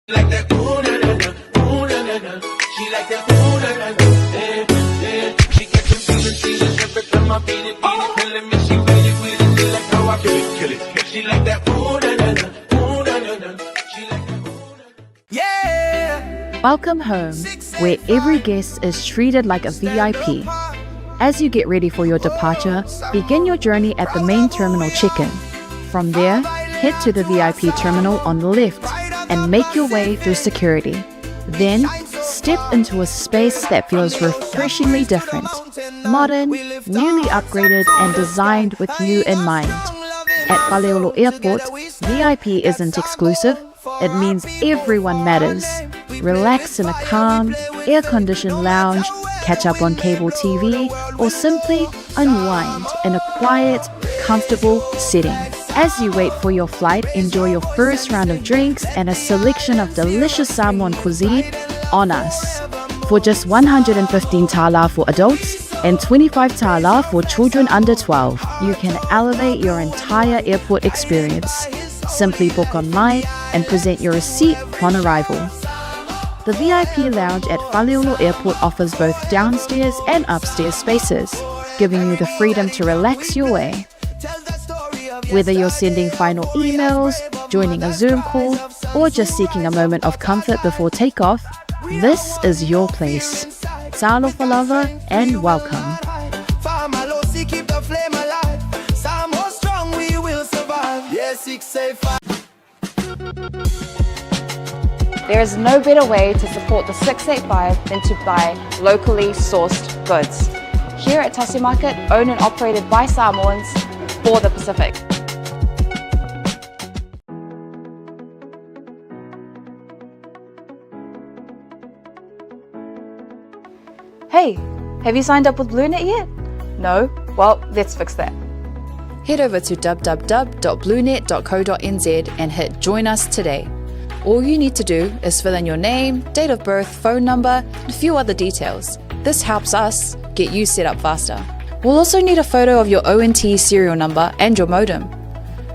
Like that ooh na na na, ooh na na na. She like that ooh na na na, She got them feelings, every time I beat it, telling me she really, she like how I kill it. She like that ooh na na na, ooh na na na. She like that ooh na na. Yeah. Welcome home, where every guest is treated like a VIP. As you get ready for your departure, begin your journey at the main terminal check-in. From there, head to the VIP terminal on the left and make your way through security. Then, step into a space that feels refreshingly different, modern, newly upgraded and designed with you in mind. At Faleolo Airport, VIP isn't exclusive, it means everyone matters. Relax in a calm, air-conditioned lounge, catch up on cable TV, or simply unwind in a quiet, comfortable setting. As you wait for your flight, enjoy your first round of drinks and a selection of delicious Samoan cuisine on us. For just 115 tala for adults and 25 tala for children under 12, you can elevate your entire airport experience. Simply book online and present your receipt upon arrival. The VIP lounge at Faleolo Airport offers both downstairs and upstairs spaces, giving you the freedom to relax your way. Whether you're sending final emails, joining a Zoom call, or just seeking a moment of comfort before takeoff, this is your place. Talo Falava and welcome. There is no better way to support the 685 than to buy locally sourced goods. Here at Tasi Market, owned and operated by Samoans for the Pacific. Hey, have you signed up with BlueNet yet? No? Well, let's fix that. Head over to www.bluenet.co.nz and hit Join Us today. All you need to do is fill in your name, date of birth, phone number, and a few other details. This helps us get you set up faster. We'll also need a photo of your ONT serial number and your modem.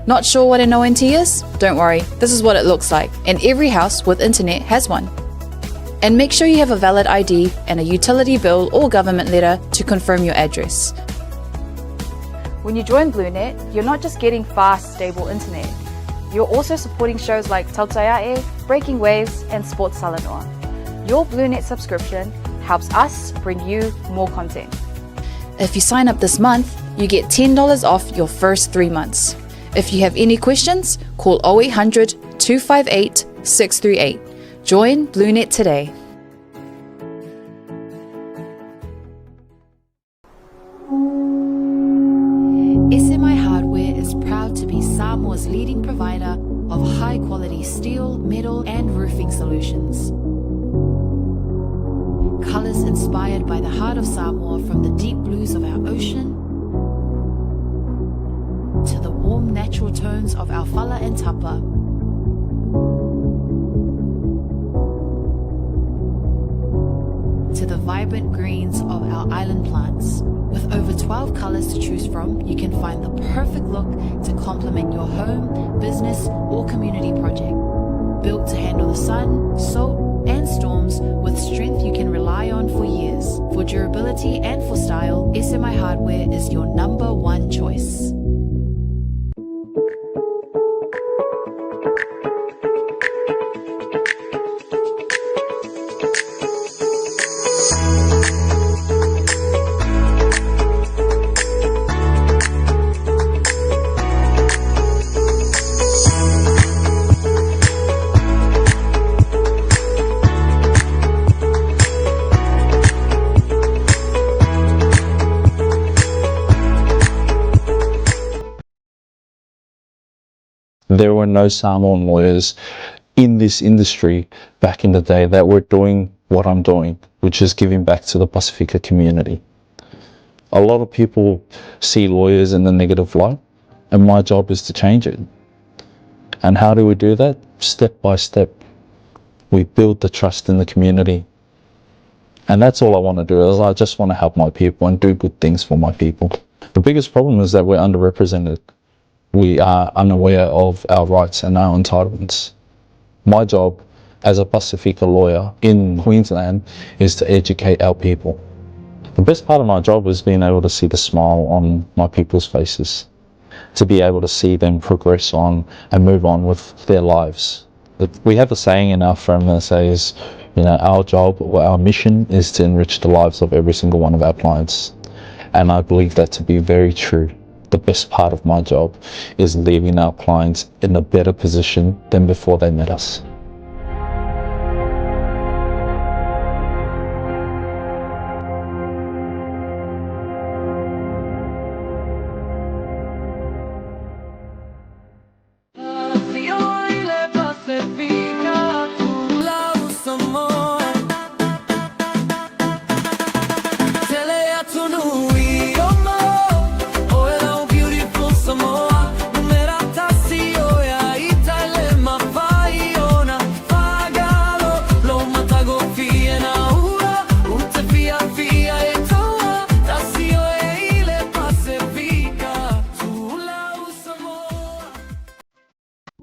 Not sure what an ONT is? Don't worry, this is what it looks like, and every house with internet has one. And make sure you have a valid ID and a utility bill or government letter to confirm your address. When you join BlueNet, you're not just getting fast, stable internet. You're also supporting shows like Tautaiae, Breaking Waves, and Sports Salanoa. Your BlueNet subscription helps us bring you more content. If you sign up this month, you get $10 off your first 3 months. If you have any questions, call 0800 258 638. Join BlueNet today. SMI Hardware is proud to be Samoa's leading provider of high-quality steel, metal, and roofing solutions. Colours inspired by the heart of Samoa, from the deep blues of our ocean to the warm natural tones of our Fala and Tapa. To the vibrant greens of our island plants. With over 12 colours to choose from, you can find the perfect look to complement your home, business, or community project. Built to handle the sun, salt, and storms with strength you can rely on for years. For durability and for style, SMI Hardware is your number one choice. There were no Samoan lawyers in this industry back in the day that were doing what I'm doing, which is giving back to the Pacifica community. A lot of people see lawyers in the negative light, and my job is to change it. And how do we do that? Step by step. We build the trust in the community. And that's all I want to do, is I just want to help my people and do good things for my people. The biggest problem is that we're underrepresented. We are unaware of our rights and our entitlements. My job as a Pacifica lawyer in Queensland is to educate our people. The best part of my job is being able to see the smile on my people's faces, to be able to see them progress on and move on with their lives. We have a saying in our firm that says, our job or our mission is to enrich the lives of every single one of our clients. And I believe that to be very true. The best part of my job is leaving our clients in a better position than before they met us.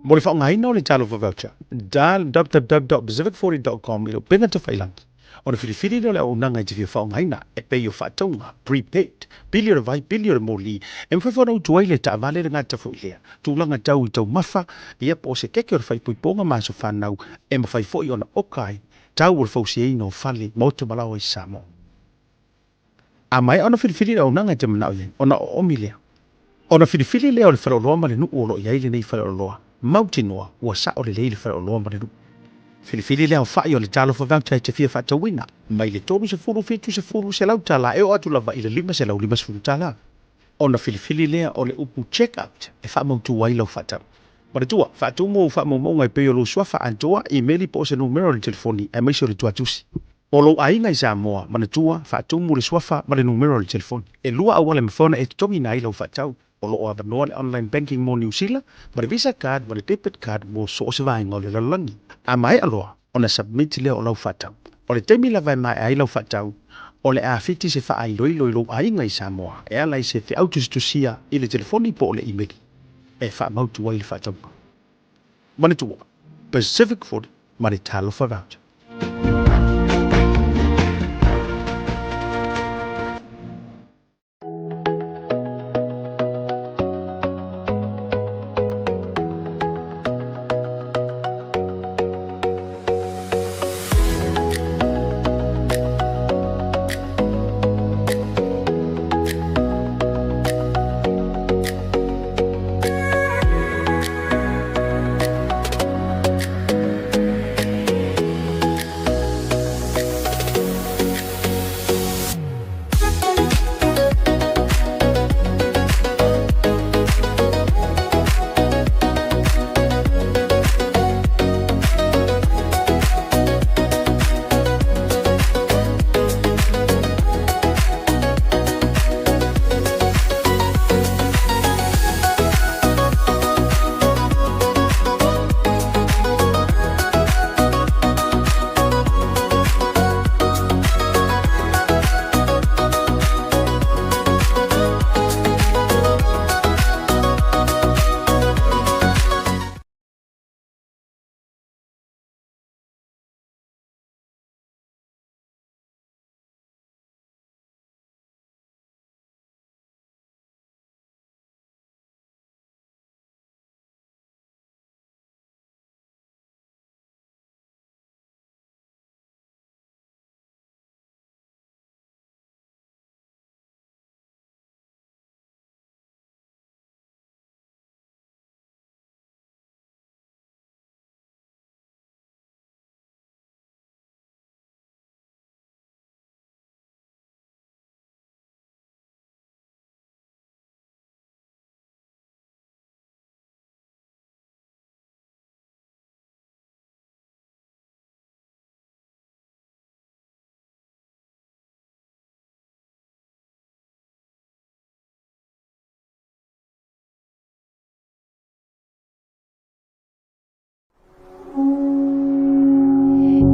Mori whaongai no le talo voucher. www.pacific40.com ilo penga te whailangi. O na whiriwhiri no le au nanga i te whia whaongai na e pei o whātaunga, prepaid, pili o re vai, pili o re moli, e mwhawhana u tuai le ta avale le ngata whuilea. Tūlanga tau i tau mawha, ia po se keke o re whaipuiponga māso whanau, e mawhaifoi o na okai, tau o re whausi eino whale, mauta malawa i Samoa. A mai ona whiriwhiri le au nanga i te manao i, ona o omilea. Ona whiriwhiri lea o le whalaoloa ma le nuu o lo iai le nei whalaoloa. Mautinoa ua sa o le leile whalaoloa ma le nuu. Whiriwhiri lea o whai o le talo whawauta e te whia whatawina, mai le tōru se furu fitu se furu se lau tala, e o atu lava i le lima se lau lima se furu tala. Ona whiriwhiri lea o le upu check-out e whamautu wai lau whatau. Ma le tua, whatu mo u whamau ngai peo lo swafa antoa i meli po se numero le telefoni e maisi o le tuatusi. O lo ainga i Samoa, ma le tua, whatu mo le swafa ma le numero le telefoni. E lua awale mfona e tongi na i lau whatau. O lo o avanoa le online banking mo New Zealand, ma le Visa card, ma le debit card mo so se vaenga o le lalangi. A mai aloa, ona submit lea o lau whatau. O le teimi la vai mai ai lau whatau, o le a fiti se wha ai loi loi lo ainga i Samoa, e alai se te autostusia i le telefoni po o le email. E wha mautu wai le whatau. Mane tua, Pacific Food, ma le talo whawauta.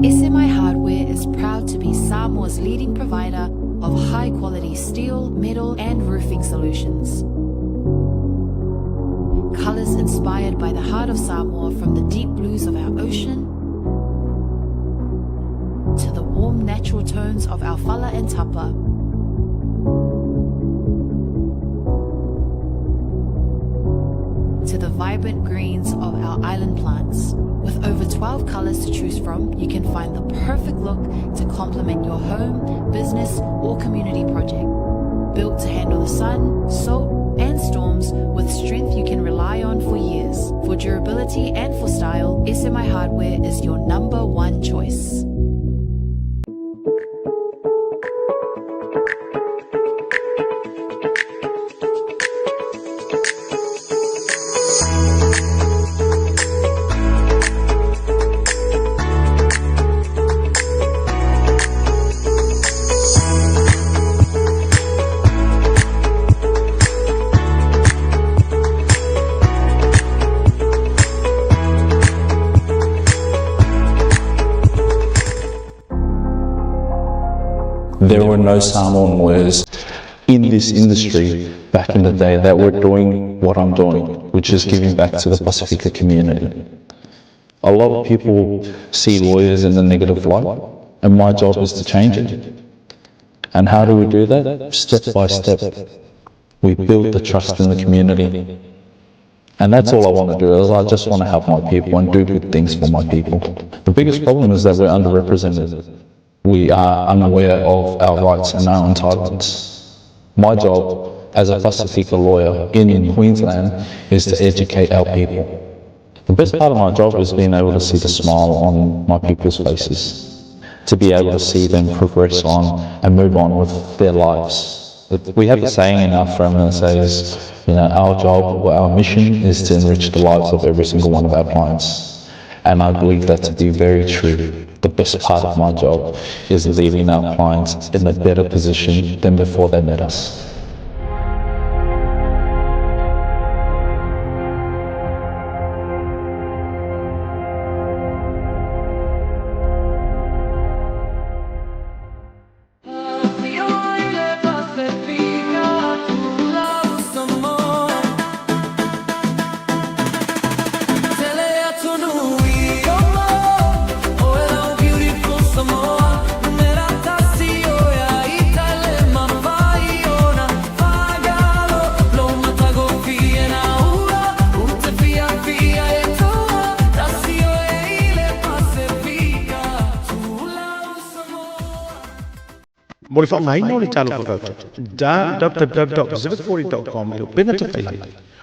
SMI Hardware is proud to be Samoa's leading provider of high-quality steel, metal and roofing solutions. Colours inspired by the heart of Samoa from the deep blues of our ocean grounds of our Fala and Tapa. To the vibrant greens of our island plants. With over 12 colors to choose from, you can find the perfect look to complement your home, business, or community project. Built to handle the sun, salt, and storms with strength you can rely on for years. For durability and for style, SMI Hardware is your number one choice. There were no Samoan lawyers in this industry back in the day that were doing what I'm doing, which is giving back to the Pacifica community. A lot of people see lawyers in a negative light, and my job is to change it. And how do we do that? Step by step. We build the trust in the community. And that's all I want to do, is I just want to help my people and do good things for my people. The biggest problem is that we're underrepresented. We are unaware of our rights and our entitlements. My job as a Pacifica lawyer in Queensland is to educate our people. The best part of my job is being able to see the smile on my people's faces, to be able to see them progress on and move on with their lives. We have a saying in our firm that says, our job or our mission is to enrich the lives of every single one of our clients. And I believe that to be very true. The best part of my job is leaving our clients in a better position than before they met us. Mori fa ngai no le talo fa da www.pacific40.com lo pena te fai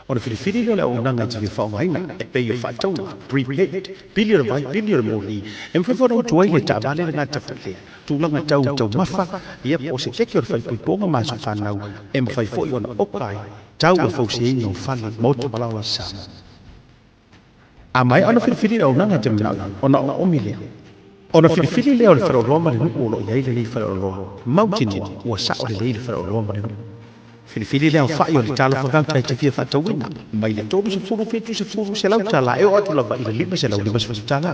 ona filifili lo le ona ngai te fa ngai na e pe yo fa tau prepaid billion vai billion mo ni em fa no tuai le ta vale nga ta fa le tu langa tau tau mafa ia po se ke yo fa pu ponga ma sa fa nau em fa fo yo na opai tau fo se no fa le mo to bala wa sa a mai ona filifili lo ona ngai te na ona o mile ona filifili leo le faro roma le nuku lo ia ile le faro roma mautini ua sa o le faro roma le nuku filifili leo fa yo le talo fa vanta te fia fa tawina mai le tobu se furu fetu se furu se lau tala e o atu la va ile lima se lau lima se tala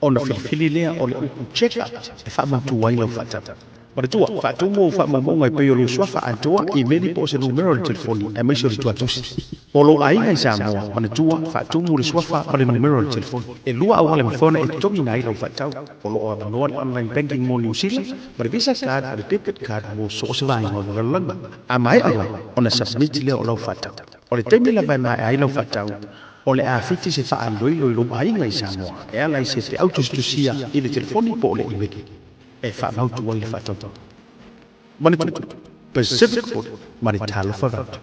ona filifili leo o le uku cheka e fa matu wai lau fa tata Pada tua, fa tu mo fa mo ngai pe yo lu swa fa antua I meni po se numero le telefoni e mai se le tua tusi. Polo ai ngai sa mo, pada tua fa tu mo le swa fa pada numero le telefoni. E lua awale me fona e toki nai lau fa tau. Polo o no online banking mo New Zealand, pada visa card, pada debit card mo so se vai mo le langa. A mai ala ona submit le o lau fa tau. O le temi la vai mai ai lau fa tau. O le a fiti se fa andoi lo lo ai ngai sa mo. E ala se te auto stusia I le telefoni po le email. E fa mautu wai fa toto. Mani tu Pacific Food, mani talo fa vautu.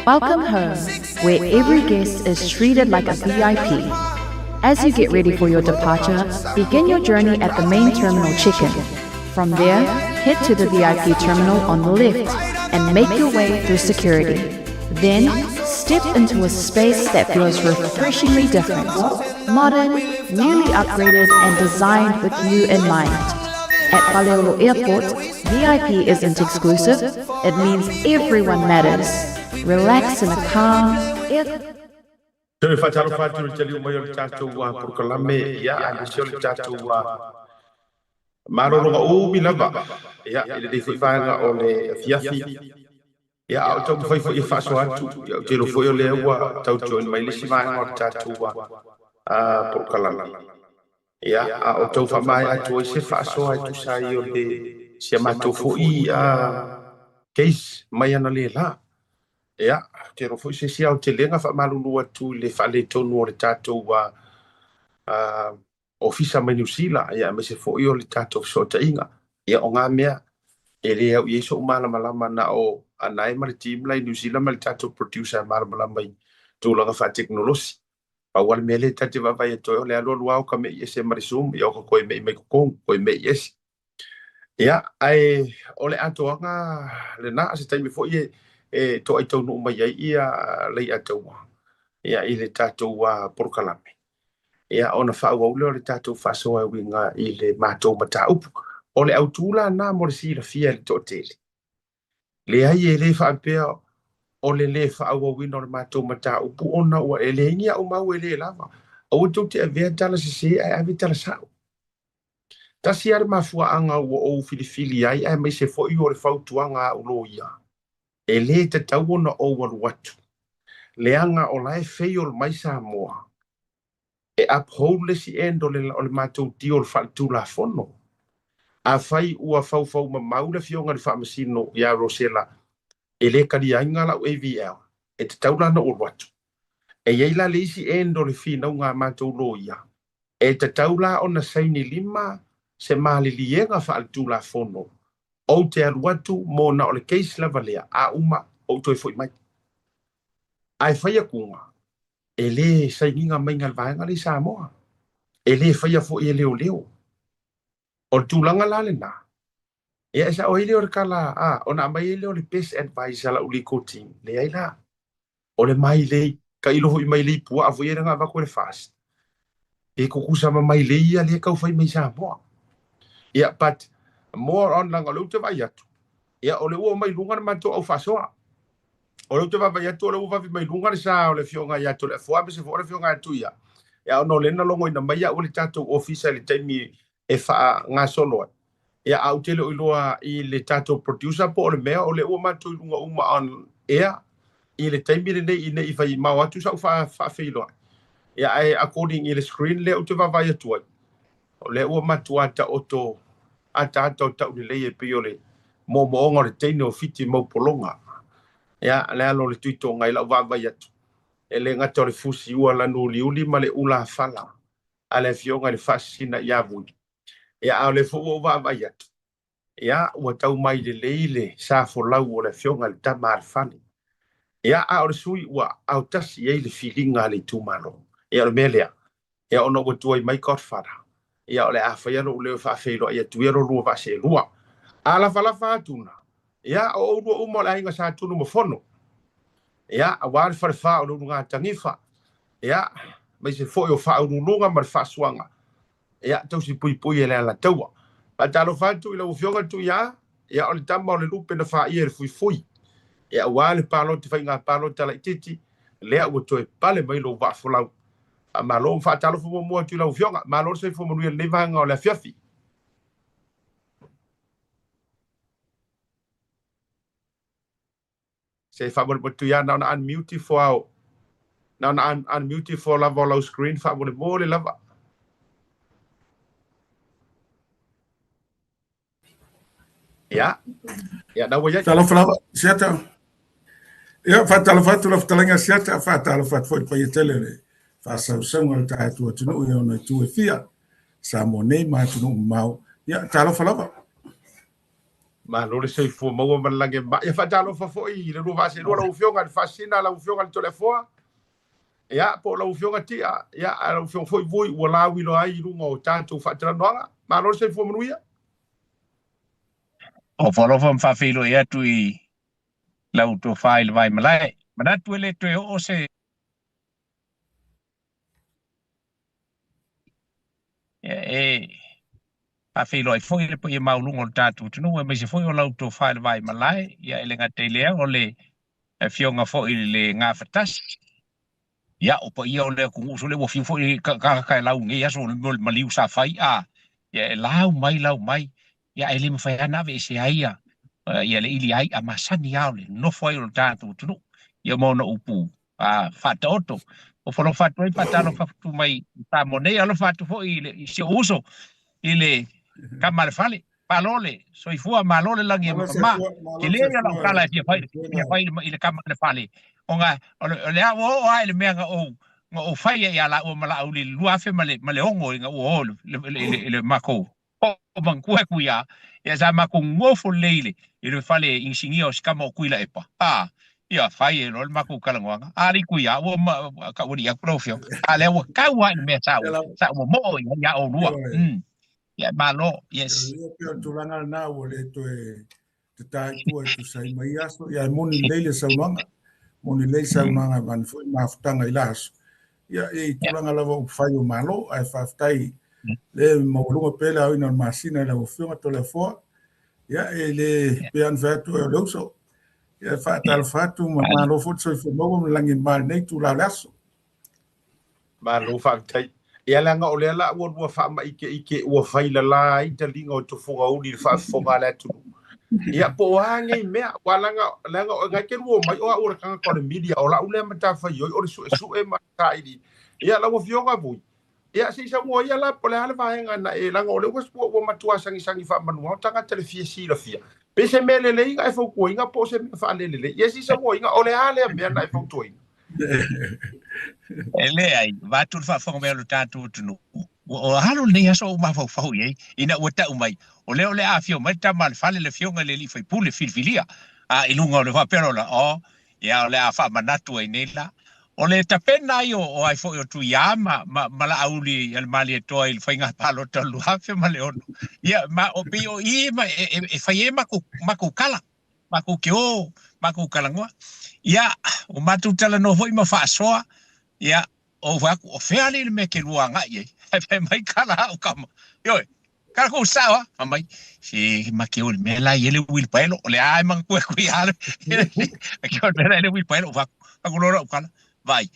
Welcome home, where every guest is treated like a VIP. As you get ready for your departure, begin your journey at the main terminal check-in. From there, head to the VIP terminal on the left and make your way through security. Then, step into a space that feels refreshingly different, modern, newly upgraded and designed with you in mind. At Paleolo Airport, VIP isn't exclusive, it means everyone matters. Relax in a calm, Tele fatalo fatalo tele mo yo tatu wa por kalame ya ale sio tatu wa maroro ga o bilava ya ile de fanga o le fiafi ya auto foi foi fa so atu ya tele foi le wa tau join mai le sima ngor tatu wa por kalame ya auto fa mai atu se fa so atu sai o de se mato foi case mai ana le la ya te ro foi se sia o te lenga fa malulu atu le fa le tonu o le tatou wa ofisa mai New Zealand ya me se foi o le tatou so te inga ya o nga mea e le au yeso mala malama na o anai ma le team lai New Zealand ma le tatou producer mala malama i tu langa fa technology pa wal mele tate va vai to le alo luau ka me yese marisum ya ko me me ko me yes ya ai ole atoanga le na se tai me foi to ai tau no mai ia lei atu ia ile tatu wa por kalame ia ona fa wa le tatu fa so wa winga ile mato mata up ole autula na mo si la fia to tele le ai ele fa pe ole le fa wa wino mato mata up ona wa ele ngia o ma ele lava o to te ve tala se ai ave tala sa ta si ar ma fu anga o filifili ai me se fo i o fa tuanga o lo ia e le te tau na o waru watu. Leanga o lai feo mai Samoa. E uphold le si endo le mātou ti o le whatu la fono. A whai ua fau ma maura fionga le whamasino ia Rosella. E le kari ainga lau AVL. E te tau lana o watu. E yeila le isi endo le fina ngā mātou loia. E te tau la o na saini lima se mali lienga whatu la fono. O te aruatu mō na o le case lava lea a uma o toi foi mai. Ai whaia kunga. E le sainginga mai ngal vaenga le Samoa. E le whaia fo e leo leo. O le tūlanga la le na. E esa o hele o le kala o na mai leo le best advisor la uliko team. Le ai la. O le mai le ka ilo hoi mai le pua a voiera ngā wako le fast. E kukusama mai le ia le kau whai mai Samoa. Ia but more on langa lo te vai atu ia ole o mai lunga ma to au fasoa o lo te vai atu o va mai lunga sa o le fionga ia to le foa se fo le fionga atu ia no le na longo ina mai o le tato official taimi e fa nga solo ia au te lo iloa i le tato producer po le mea o le o ma to lunga uma on air i le taimi le nei i vai ma atu sa fa feilo ia ai according i le screen le o te vai atu o le o ma tu ata oto ata tau le pe ole mo ngore teino fiti mo polonga ya le alo le tuito ngai la va atu ele ngata le fusi ua la no liuli ma le ula fala ale fionga le fasina ya vu ya le fo va atu ya wa tau mai le leile sa fo lau o le fionga le tamar fani ya a o sui wa au tasi e le filinga le tumalo ya le melea ya ono wo tuai mai godfather ia ole a faia no le fa feilo ia tuero lu va se lua ala fala fatuna ia o o mo la inga sa tunu mo fono ia a war fa o lu nga tangifa ia mai se fo yo fa o lu nga mar fa swanga ia tau si pui ele la taua pa talo fatu ila u fionga tu ia ole tamba le lupe na fa ia fui ia wale palo te fa nga palo tala titi le o to pale mai lo va folau malo fa talo fo mo tu la fionga malo se fo mo le vanga o la fiafi se fa mo tu ya na unmute for na unmute for la vola screen fa mo le lava ya na wo ya talo fa siata ya fa talo fa tu la talanga siata fa talo fa foi pa tele fa sa ngol ta tu no yo no tu fia sa mo nei ma tu no mau ya talo fa lava Ma lo le sei fu mo malange ma e fa talo fa foi le lo va se lo fionga fascina la fionga to le foa ya po la fionga ti ya la fionga foi voi wala wi lo ai lungo tanto fa tra no ma lo sei fu manuia O whalofa mwhawhilo ia tui lau tō whaile vai malai. Mana tuele tue o se. Whawhilo ai whoi le po i maulungo tātu. Tunu e mese whoi o lau tō whaile vai malai. Ia ele ngā te lea o le whionga whoi le ngā whatas. Ia o pa ia o le kungu so le wo fiu whoi kai lau nge aso le maliu sa whai a. Ia e lau mai. Ia ele mwhai ana ve se aia. Ia le ili ai a masani au le no foi o tātu tunu. Ia mona upu whata oto. O whalo whatu ai patalo whatu mai tā monei alo whatu fo i le se uso i le kamare whale. Palole, so i fua malole langi e ma. Ke le ia lau kala e whai i le kamare whale. O ngā, o le a o ai le mea ngā o ngā o whai e ala o mala au le luafe ma le ongo i ngā o le mako. O mangkua kuia. Ia sa mako ngofo leile. I le whale insingia o skama o kuila epa. Ia whai e rol mako kalangoanga. Ari kuia, ua ka uri a kurofio. Ale ua kaua i mea sa ua mo ia o rua. Ia malo, yes. Ia pia turanga na o le to te tai kua tu sai mai aso. Ia moni leile saunanga. Moni leile saunanga man foi mafutanga i laso. Ia e turanga lava o whai o malo. Ai whaftai le maulunga pele au ina masina la o whiunga to le foa. Ia e le pean whatu e leuso. Ia whatal whatu ma lo fotu i whamogo langi mal nei tu la laso. ma lo whaktai ia langa o le ala ua whaama ike ua whaila la i te linga o tu whunga uni whafonga le tu ia po hanga i mea langa o ngai ke rua mai o a ura kanga kone media o la ule mata whai o le su e mata i ia la ua whionga bui ia si sa mua ia la po le hale whahenga na e langa o le ua matua sangi wha manua o tanga tele fia si la fia pe se mele le inga e whau inga po se wha lele ia si sa mua inga o le hale mea na e whau tuinga Ele ai, watu whawhonga mea lo tātu tunu. O halo nei aso o mawhau iei, ina ua tau mai. O leo le a fio, mai tama le whale le fionga le li whai pule filfilia. Ilunga o le whapero la, ia o le a wha manatu ai nei la. O le tapena ai o ai fo o tu ia ma la auli al mali e toa il whainga palo talu hafe ma le ono. Ia, ma o pe o i ma e whai e maku kala. Maku ke o, maku kalangoa. Ia, o matu tala no hoi ma whaasoa. Ia, o waku, o wheale le me ke rua ngai e. Hei mai kala au kama. Ioi, kala kou sawa, mamai. Si make o le me lai ele wil paelo. O le ai mang kue kui ale. Make o le ele wil paelo. Waku, aku lora au kala. Vai,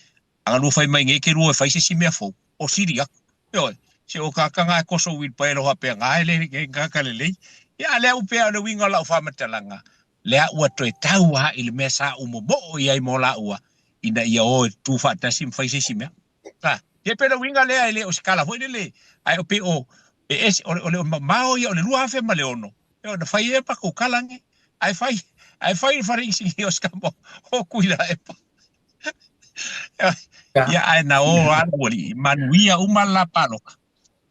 anga lua whai mai nge ke rua whai se si mea fau. O siri aku. Ioi, si o kakanga e koso wil paelo hapea ngai le ngakale lei. Ia, lea upea le winga lau whamatalanga. Lea ua toe tau ha i le mea sa umobo i ai mo la ua. Ina ia o tu whaatasi mwhaise si mea. Ia pera winga lea ele o skala hoi le. Ai o pe o o le mao ia o le lua hafe ma le ono. Ia o na whai epa ko kalange. Ai whai wharingsi i o skamo o kuila epa. Ia ai na o anuari manuia umala paloka.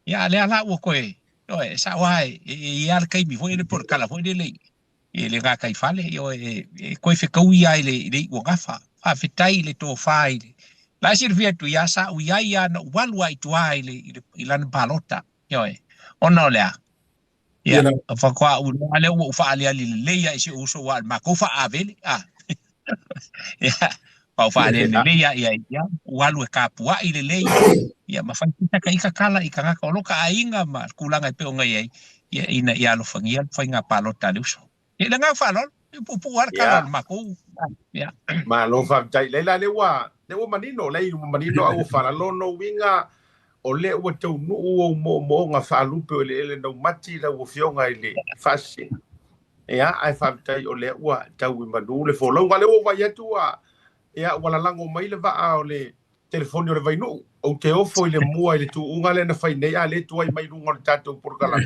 Ia lea la ua koe. Ia sa wae i ala kaimi hoi le por kala hoi le le ga kai fale yo ko fe ko ia le o gafa fa fetai le to fai la sirvia tu ya sa u ya no walwa tu ai le ilan balota yo ona le ya fa kwa u le u fa ali le ya si uso wa ma ko fa avele ya fa le ya walwa ka pua ile le ya ma fa kita kala i ka ka loka ainga ma kulanga pe o ngai ya ina ya lo fangia fa nga palota le uso Ia nga whalon, pupuar kalon maku. Ia. Ma lo whamtai, leila lewa manino, manino au whalalono winga o le ua tau nuu o mo ngā whalupe o le ele nau mati la ua whionga i le whasi. Ia, ai whamtai o le ua tau i manu le wholau. Nga le ua vai atu ia wala lango mai le waa o le telefoni o le vainu. O te ofo i le mua i le tu unga le na whainei a le tuai mai runga le tātou porkala.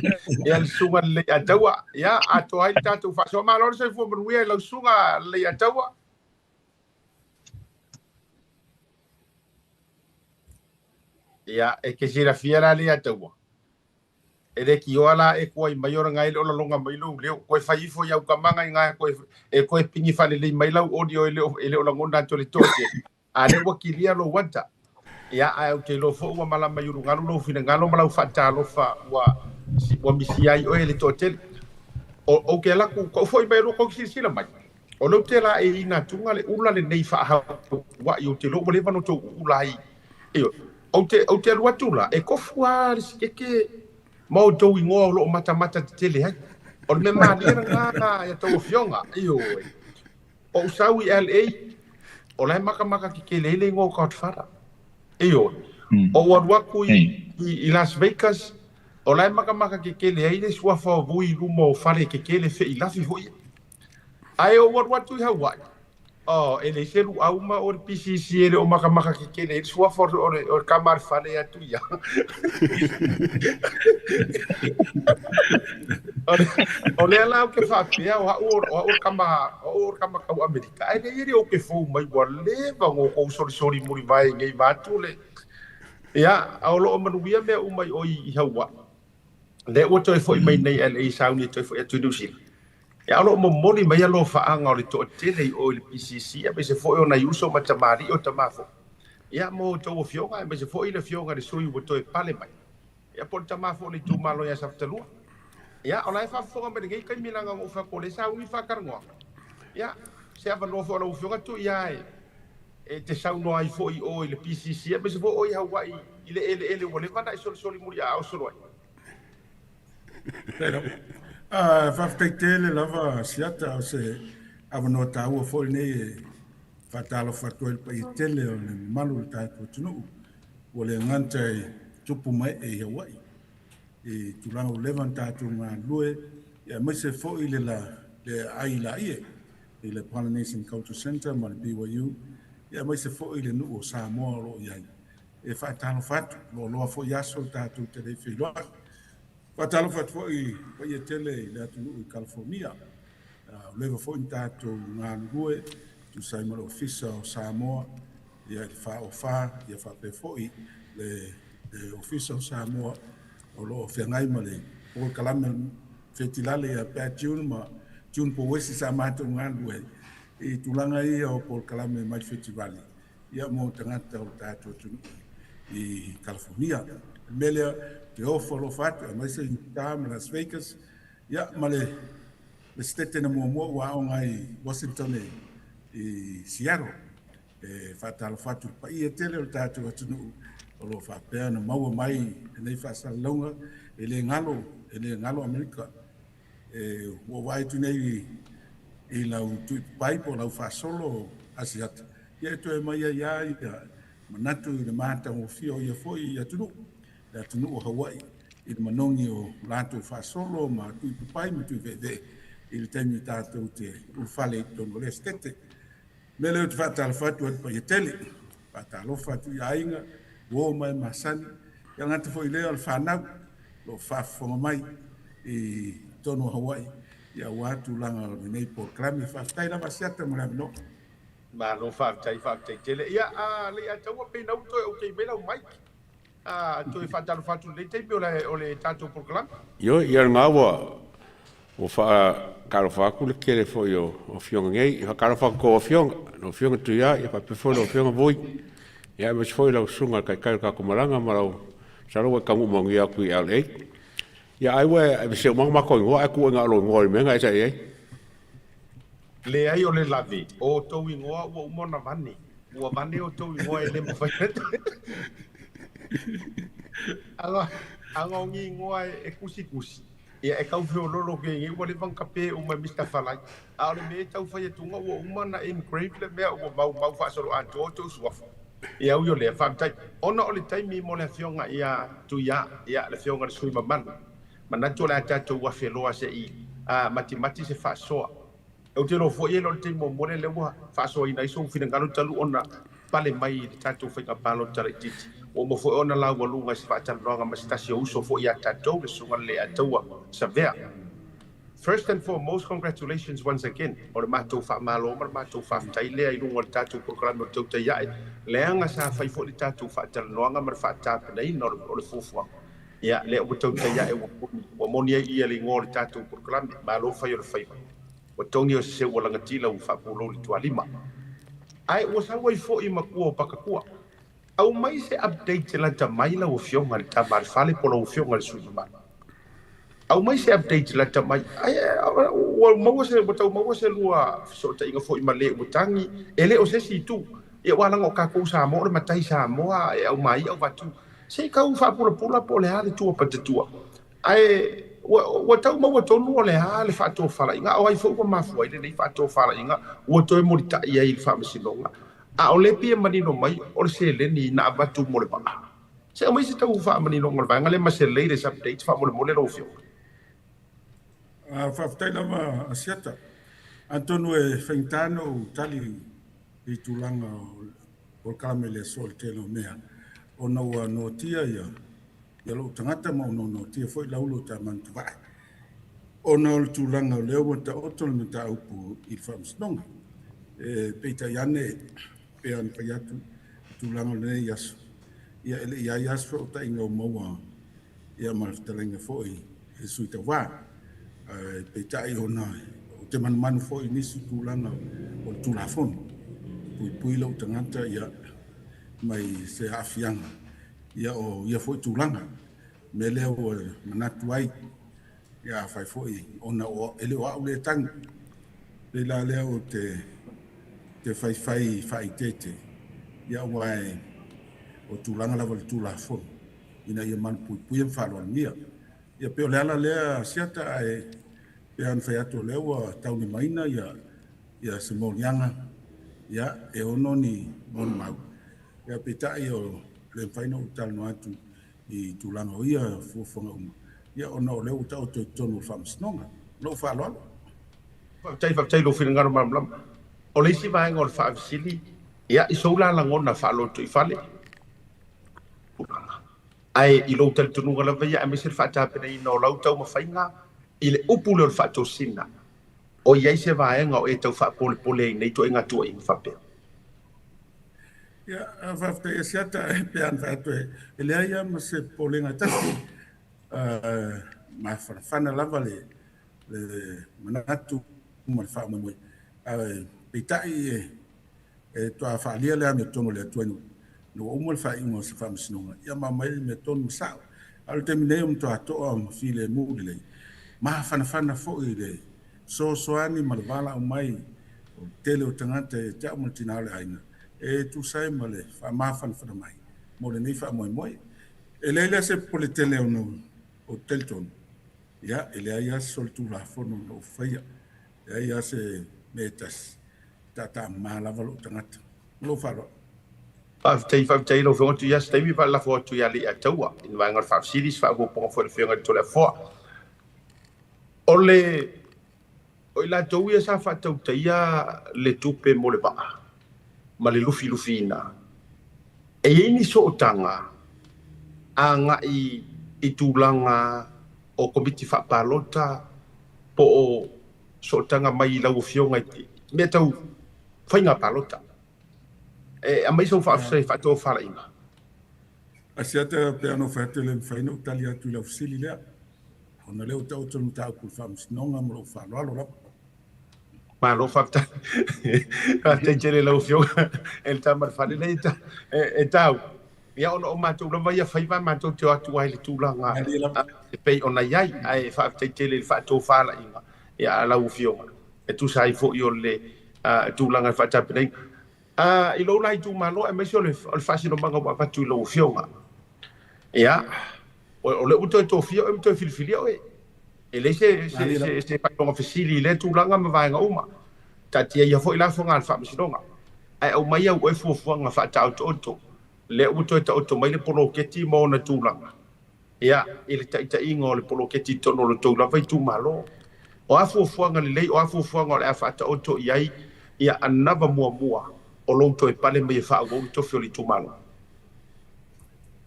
Ia le sunga le ataua. Ia, ato hai le tātou wha. So maa lori sa i fua manuia i lau sunga le ataua. Ia, e ke sira fiera le ataua. e le ki oala e koe mai ora ngai o longa mai lu leo koe fai fo ia ka manga ngai koe pingi fale le mai lau audio ele o longa to le tote a le wa kilia lo wanta ia a te lo fo wa mala mai ru ngalo lo fina ngalo mala fa ta lo fa wa misi ai o ele tote o ke la ko foi mai ro ko sila mai o lo te la e ina tunga le ula le nei fa ha wa yo te lo le vano to ulai e o te lo tula e ko fua ke mau to ingo lo mata te le hai o me ma ni nga ya to fionga io o sawi LA o lai maka ki le ngo ka fara io o wa ku i Las Vegas o lai maka ki le ai sua fa vui rumo fare ke le fe i lafi hoi ai o what tu Hawaii oh ele selu auma o PCC ele o maka ki le sua for o kamar fare ya tu ya o le ala ke fa pia o kama ka Amerika ai le o ke fo mai wa le va ngo ko sori muri vai ngai vatu le ya o lo manuia me o mai o i Hawaii le o toi foi mai nei LA sauni toi foi atu dusi ya lo mo moni mai lo fa anga o le to tele o le PCC a be se foi ona uso matamari o tamafo ya mo to o fionga be se foi le fionga de sui o toi pale mai ya por tamafo ni tu malo ya saftalu ya ona fa fonga be ngai kai milanga o fa ko le sauni fa karngo ya se ava no fo o fionga tu ya e te sauno ai foi o le PCC a be se foi o Hawaii ele o le vana soli muri a o solo Faftaitele lava siata o se avano tau fo nei fatalo fatoi pa itele o le malu tato tunu o le ngantai tupu mai e Hawaii e tulanga levan tato nga lue ya mai se fo ile le ai la ie le Polynesian Culture Center ma le BYU ya mai se fo ile no o Samoa lo ia e fatalo fatu lo fo yaso tato te le filo fatalo fatu foi ia tele le atu i California leva foi tato nga lue tu sai mo ofisa o Samoa ia fa pe foi le ofisa o Samoa o lo fengai male o kalame fetilale ya patun ma tun po wesi sa mato nga lue e tulanga ia o por kalame mai festival ia mo tangata o tato tu i California melia te ofo fatu mai se tam Las Vegas ia male le stete na mo wa ngai Washington e Seattle e fatal fatu pa ia tele o tato atu o lo fa pe na mau mai nei fa sa longa ele ngalo America e o vai tu nei e la tu pai po la fa solo asiat ia to e mai ia manatu le mata o fio ia foi ia tu o Hawaii il manongi o lato fa solo ma tu pai mi tu vede il temi tato te u fale ton le stete mele tu fatal fatu pa tele fatal fatu ainga wo mai masani yang ngata foi le al fana lo fa fo mai e tono Hawaii ya watu langa nei por klami fa tai na masiata mo no ma lo fa tai tele ya le a tawa pe na to o ke bela mai to fa tal fatu le te o le tato por klam yo ia ngawa o fa karo fa ku le kere fo yo o fionga ngai ha karo fa ko fionga no fionga tu ya pa pe fo lo fionga voi ya me foi lo sunga kai ka ko maranga marau saro ka mu mongi a ku LA ya ai we se ma ko ngo a ku nga lo ngoi me ngai sai le ai o le lavi o to i ngoa o mona vani o vani o to i ngoa le mo fa anga ngi ngoa e kusi ia e kau feo lolo ke ngi wale vanka pe o mai Mr. Falai a le me tau fai tunga o umana engrave le mea o mau fa solo anto to suafu ia u yo le fa tai ona o le taimi mo le fionga ia tu ia le fionga le sui maman mana to la tato wa feloa se i mati se fa soa o te lo fo ia lo te mo le lewa fa soa ina iso fina ngalo talu ona pale mai tato fai ka palo tare titi o mo fo ona la walunga se fa talonga ma stasio uso fo ia tato le sunga le ataua savea. First and foremost, congratulations once again. O le matou fa malo ma matou fa tai le ai lunga tato programa tau tai ai le anga sa fai fo le tato fa talonga ma fa tapa nei no o le fofua ia le o tau tai ia o moni ia le ngol tatu por klami ba lo fa yo fa o tongi o se wala ngatila u fa pulo li tua lima ai o sa wai fo i makua pakakua au mai se update la tamai la o fionga le tamar fale polo o fionga le suima au mai se update la tamai ai o mo se botau mo se lua so ta inga fo i male o tangi ele o se si tu e wala ngo ka ko sa mo le matai sa mo e au mai au vatu se ka u fa pula po le ale tu pa tua ai o tau mo to no le ale fa to fala inga o ai fo ko ma fo ile nei fa to fala inga o to e mo ta ia il fa mesinonga a o le pia mani no mai o se le ni na vatu mo le pa se mai se tau fa mani no mo va ngale ma se le des update fa mo le lo fio Whaftai lama asiata. Antonu e whaintano o tali i tūlanga o kamele sol telo mea. O naua no tia ia. Ia lo tangata ma o no tia foi laulo ta mantuwai. O na o tūlanga o leo mo ta otolo me ta upu i whamsnonga. Peita iane pe an paiatu tūlanga o ne yasu. Ia ele ia yasu o ta inga o maua. Ia malftalenga foi e suita waa. Peitai ona o te manu fo i nisi tūlanga o tūlafon. Pui lau tangata ia mai se afianga. Ia fo i tūlanga. Me leo manatu ai. Ia fai fo i ona o ele o au le tangi. Le la leo te fai tete. Ia wai o tūlanga lava le tūlafon. Ina ia manu pui en whaloa ngia. Ia peo leala lea siata ai pe an fai ato lewa tauni maina ia se morianga ia e ono ni mon mau. Ia petai o le whaina o talno atu i tūlanga o ia fuafonga uma. Ia ono o leo tau te tonu whamsnonga. Lo whaloa. Whaptai lo whina ngaro mamlam. O leisi vaenga o le whaafisili ia i soula langona whaaloto i whale. Ai i lo tal tununga la vaya ame sir fata pena i no lau tau mawhainga i le upu leo fato sina o iai se vaenga o e tau wha pole nei to inga tua inga whapea. Ia whafta e siata e pean whato e lea ia ma se polenga tasi ma whana lava le manatu ma wha mamoi peitai e toa whaalia lea me tono lea tuanu no umol fa ingo se fam sinonga ia ma mai me ton sa al terminate to ato am file mudile ma fana fo ile so ani malvala mai o tele o tangata e ta multinale aina e tu sai male fa ma fana mai mo le nei fa moi e le se por le tele o no o telton ia ele ia sol tu la fo no faia ia se metas ta mala valo tangata lo faro Whaptai lo whonga tu ia steimi pa la fo tu ia li a taua. In vai ngar whapsiris wha go ponga fo le whionga to le fo. Ole o ila tau ia sa whatau ta ia le tupe mo le paa. Ma le lufi ina. E ini so otanga a nga i tūlanga o komiti whapalota po o so otanga mai lau whionga i mea tau whainga palota. A mai so whaafsai whato whala inga. Asiata pe ano whaete le whaina utali atu lau sili lea. Ona leo tau tonu tau kul whamsinonga mo lau whaloalo lapa. Ma lo whafta. Whafta jere lau whionga. El tamar whale nei e tau. Ia ona o mātou lawa ia whaiva mātou te atu ai le tūlanga. E pei ona iai ai whafta jere le whato whala inga. Ia lau whionga. E tu sai fo i o le tūlanga whatapinei. I lo lai tu malo e mesi o le fasino manga wa patu lo fionga. Ia o le uto to fio e to filfilia o e le se pa ngo fasili le tu langa ma vai nga uma. Tati ia fo ila fo ngal fa misinonga. Ai o mai o e fo nga fa ta auto le uto ta auto mai le polo keti mo na tu langa. Ia ile ta ingo le polo keti tono lo tu la vai tu malo. O afu nga le o afu nga le fa ta auto iai ia anava mua o lonto e pale me fa go to fioli tu malo.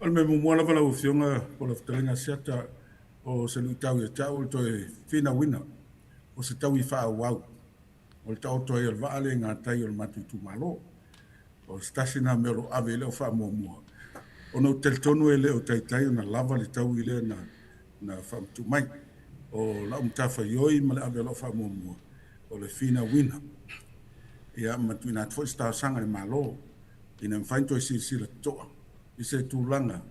Al me mo la vala ufionga por la ftelenga siata o se lutau e tau to e fina wina o se tau I fa wau o tau to e vale nga tai o matu tu malo o stasina me lo ave le fa mo Ono teltonu ele o taitai na lava le tau ile na famtu mai. O la umtafa yoi ma le ave lo famumua. O le fina wina. Ia matuina atfo sta sanga le malo. Ina mfainto sila toa. Ise tulanga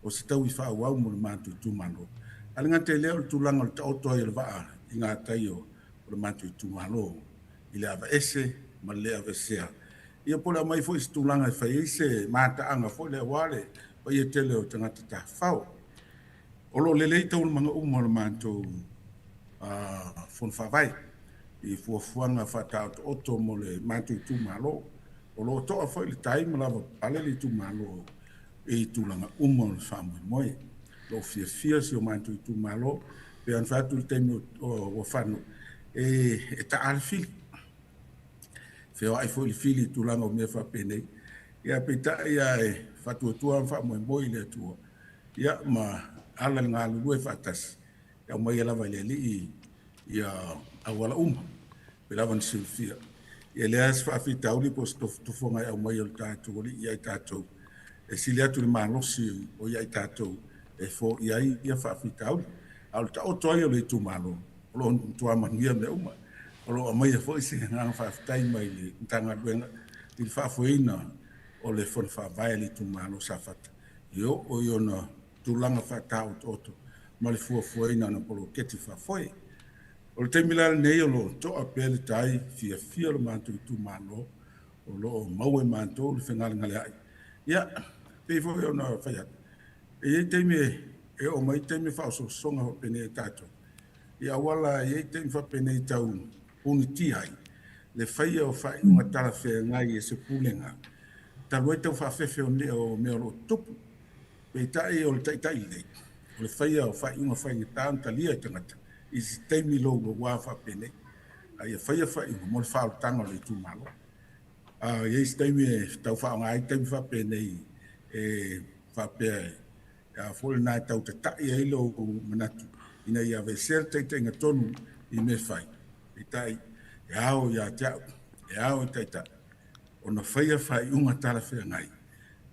o se tau I wha wau mo le matu tumalo. Alinga te leo le tulanga le taotoa I le waa I ngā tai o le matu tumalo. I le ava ese ma le ava sea. Ia pola mai fo isi tulanga I whai ese mata anga fo le wale pa ia tele o tangata ta whao. O lo lelei tau mga umo le matu fon whawai. I fuafuanga whatau oto mo le matu tumalo. O lo toa fo le tai ma lava pale le tumalo. E tulanga umo le whamu moe. Lo fia si o matu tumalo. Pe an whatu le temi o whanu. E ta alfili. Feo ai foi fili tulanga o mea whapene. Ia pita ia e whatuatua an wha moe le atua. Ia ma ala ngā lulu e whatas. Ia mai e lava le li ia awala uma. Pe lava ni silfia. Ia le as whawhita uli po stofonga au mai o tātou li ia I tātou. E sili atu le malosi o ia I tātou. E fo ia ia whawhita uli. Au ta o toa ia le tu malo. Olo tua manuia me uma. Olo a mai e fo isi ngā whawhitai mai le ntanga duenga. I whawhuina o le fon whawai le tu malo sa whata. Io o io na tulanga whatau toto. Ma le fuafuina na polo keti whawhoi. O le teimila nei o lo toa pele tai fia lo mantu I tu malo. O lo maue mantu le whengali ngale ai. Ia, peifo e o na whaiat. E teime e o mai teime whauso songa ho pene e tātou. Ia wala e teime wha pene I tau uni tihai. Le whaia o whai unga tala whea ngai e se pulenga. Taru e tau whawhewhe o nea o mea lo tupu. Pe tai o le taitai lei. O le whaia o whai unga whai ngata talia I tangata. I si teimi lo wā wha pene. Ai e whaia whai unga mo le whao tanga le tu malo. Ia si teimi e tau whao ngai teimi wha pene e wha pea e. Fole nai tau te tai e ilo manatu. Ina ia vesel teitai ngā tonu I me whai. I tai, e ao ia tiau, e ao I taitai. O na whaia whai unga tala whea ngai.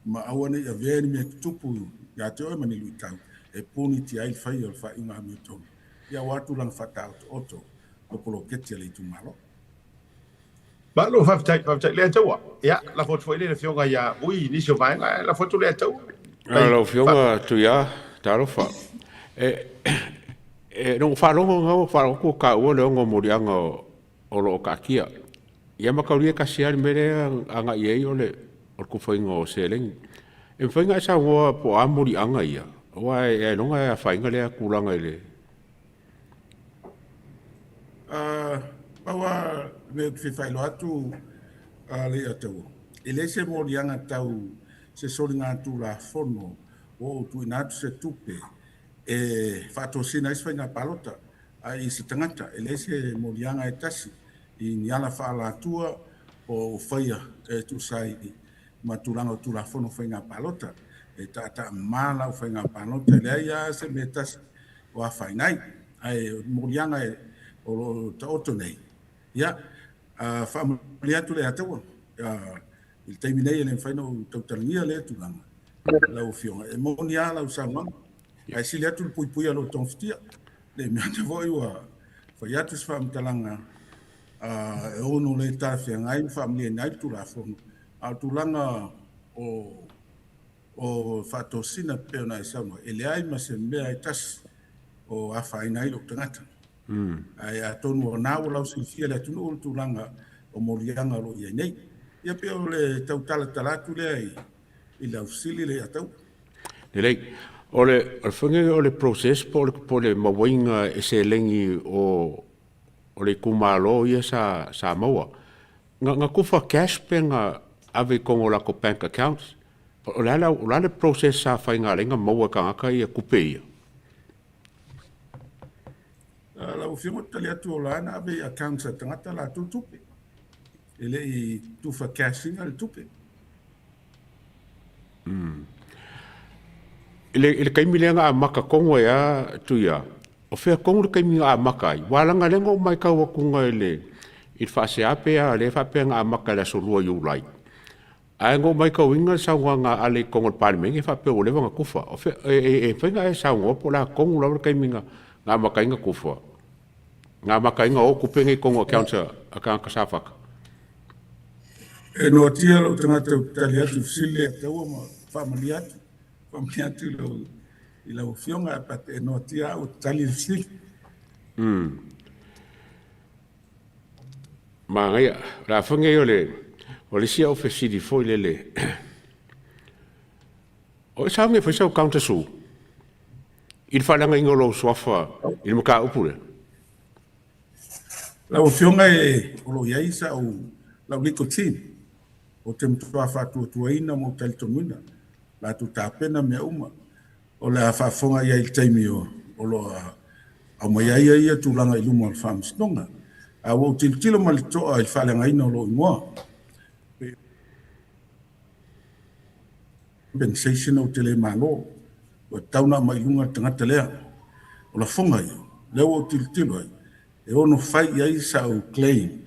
Ma awane ia veni me tupu ia te oi mani lui tau. E puni ti ai whaia o whai unga me tonu. Ia watu lang whatau to oto. O polo ketia le tu malo. Ba lo whawhitai lea taua. Ia, la fotu fwoi le fionga ia ui nisio vaenga, la fotu lea tau. Alo fionga tu ia, taro wha. Nung whalongo ngau, whalongo ka ua leo ngā morianga o lo o ka kia. Ia makauria ka siari mere anga iei o le kuwhainga o selengi. E mwhainga e sa ngoa po a morianga ia. Oa e longa e a whainga lea kulanga i le. Paua me whiwhailo atu le atau. E le se morianga tau se sori ngā tu la fono o tu inatu se tupe. E whaatosina isi whainga palota ai se tangata. E le se morianga e tasi I niala whaalatua o whaia e tu sai ma turanga o tu la fono whainga palota. E tata mala o whainga palota. E le ia se me tasi o a whainai. Ai morianga e o ta oto nei. Ia, whaamuli atu le ataua. Il taimi nei e le whaina o tautarangia le turanga. Lau fionga. E moni a lau saumanga. Ai sili atu le pui alo tongfitia. Le mea te voi ua whai atu se whaamtalanga e ono le tawhia ngai whaamuli e nai tu la fono. A tulanga o whaatosina peo nai saunga. E le ai ma se mea e tasi o a whainai lo tangata. Ai a tonu o nāo lau silfia le atunu o tulanga o morianga lo ia nei. Ia peo le tautala talatu le ai I lau sili le atau. Lei, o le whange o le process po le mawainga e se lengi o le kumalo ia sa maua. Nga kufa cash pe nga ave kongo la ko bank accounts. O le process sa whainga lenga maua ka ngaka ia kupe ia. Lau whiunga tali atu o lana ave accounts a tangata la tu tupe. Ele I tufa cashing al tupe. Ile kaimi lenga a maka kongo ia tu ia. O whea kongo le kaimi a maka ai. Walanga lenga o mai kaua kunga ele. I whase apea le whapea ngā maka la solua iu lai. ai ngo mai ko winga sa nga ale kongol parliament fa pe o le nga kufa o fe e fenga e sa ngo po la kong la kai minga nga makai nga kufa nga makai nga o kupenge kongo council aka ka safak e no tia lo tanga te talia tu sile te o ma familia lo ila o fionga pa te no tia o tali sile ma ngai la fonga yo le sia ofesi di foi le o sa me foi sa counter su il fa langa ingolo sofa il mo ka upule la o fionga e o lo yaisa o la liko tin o te mtua fa tu ina mo tal tonuna la tu tapena me uma o la fa fonga ya il taimi o lo a mo ya tu langa i lumo al fams nonga a o tilo mal to ai fa langa ina lo mo compensation o tele malo o tauna mai lunga tanga tele o la fonga yo le o tilo ai e ono fai ai sa o claim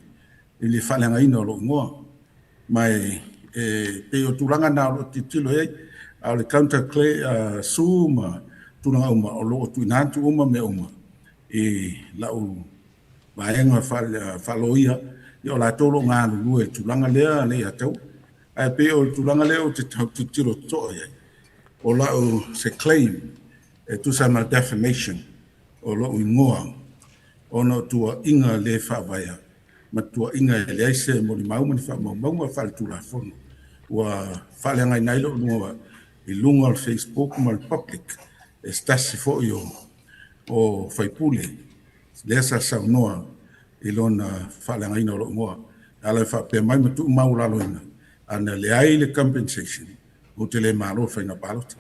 ili fale nga ina lo mo mai pe o tulanga na lo tilo ai a le counter claim suma tulanga uma o lo tu nantu uma me uma e la o vaenga faloia yo la tolo nga lu e tulanga le atau ai pe o tulanga le o te tilo to ai o la o se claim e tu sa mal defamation o lo ingoa ono tua inga le whawaya, ma tua inga le aise mo ni mauma ni wha whale tula whono. Ua whale ngai nailo nua i lunga al Facebook ma al public, e stasi fo o whaipule, le sa sau noa i lona whale ngai na lo ngoa. Ala whape mai ma tu maula loina, ana le ai le compensation, o te le maro whaina palota.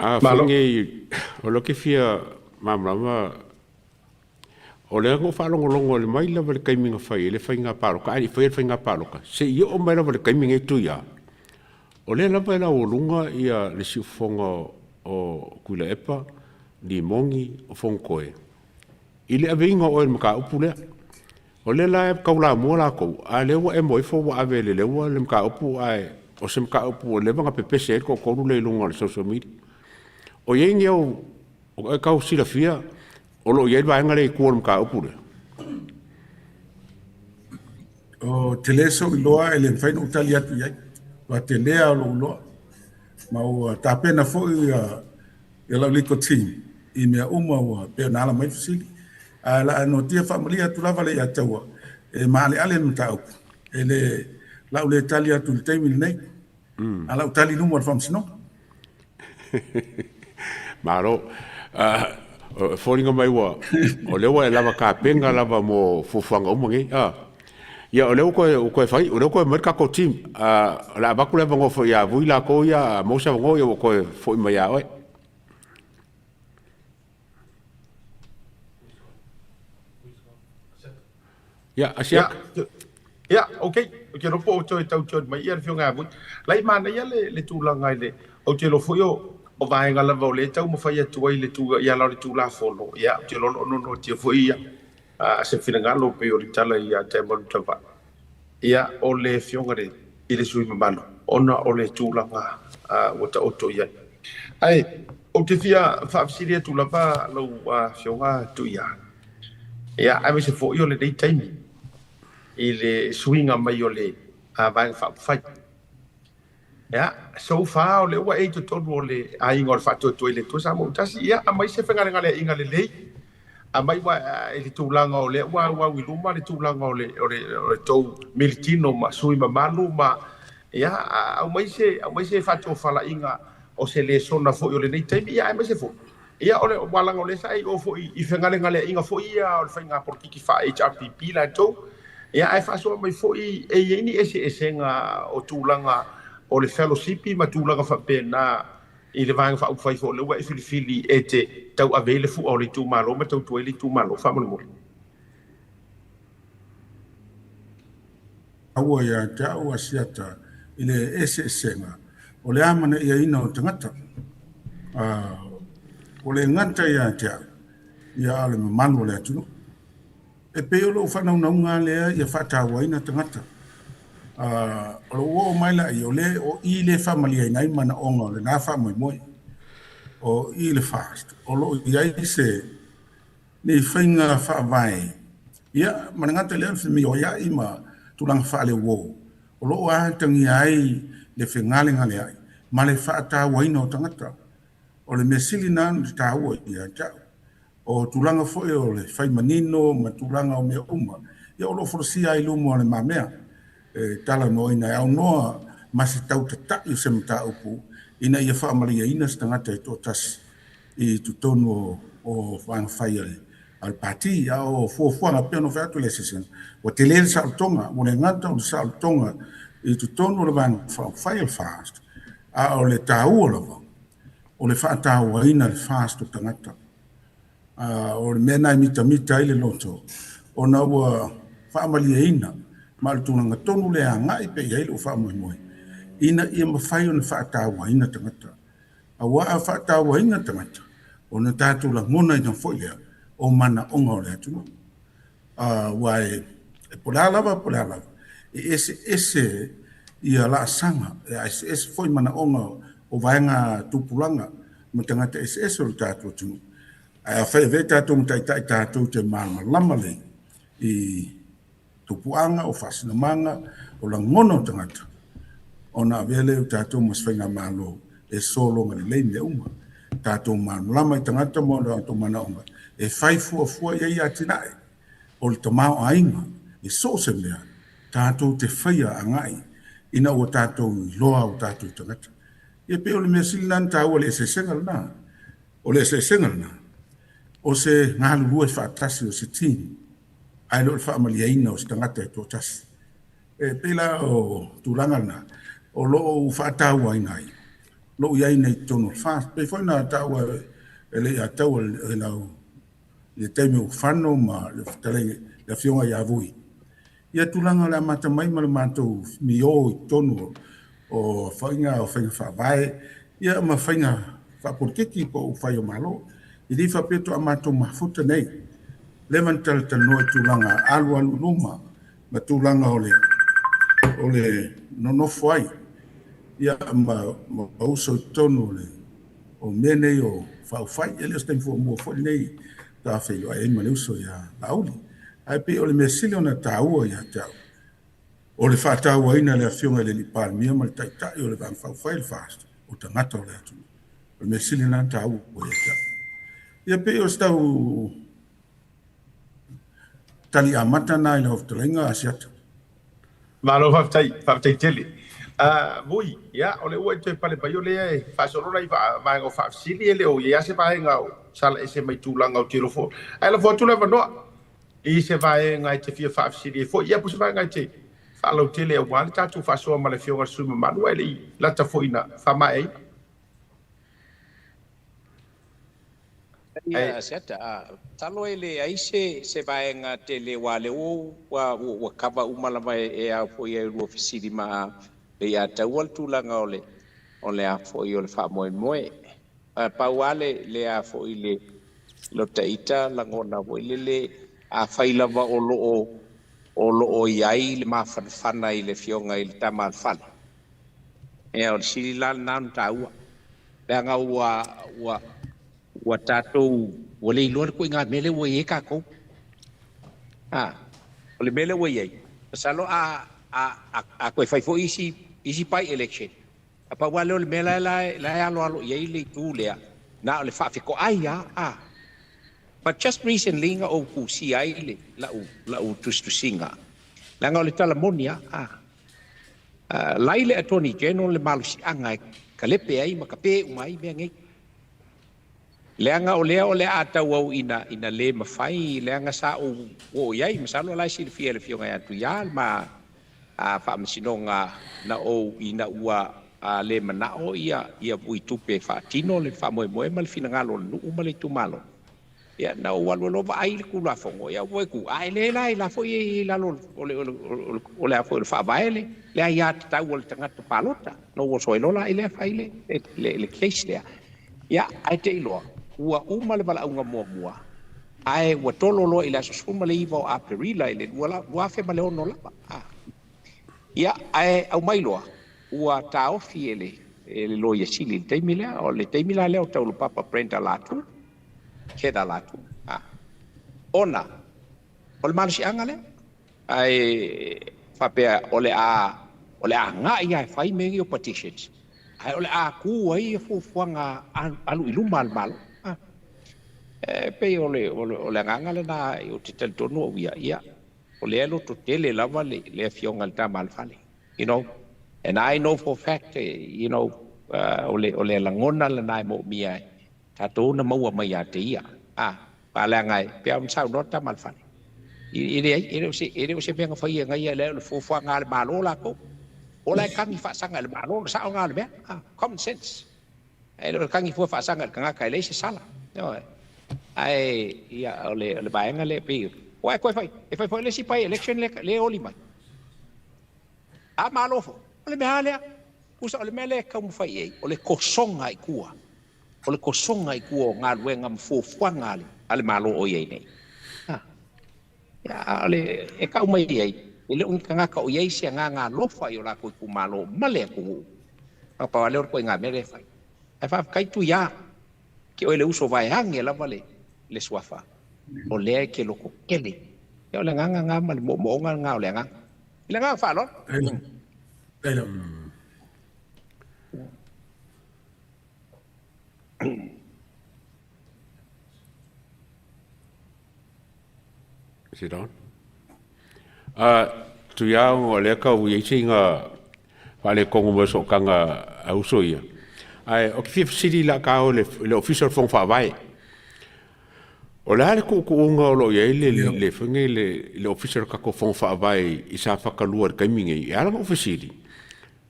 Fangi o lo ke fia mamrama o le ngo fa longo le mai la le kaiminga fai le fainga paro ka ai fai fainga paro ka se io o mai la le kaiminga tu ya o le la la o lunga ia le si fonga o kula epa di mongi o fonkoe ile avinga o el maka upule o le la ka ula mo la ko a le wa e moi fo wa ave le wa le maka upu ai o se maka upu le vanga pepese ko ko le lunga le social media o yengi o kau sila fia o lo yel vai ngale ko ka upule o teleso loa ele fai no talia tu yai wa telea lo ma o tapena fo ia la liko tin i me uma wa pe na la mai fili ala no tia familia tu lava le atawa e male ale mtau ele la le talia tu le taimi nei ala utali no mo famsino Maro, falling mai wa. O lewa lava ka penga lava mo fufanga umangi. Ya o lewa ko fai, o lewa ko merka ko team. La ba ku leva ngo fo ya vuila ko ya mo sa ngo yo ko fo mai ya oi. Ya, asiak. Ya, okay. Ke ro po to tau chon mai ia fionga bu. Lai mana ia le tulanga le. O te lo fo yo o vai ngala vo le tau mo fai atu ai le tu ia la le tu la folo ia te lo no te fo ia se fina ngalo pe o tala ia te mo tava ia o le fiongare i le sui mano ona o le tu la nga o ta oto ia ai o te fia fa siria tu la pa lo fionga tu ia ai me se fo io le dei time i le swinga mai o le vai fa fai so far le wa e to tonu le ai ngor fa to le to sa mo tasi ia mai se fenga ngale inga le lei a mai wa e tu langa o le wa wi luma le tu langa o le to militino ma sui ma malu ma ia a mai se fa to fala inga o se le sona fo le nei time ia mai se fo ia o le wala ngole sai o fo I fenga ngale inga fo ia o fenga por ki fa HRPP la to ia ai fa so mai fo e ni ese nga o tu langa o le fellowship ma tulaga fa pena i le vanga fa fai fo le wa fili e te tau avele fu o le tu malo ma tau tu le tu malo fa mo aua ya tau asiata ile ese senga o le amana ia ina o tangata o le ngata ia te ia ale manu le atu e pe o lo whanaunga lea ia whatawaina tangata. O lo o mai la i o le o I le whamalia inai mana onga o le nā whamoimoi. O I le fast. O lo iai se ni whainga whaavai. Ia, manangata lea whimi o ia ima tulanga whaale wo. O lo o ahantangi ai le whengalenga le ai. Ma le whaatawaina o tangata. O le mesili nānu te tāua ia tau. O tulanga foi o le whai manino, ma tulanga o mea uma. Ia o lo forosia ai lumo le mamea. Tala no ina au noa, ma se tau te tai o se mta upu. Ina ia wha amalia ina se tangata e tō tas i tutono o whang whai al pati, ia o fuafuanga pia no whatu le sesen. O te lele sa altonga, mo le ngata o le sa altonga i tutono le whang whai al fast. A o le tāua lava. O le whaataua ina le fast o tangata. O le mena i mita i le loto. O na ua whaamalia ina, ma le tūnanga tonu le a ngai pe iai le o whaamoimoe. Ina ia mawhai o na whaataua ina tangata. A wa a whaataua ina tangata. O na tātou la ngona i na whoilea o mana onga o le atunu. Wa e polalawa. E ese ia la sanga. E ese foi mana onga o vaenga tupulanga. Ma tangata ese o le tātou atunu. A whai ve tātou mtaitai tātou te māma lamale i tupuanga o whasinamanga o la ngono tangata. O na vele o tātou mas whainga mālo e solo ngani leine uma. Tātou māma lama i tangata mo na tātou mana onga. E whai fua iai atinae o le tamao ainga e so se mea tātou te whaia angai ina o tātou loa o tātou tangata. E pe o le mea silinan tāua le se sengal na. O le se sengal na. O se ngalu lua e whaatasi o se tini. Ai lo le whaamalia ina o se tangata e tō tasi. E pela o tūranga na. O lo o whaataua inai. Lo iai nei tono whaas. Pe whaina ataua e le atau e lau. Le teime o whano ma le whatalei le whionga i avui. Ia tūranga le amata mai ma le mātou mi o i tono o whainga o whainga whaavae. Ia ma whainga whaporkeki po o whai o malo. I li whapeto a mātou mafuta nei. Levan talata noe tūlanga alu luma. Ma tūlanga o le nonofo ai. Ia ma uso tonu o mene o whai. Ele o stem fo mua fo nei. Tā whailo ai ma le uso ia lauli. Ai pe o le mesile o na tāua ia tau. O le whaataua ina le whionga le li pārmia ma le taitai o le vang whai le fast. O tangata o le atu. O le mesile na tāua ia tau. Ia pe o stau tali amata na ina oftalenga asiata. Malo whaftai tele. Vui, ia, o le ua i toi pale pai o lea e whaasorora i vaenga o whaafsili e leo, ia se vaenga o sala e se mai tūlanga o telefon. Ai la fotu le vanoa, i se vaenga i te fia whaafsili e fo, ia po se vaenga i te whaalau tele au wale tātou whaasoa ma le whionga suma manu e le i lata fo ina whama e. Ia seta talo ele ai se vaenga tele wale o wa kava umalama e a foi e ru ofisiri ma le ia tawal tulanga ole a foi o le fa moe pa wale le a foi le lo taita la ngona foi le a faila va o lo iai le mafana i le fionga i le tamal fan e o sili la nan taua le nga wa tātou o le iloa koe ngā mele wa ie kākou. O le mele wa iei. Salo a koe whaifo isi pai election. A pa wale o le mele la alo iei le tū lea. Na o le whaafiko ai But just recently nga o kusi ai le la u tustusinga. La nga o le talamonia. Lai le attorney general le malusi anga kalepe ai makape umai mea ngai. Leanga o le atau au ina le mawhai, leanga sa o iai, masalo lai si le fionga ia tu ia, ma whaamasinonga na o ina ua le manao ia pui tupe whaatino le whaamoe ma le finangalo le nuu ma le tumalo. Ia na o walwalova ai le kula fongo, ia ue ku ai le lai la fo i lalo o le afo le whaabaele, le ai ata tau o le tangata palota, no o soelola i le whaile, le case lea. Ia ai te iloa. Ua le wala unga mua. ai ua tolo lo ila so ma le iva o aperila ile ua fe ma le ono lava ia ai au mai loa ua taofi ele lo ia sili le taimi lea o le taimi la lea o taulu papa Brenda latu keda latu ona o le malasiaga lea ai fapea o le a ngai ai fai me o petitions ai o le a ku ai fuafuaga alu i luma malo pe o le nganga le na o te tonu o ia o le alo to tele lava le fionga le tama alfale and I know for a fact o le langona le nai mo mia tatou na maua mai a te ia pa le ngai pe am sau no tama alfale ire o se penga fai ngai le fuafuaga le malo la ko o le kangi faasanga le malo sa o ngale common sense e le kangi faasanga le kanga kai le se sala ai ia o le baenga le pe o koe fai e fai le si pai election le oli mai a malofo o le mea lea usa o le mea lea kau mawhai ei o le kosonga i kua o ngā luenga mfuafuanga ale malo o iei nei ia ole e kau mai ei ele un kanga ka o iei se ngā lofa i o la koe ku malo male ku pa le koe ngā mere fai e fa kai tu ia ke o le uso vai hange la vale le suafa o le ke loko kele e o le nganga ma le mo ngā o le nganga le nganga fa lo Sit down. Tu ia o le ka u i singa vale kongo mo so kanga au so ia. Ai o ki fisi la ka o le official fong fa vai. O le ko unga o lo ia le funge le official ka ko fong fa vai i sa fa ka luar ka mingi. Ia la official.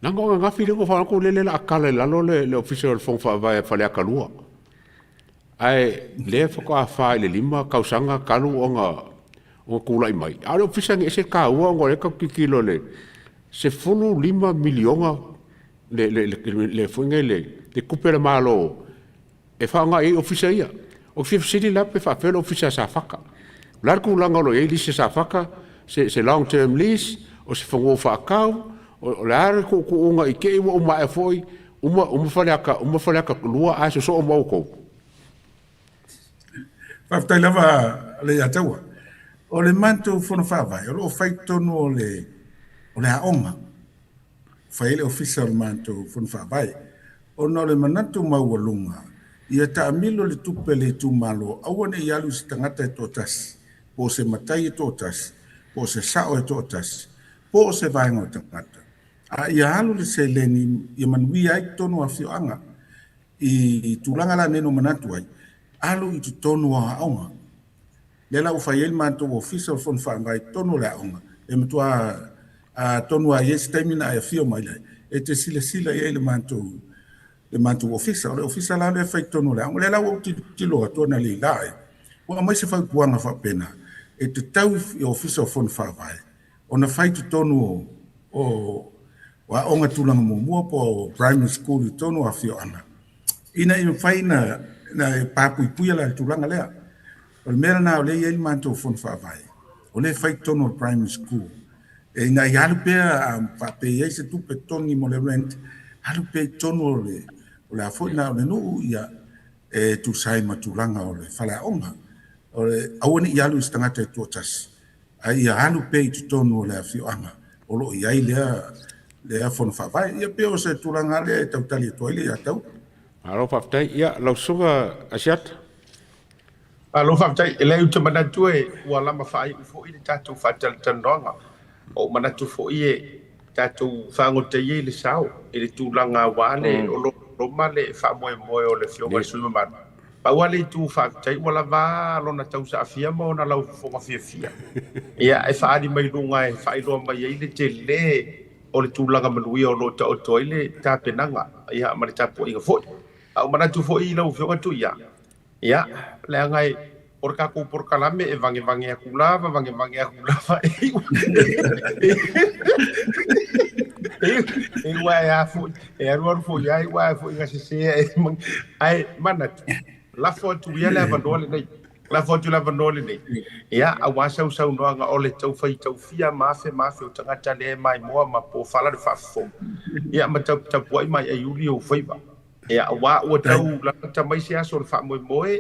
Nango nga fi le ko fa ko le la kala la lo le official fong fa vai fa le ka luar. Ai le fa ko fa le lima ka usanga kalu onga o kulai mai. Ale ofisa nge se ka ua ngore ka kikilo le. Se fulu 5 milionga le funge le kupere malo. E whaanga e ofisa ia. O fif city la pe fa felo ofisa sa faka. Larku langa lo e lise sa faka se long term lease o se fongo fa kau o lar ko unga i ke o ma e foi uma fale aka lua a so o mau ko. Fa tai lava le ataua. O le manto fono whawai, o fai tonu o le aonga. Whai le official manto fono whawai. O na le manatu maua lunga. Ia ta amilo le tupe le tu malo. Awane i alu si tangata e tōtas. Po se matai e tōtas. Po se sao e tōtas. Po se vaenga o tangata. A ia alu le se leni, ia manui ai tonu a whioanga. I tūlanga la neno manatu ai. Alu i tu tonu a aonga. Le la ufa yel manto official fon fa ngai tonu la onga e mtua a tonu a yes termina e fio mai e te sila ye le manto official la le fa tonu la le la o ti lo tonu le la o mai se fa puanga fa pena e te tau e official fon fa vai ona fa tonu o wa onga tulanga mo po primary school tonu a fio ana ina i faina na papu puia la tulanga le o mera na o le ia manto fon fa vai o le fai tono primary school e na ia pe a pe ia se tu pe toni mo le rent halu pe tono le o la fo na le no ia e tu sai ma tu langa o le fala onga o le awoni ia lu stanga te totas ai ia halu pe tu tono le afio anga o lo ia le fon fa vai ia pe o se tu langa le tau tali to ile ia tau alo fa tai ia lo suga asiat. Alo whaktai, e leu te manatu e ua lama whai ufo i le tātou whatal tanronga. O manatu fo i e tātou whangote i le sao, e le tūlanga wale, o loma le whamoe moe o le whionga sui mamanu. Pa wale i tū whaktai, ua la wā lona tau sa awhia mo na lau whonga whiawhia. Ia e whaari mai lunga e whairoa mai e le te le o le tūlanga manui o lo ta o toi le tāpenanga. Ia mani tāpo inga foi. Au manatu fo i lau whionga tu ia. Ya, le ngai por ka ku por kalame e vange aku lava e wa ya fu e ro fu ya wa fu ga se ai manat la fo tu ya la vandole nei La fotu la vanole nei. Ia, a wasa usau noanga o le tau fai tau fia mafe o tangata le mai moa ma po fala de fafo. Ia, ma tau puai mai a yuli o faiva. Ia, a wa ua tau la ta mai se aso le fa moe.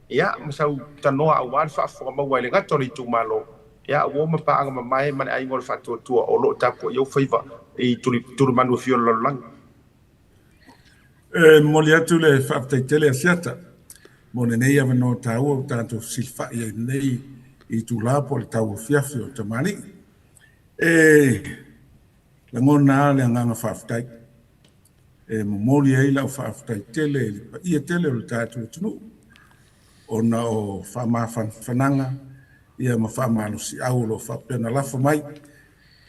Ia, ma sau tanoa a wa le fafo ma wai le gato le tu malo. Ia, wo ma pa anga ma mai ma ai ngol fatu tua o lo tapu yo faiva. E tuli manu fio lo lang. Moli atu le whaaptaitele a siata. Mo nei ava no tau o tātou silfa i nei i tu lapo le tau fiafi o tamani. La ngona le anganga whaaftai. Mo moli ei lau whaaftaitele i tele o le tātou tunu. O na o whananga ia ma whamalo si au lo whapena lafa mai.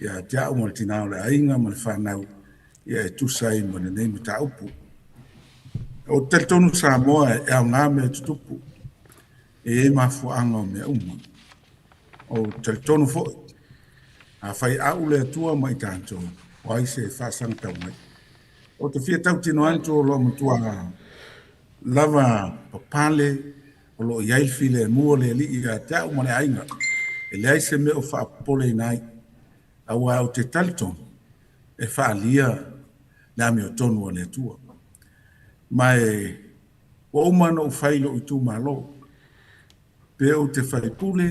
Ia te au mo le tinao le ainga ma le whanau. Ia e tusai mo nei me ta upu. O te tonu Samoa e au ngā mea tutupu e mafuanga o mea uma. O te tonu fo a whai au le atua mai tātou o aise e whasang tau mai. O te fia tau tino anto o lo matua lava papale o lo iai file mua le li i a te au mane ainga. E le aise me o whaapole nai au au te taliton e whaalia na me o tonu o le atua. Mai o umano failo i tu malo pe o te faipule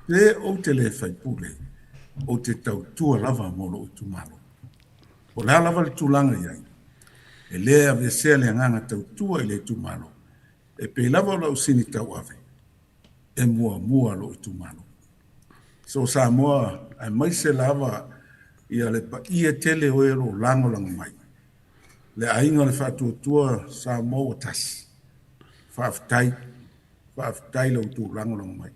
pe o te le faipule o te tau tua lava molo i tu malo o la lava le tulanga iai e lea ve se le nganga tau tua i le tu malo e pe lava la usini tau ave e mua lo i tu malo so sa moa ai mai se lava ia le pa ia tele o ero lango lango mai le ainga le whātua sa mō o tasi. Whaaftai lau tū langolong mai.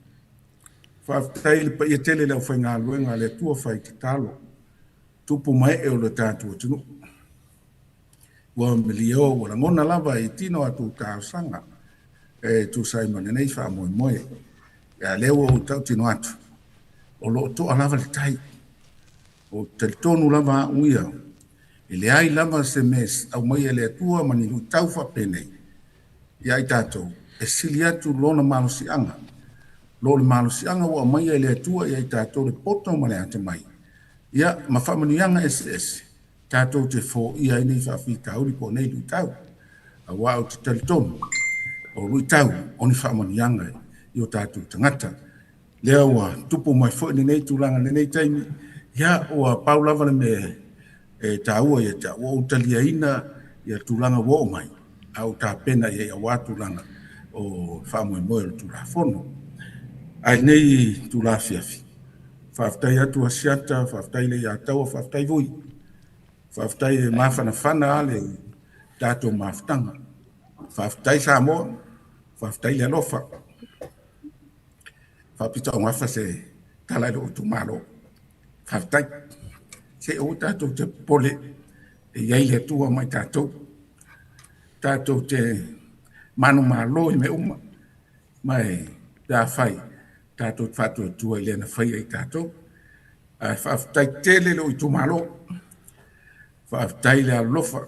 Whaaftai le pa ia tele lau whai ngā luenga le tua whai te talo. Tupu mai e o le tātua tunu. Wa milio o la ngona lava i tino atu tāo sanga. E tu saimane nei wha moe moe. E leo o tau tino atu. O lo to alava le tai. O te tonu lava uia. E le ai lama se mes au mai e le atua mani lu tau whapene. Ia i tātou, e sili atu lona malusi anga. Lona malusi anga wa mai e le atua ia i tātou le poto mane ate mai. Ia ma whamani anga SS. Tātou te fō ia i nei whawhi tauri po nei lu tau. A wao te talitonu. O lu tau, oni whamani anga i o tātou tangata. Lea ua tupu mai fo nei tūlanga nei taimi. Ia ua paulava le me e tāua ia ta o talia ina ia tūlanga wo mai au tā pena ia wā tūlanga o whamoe moe o tūlafono. Ai nei tūla fiafi. Whaftai atu asiata, whaftai le ia taua, whaftai vui. Whaftai e mawhana ale tātou mawhtanga. Whaftai Samoa, whaftai le alofa. Whapita o ngawha se talairo o tūmaro. Whaftai. Se o tātou te pole e iai le tua mai tātou. Tātou te manu malo i me uma. Mai tā whai. Tātou whātua tua i lena whai ai tātou. Whaftai tele lo i tu malo. Whaftai le alofa.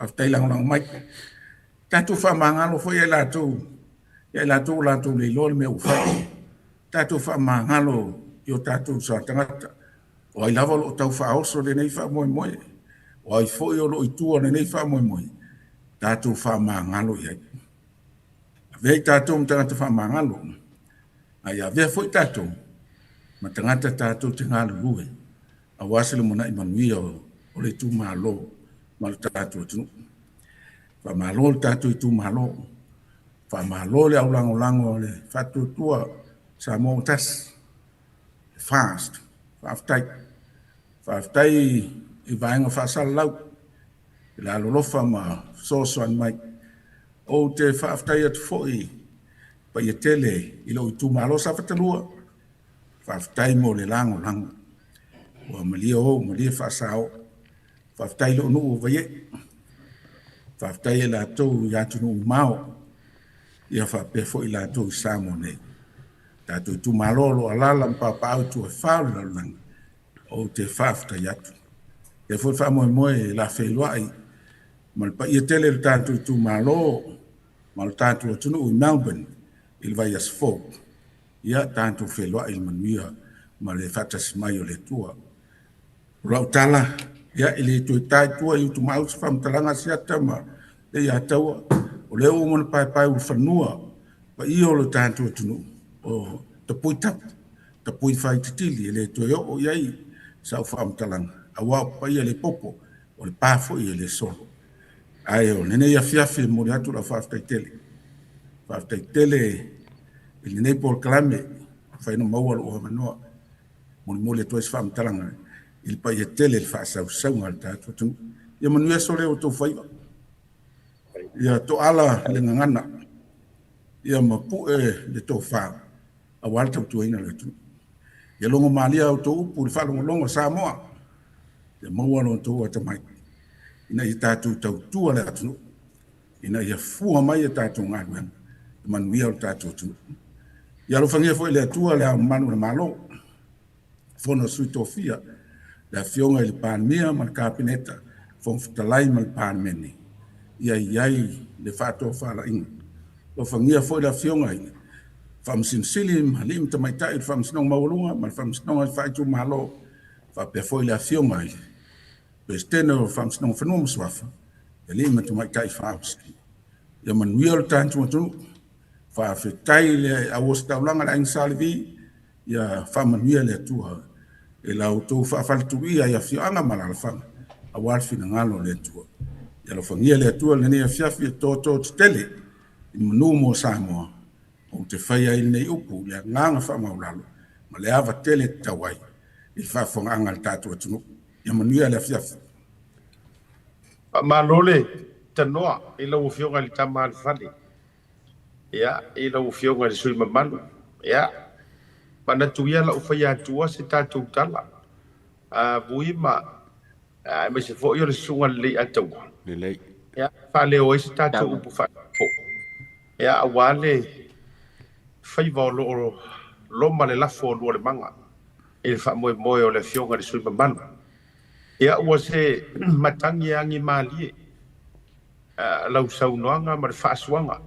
Whaftai langonang mai. Tātou whamangalo whai e lātou. E lātou le lole me uwhai. Tātou whamangalo i o tātou sa tangata. O ai lava lo tau whaoso le nei wha moe moe. O ai foi o lo i tua le nei wha moe moe. Tātou wha mangalo iai. A vei tātou mtangata wha mangalo. Ai a vea foi tātou. Ma tangata tātou te ngālu lue. A wasile mona i manuia o le tu malo. Ma le tātou tunu. Wha malo le tātou i tu malo. Wha malo le au lango le whatu tua sa mo tas. Fast. Whaftai. Whaftai i vaenga whasala lau. I la lolofa ma sosoan mai. O te whaftai atu foi. Pa ia tele i lo i tu malo sa whatalua. Whaftai mo le lango. Wa malia whasao. Whaftai lo nuu vaie. Whaftai e la tau i atu nuu mao. Ia whapefo i la tau i samo nei. Tātou tu malolo alala mpapa au tu e whāu la langa. O te whafta yatu. E fwoi wha moe la whailuai. Mal pa ia tele le tātou tu malo. Mal tātou atunu i Melbourne. il vai as fo ia tanto whelua il manuia ma le fatas mai o le tua rau tala ia ili tu tai tua i tu mau se fam talanga sia tama le ia taua o le o mon pai u fanua pa i o le tanto tunu o te puita te pui fai titili le tu yo o iai sa fam talanga awa pa ia le popo o le pafo i le solo ai o nene ia fiafi mo le atu la fafta tele il nei por clame fai no mau o manoa mo le tu fam talanga il pa ia tele il fa sa ngal ta tu ia manuia sole o to fai ia to ala le ngana ia mapu le to fa a walta tu ina le tu ia longo malia o to pu fa longo Samoa ia mau lo to ta mai ina i tatu tau tua le atu ina ia fua mai e tatu ngānuan manuia o tatu tu ia lo fangia foi le atua le manu le malo fono sui tofia le fionga i le panmia ma le kapineta fon fitalai ma le panmeni ia iai le fato fala inga lo fangia foi le fionga i famsinsili ma lim tamaitai famsinong maulunga ma famsinong ai faitu malo fa pe foi le fionga i Besteno famsinong fenum swafa ele ma tamaitai famski ia manuia o tantu tu fa fetai le awosta ulanga la insalvi ia fa manuia le tua e la auto fa faltuia ia fianga malala fa awal fina ngalo le tua ia lo fangia le tua le ne fiafi to tele manu mo Samoa o te fai ai nei upu le nganga fa maulalo ma le ava tele tawai i fa fonga ngal tatu tu ia manuia le fiafi malole tanoa i lo fionga le tama le fali ia i lo fionga le sui mamalu ia mana tuia la ufaya tua se tatu tala buima me se fo yo le sunga le atau le ia fa le o se tatu upu fa fo ia awale fai volo lo male la fo lo le manga il fa mo o le fionga le sui mamalu ia o se matangi angi mali lau saunoanga ma le faasuanga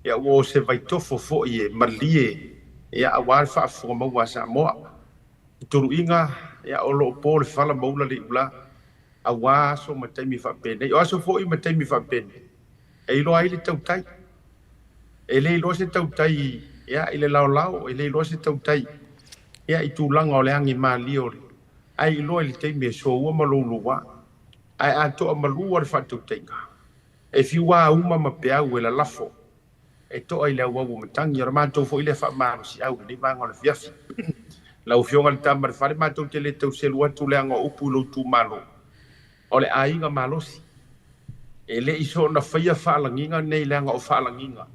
ia o se vai tofo fo ie malie ia awal fa fo mo wa Samoa turu inga ia o lo po le fala maula le ula awa so matemi fa pene o so fo i matemi fa pene e lo ai le tautai e le lo se tautai ia ile lao e le lo se tautai ia i tulanga o le angi mali o ai lo le te me so o maluluwa ai ato malua le fa tautai e fiwa uma ma pea o la lafo e to ai le wa mo tangi ra ma to fo ile fa ma si au ni ma ngol fiaf la u fionga le tamar fa ma to tele to se lo tu le ngo upu lo tu malo o le ai nga malosi e le iso na faia fa la nginga nei le ngo fa la nginga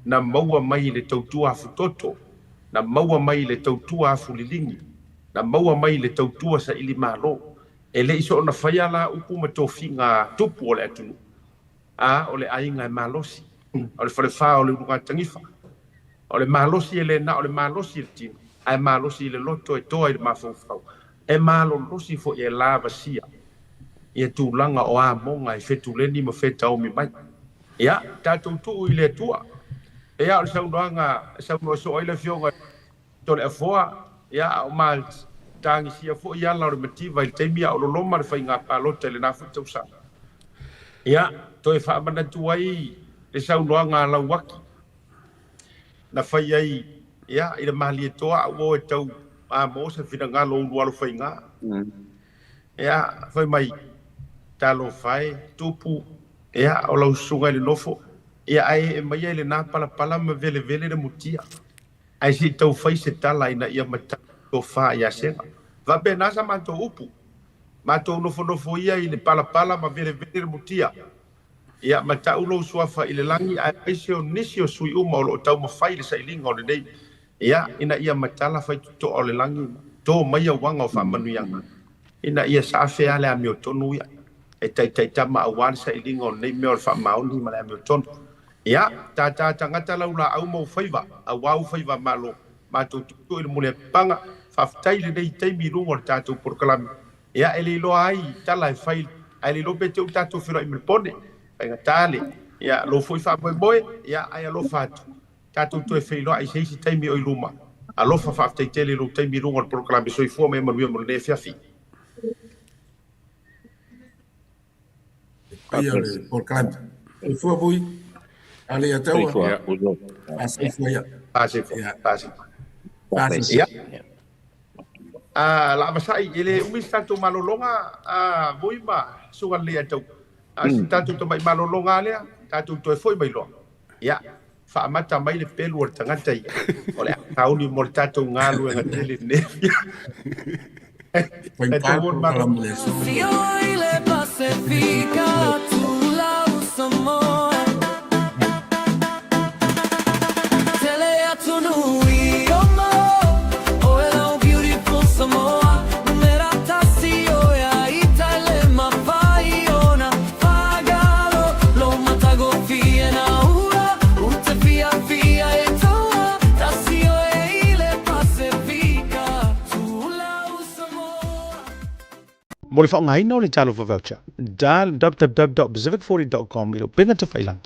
na maua mai le to tu afu toto na maua mai le to tu afu lilingi na maua mai le to tu sa ili malo e le iso na faia la upu ma to finga tupu o le atu o le ai nga malosi o le fa o le lunga tangifa o le malosi ele na o le malosi le tino ai malosi le loto e toi le mafofau e malo losi fo e lava sia e tu langa o a monga e fetu le ni mo feta o mi mai ia tatu tu ile tua ia o saunanga sauno so ile fionga to le foa ia o mal tangi sia fo ia la romativa il temia o lo loma le fainga palote le na futu sa ia to e fa mana tuai le saunoanga la waki na fai ai ia i le mali toa o e tau a mo se fina ngalo lo fainga ia foi mai talo fai tupu ia o lo sunga le nofo ia ai e mai le na pala ma vele le mutia ai si tau fai se tala ina ia mata to fa ia se va bena sa manto upu mato nofo ia i le pala ma vele le mutia ia mata ulo suafa ile langi ai se nisio sui uma o tau ma fai le sailinga o le nei ia ina ia matala fai to o le langi to mai wanga o fa manuianga ina ia sa fe ale a mio tonu ia e tai tama awan sailinga o nei me o fa mauni ma le mio tonu ia ta ngata laula au mo faiva a wau faiva malo ma to ile mole panga fa tai le nei tai mi lungo ta to por kalam ia ele lo ai tala fai ele lo bete o tato filo i me pone nga tale ya lo foi fa boy ya ai lo fatu tātou toi whailoa i seisi taimi o i luma. Alofa whaaftai tele lo taimi runga o proklame soi fua me manuia mo le fiafi. Ia le porklame. E fua bui. Ale ataua. Ase fua ia. Pase fua. Pase. Pase. Ia. La masai ele umi tātou malolonga bui ma sunga lea tau. Tātou to mai malolonga lea, tātou toi foi mai loa. Ia. Whaamata mai le pelu o le tangata ia. O le kauni mo le tātou ngālu e ngatele nefia. Tātou malamu le so. Si hoy le pacifica tu lado Samoa, Telea tu nui omo, o ela beautiful Samoa, numera tasi o ya itale mafaiona, pagalo lo matago fiena ura, unte fia e toa, tasi o le pacifica tu lado Samoa. Mo le whaongaina o le talo for voucher. www.pacific40.com ilo pinga te whailang.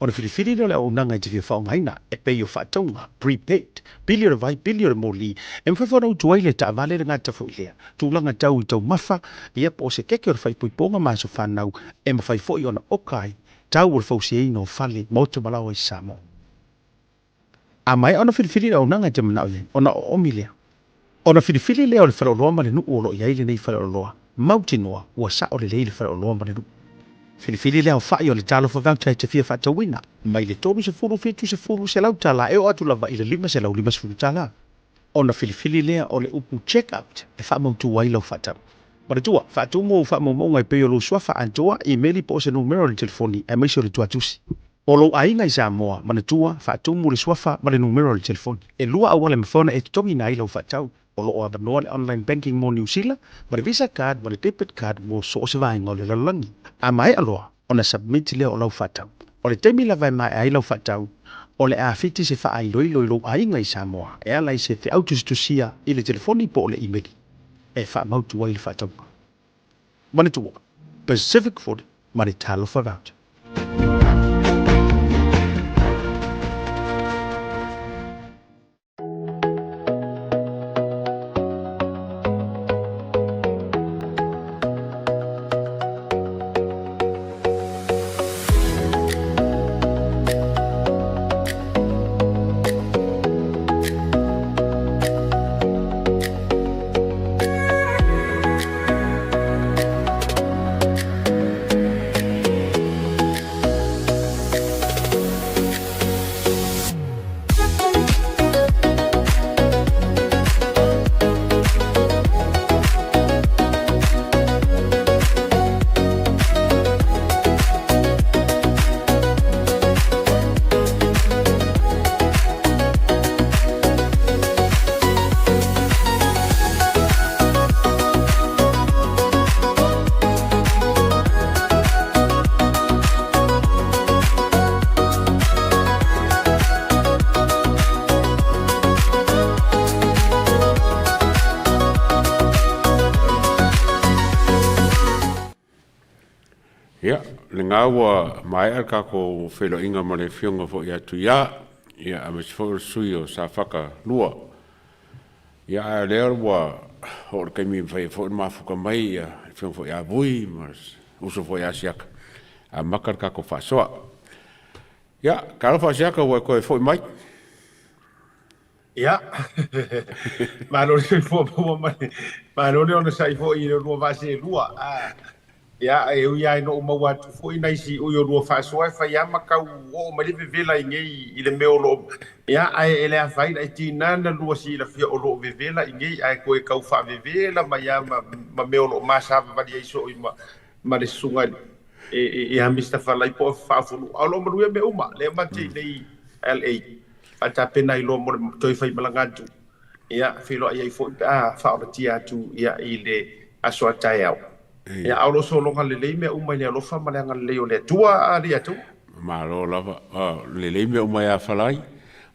O na whiriwhiri no le au nanga i te whia whaongaina e pei o whātaunga, prepaid, pili o vai, pili o mōli, e mwhawhanau tuai le ta vale ngā ta whailea. Tūlanga tau I tau mawha, ia po se keke o le whaipoiponga māso whanau, e mawhai fōi o na okai, tau o le whausiei no whale, mauta malawa I Samoa. A mai ona whiriwhiri au nanga I te manao ia, ona o omilea. Ona whiriwhiri lea o le whalaoloa ma le nu o lo iai le nei whalaoloa. Mautinoa ua sa o le leile whalaoloa ma le nu. Whiriwhiri lea o whai o le talo for voucher te whia whatawina. Mai le tonu se furu fitu se furu se lau tala e o atu lava I le lima se lau lima se furu tala. Ona whiriwhiri lea o le upu check-out e whamautu wai lau whatau. Mara tua, whatu mo whamau ngai peo lo swafa antoa I meli po se numero le telefoni e maisi o le tuatusi. O lo ainga I Samoa, mana tua, whatu mo le swafa ma le numero le telefoni. E lua awa le mawhona e tutongi nai lau whatau. O lo o abanoa le online banking mo New Zealand, ma le Visa card, ma le debit card mo so se vai ngau le lalangi. A mai aloa, ona submit lea o lau whatau. O le teimi la vai mai ai lau whatau, o le awhiti se wha ai lo ainga I Samoa, e alai se te autostusia I le telefoni po o le email. E wha mautu wai le whatau. Mana tua, Pacific Food, ma le talo for voucher. Ia, le ngā ua mai al kako whelo inga ma le whionga fo ia tu ia, ia a me sifo sui o sa whaka lua. Ia a leo ua o le kaimi whai fo ma fuka mai ia whionga fo ia vui, ma uso fo ia siaka. A makar kako whasoa. Ia, karo whasiaka ua koe fo mai. Ia. Malo le fo mai. Malo le ona sai fo I le lua vase lua. Ia e ui ai no mau atu fo ina isi ui o rua whasoa e whai ama kau o ma lewe vela I ngei I le meo lo. Ia ai e lea whai na I tīnana lua si la fia o lo vevela I ngei ai koe kau wha vevela ma ia ma meo lo ma sawa vadi ai so I ma le sunga e hamista whalai po whafunu. Au lo maruia me uma le mate nei LA. Ata pena I lo mo toi whai malangatu. Ia whilo ai ai fo whaona tia atu ia I le asoa tai au. Ia aulo so longa le lei me umai le alofa ma le anga le o le tua a ria tu. Ma lo lava, le me umai a whalai.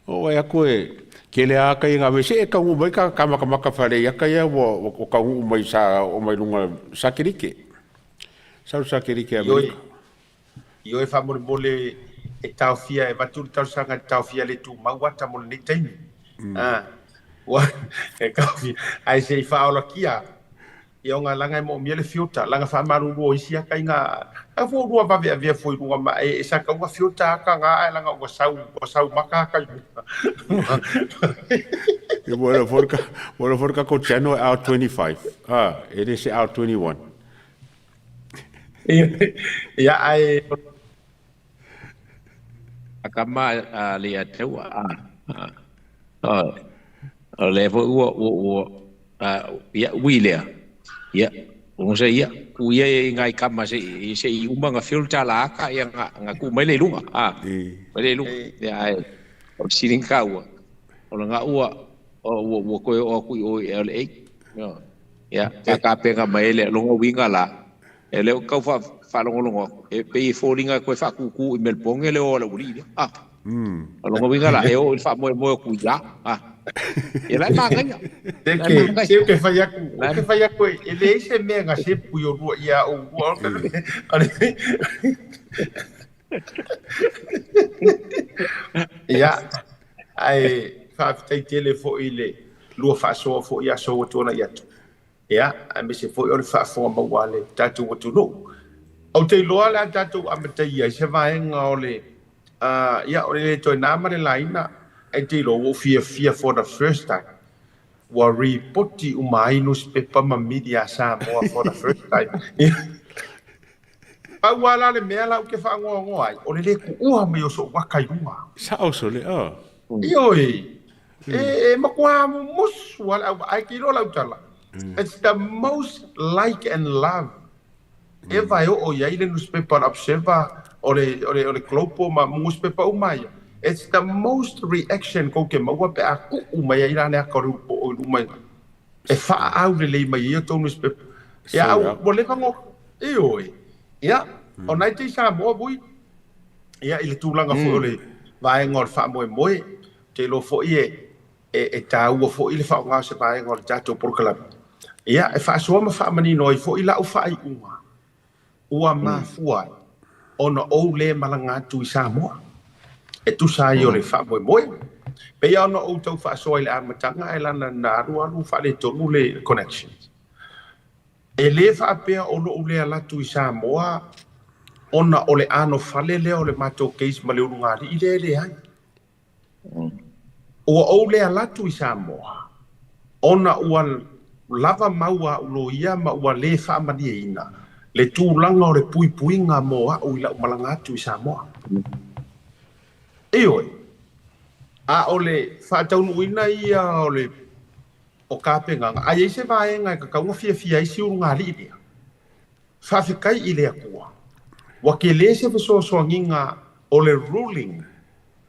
O e a koe, ke le a kai ngā mese e kaungu mai ka kamaka whare ia kai a o kaungu mai sa o mai lunga sakirike. Sau sakirike Amerika. Io e whamore mole e tau fia e watu tau sanga tau fia le tu mawata mo ni taimi wa e kau fia ai se fa ola kia e onga langa mo miele fiota langa fa maru ro isia kai nga a fo ro va via foi ro ma e sa ka wa fiota ka nga langa o sau maka ka e bora forka ko chano out 25 it is out 21 ya ai akama le atau le vo ya wile ya o se ya ku ya ngai kama se uma nga filter la ka ya nga ku mai le lunga mai le lunga ya o sirin ka o nga o ko o ku o la ya ka pe nga mai le lunga winga la ele ka fa longo e pe folinga ko fa ku melpong ele o la uli longo winga la e o fa mo ku ya e la manganya que falla ku ele ese mega se puyo ro ya o ya ai fa tai telefo ile lo fa so fo ya so to na ya ya a me se fo o fa fo ma wale tatu to no o te loa la tatu a me te ya se vai ngole ya o le to na ma le laina e te lo o fia for the first time wa reporti umai newspaper ma media sa mo for the first time pa wala le mela o ke fa ngo ai o le ku o me o so wa kai uma sa o so le yo e ma kwa mus wala ai ki lo la utala it's the most like and love eva o ya ile newspaper observer o le globo ma newspaper umai it's the most reaction ko ke maua pe aku umai ira ne ka ru o umai e fa au le mai yo to newspaper ya o le fango ya o nai te sa mo bui ya ile tulanga fo le vai ngor fa mo te lo fo e ta u fo ile fa nga se vai ngor jato por kala ya e fa so ma fa mani no fo ila u fa i ua ma fuai ona o le malanga tu sa mo e tu sa yo le fa mo pe ya no o tau fa so ile amatanga ela na ru fa le to le connections e le fa pe o no le ala tu sa mo ona o le ano fale le o le mato case ma le urungali ile le ai o le ala tu sa mo ona ua lava maua ulo ia ma ua le fa ina le tūlanga o le puipuinga moa o ila umalanga atu i Samoa. Eoi, a o le whātaunu ina ia o le o kāpenganga. A ei se vaenga e kakaunga fia isi urunga li idea. Whawhikai i lea kua. Wa ke le se fesoa nginga o le ruling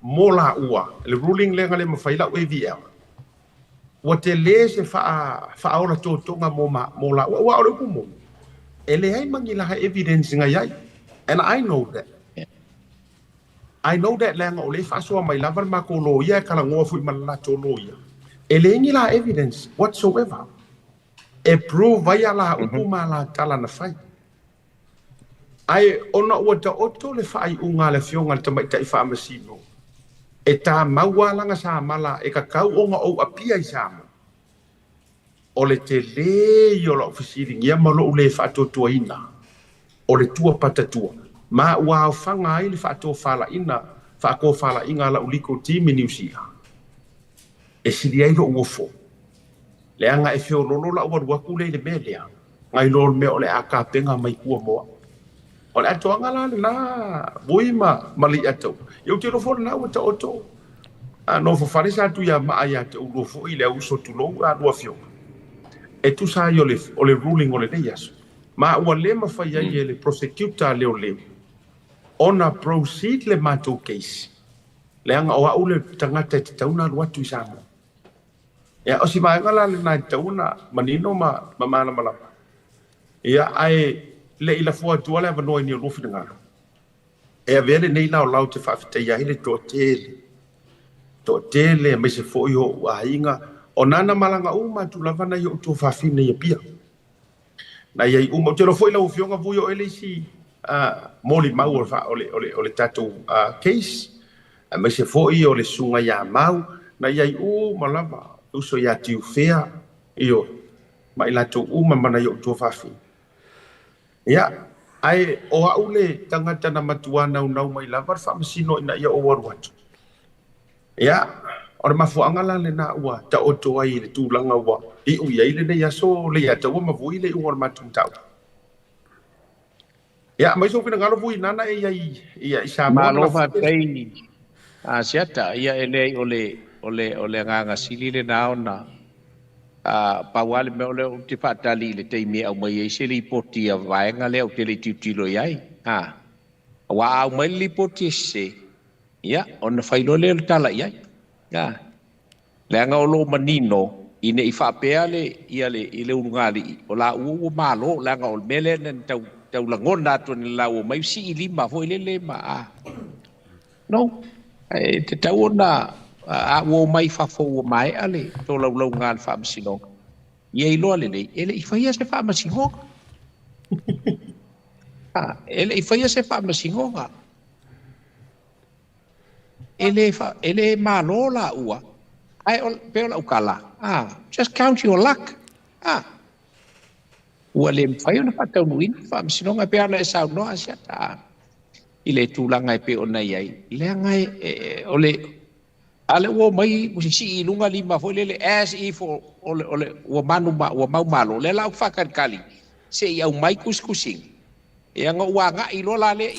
mo la ua. Le ruling lenga le mawhaila o EVL. Wa te le se whaora tōtonga mo la ua. Wa o le kumo. Ele ai mangilaha evidence nga yai. And I know that. I know that lenga o le whasoa mai lava mako lo ia kala ngoa fui malato lo ia. Ele ngila evidence whatsoever. E prove vai ala upuma la tala na fai. Ai ona ua ta oto le whai unga le fionga le tamaita i whaamasino. E tā maua langa sa mala e kakau onga o apia i sama. O le te le i o la ofisiring ia malo u le whaatotua ina. O le tua patatua. Ma ua au whanga ai le whaato whala ina, whaako whala inga la uliko timi niusia. E siri ai lo uofo. Le anga e whio lolo la ua ruaku le mea lea. Ngai lolo mea o le aka penga mai kua moa. O le atoanga la na boima mali atau. Iau te rofo na ua ta oto. No fo wharesa atu ia maa ia te urofo i le uso tulou a rua whio. E tu sa i o le ruling o le neiaso. Ma ua le mawhai ai e le prosecutor leo leo. Ona proceed le matou case. Le anga o au le tangata te tauna ruatu i Samoa. Ia o si mai ngala le nai tauna manino ma mana malapa. Ia ai le ila fua tua le avanoi ni o lofi na ngalo. E a vele nei lao lau te whawhita ia hele tō tele. Tō tele me se fo iho ua inga. O nana malanga uma tu lavana i o tō whawhine ia pia. Na iai uma, te rofo ila ufionga vui o ele si moli mau o le tatou case mai se fo'i o le sunga ia mau na ia u malama uso ia tiu fea io mai la tu uma mana yo tu fafi ia ai o aule tangata na matuana unau mai la var fa masino ina ia o warwat ia or mafuanga la le na ua ta o to ai le tulanga ua I u ia le ia so le ia ta ua mavui le u or matung tau ia mai so fina ngalo vui nana ia isa malo fa tei a siata ia ele ole nga sili le naona pawale me ole te fatali le te me au mai se li poti a vaenga le o te le titilo iai wa au mai li poti se ia on failo le tala iai le nga o lo manino ine I fa peale ia le ile ungali o la u malo la nga o mele nen tau la ngona to ni la o mai si lima foi le ma no te tau na a wo mai fa fo mai ale to la ngal fa msino ye lo le ele I fa ia se fa msino ele I fa ia se fa msino ele malo la ua ai pe la ukala just count your luck ua le mfai ona fataunuina faamasiloga pea ona e saunoa asiata I le tulaga e pe ona iai leaga ole ale ua mai musisi iluga lima foi lele as if ole ua mau malo le lau faakalikali se'i au mai kusikusiga ia ga ua aga'i loa la le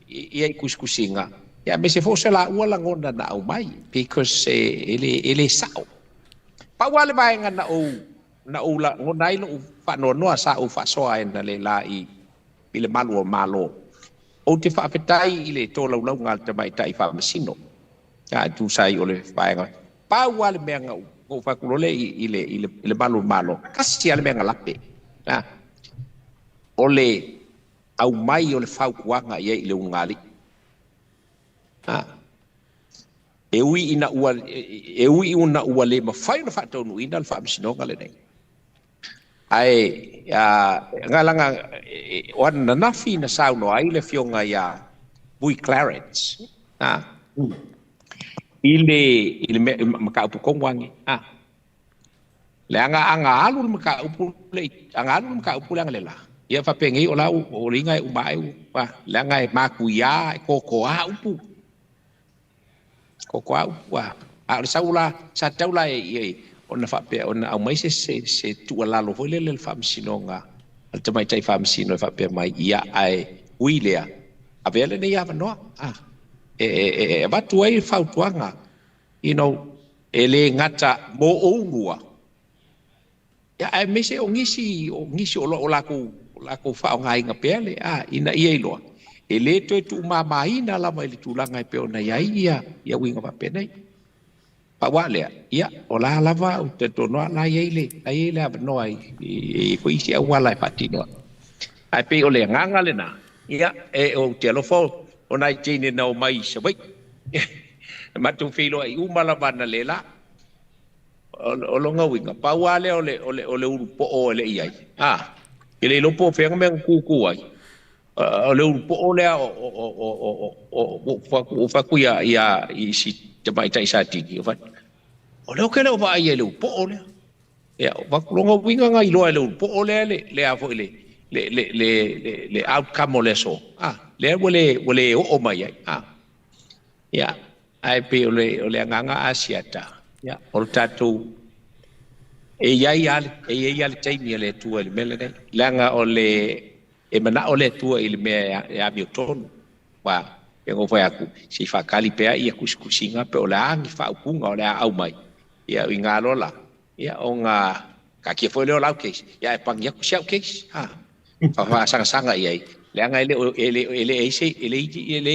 iai kusikusiga ia me se fo se la'ua lagona na au mai because ele sa'o paua le vaega na ou la ngona ai lo fa'anoanoa sa ou fa'asoa ena le la I le malu o malo o te whaafetai I le tōlaulauga le tamaitai whaamasino tu sai o le vaega paua le mea ngau o whakulole I le malu o malo kasi le mea ngalape o le au mai o le whaukuanga ia I le ungali e ui una ua le mawhai na whaatonu ina le whaamisinoga le nei ai ngalanga wana nafi na sauno ai le fionga ia Bui Clarence ile makaupu kongwangi le anga alu makaupu le anga lela ia whapengi o lau o ringa e umai le anga e makuia e kokoa upu kokoa upu a le saula sa taula e ona whapea ona au mai se tua lalo foi le whaamsinonga al te mai tai whaamsino e whapea mai ia ai uilea a vele nei ava noa watu ai whautuanga ele ngata mo ounua ia ai mese o ngisi o lako whaonga pea le ina ia iloa ele toi tu mamaina lama ili tulanga e peo na ia winga whapea nei Pawalea, ia, o la lava o te tonoa la iele avanoa I ko isi au wala patinoa. Ai pe o le nganga le na, ia, o te alofo, o nai tine na o mai sa wai. Matu whilo ai umalavana le la, o longa winga, pawale o le urupo o le iai. Ele lopo whenga mea kuku ai. O le urupo o lea o whakuia ia I si te mai tai sa tiki o leo ke leo va ai leo po o lea ia va longa winga nga I loa leo po o lea le a foi le outcome o le so le wole o mai ai ia ai pe o le nganga asiata ia o tatu e ia ale taimi le tua le mele nei langa o le e mana o le tua I le mea a miotonu wa e ngo foi aku si fa kali pea ia kuskusinga pe o la ngi fa upunga o la au mai ia inga lola ia onga ka ki foi le o lau case ia e pang ia kusiau case fa sanga ia le anga ele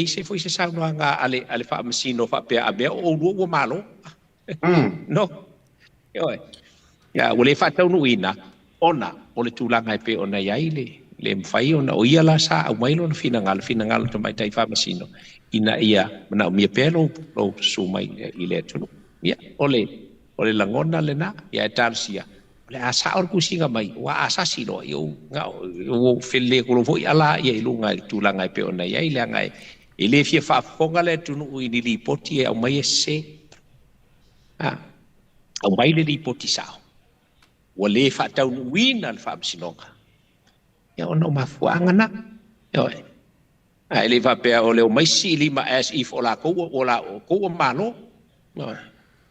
ise foi se sa no anga ale fa masino fa pe a be o luo malo no ia ole fa tau no ina ona ole tulanga pe ona ia le mfai ona o ia la sa au mai lona finangalo te mai tai whamasino ina ia mana o mia pelo lo su mai I le tunu ia ole langona le na ia e tarsia le asa or kusinga mai wa asasi no yo nga o fele ko vo ala ye lunga tulanga pe ona ye ile ngai ile fie fa fonga le tunu i ni poti e o mai se o mai le poti sa o le fa tau win al fa sinonga ya ono mafuanga na yo ele va pe o le o mai si lima as if ola ko malo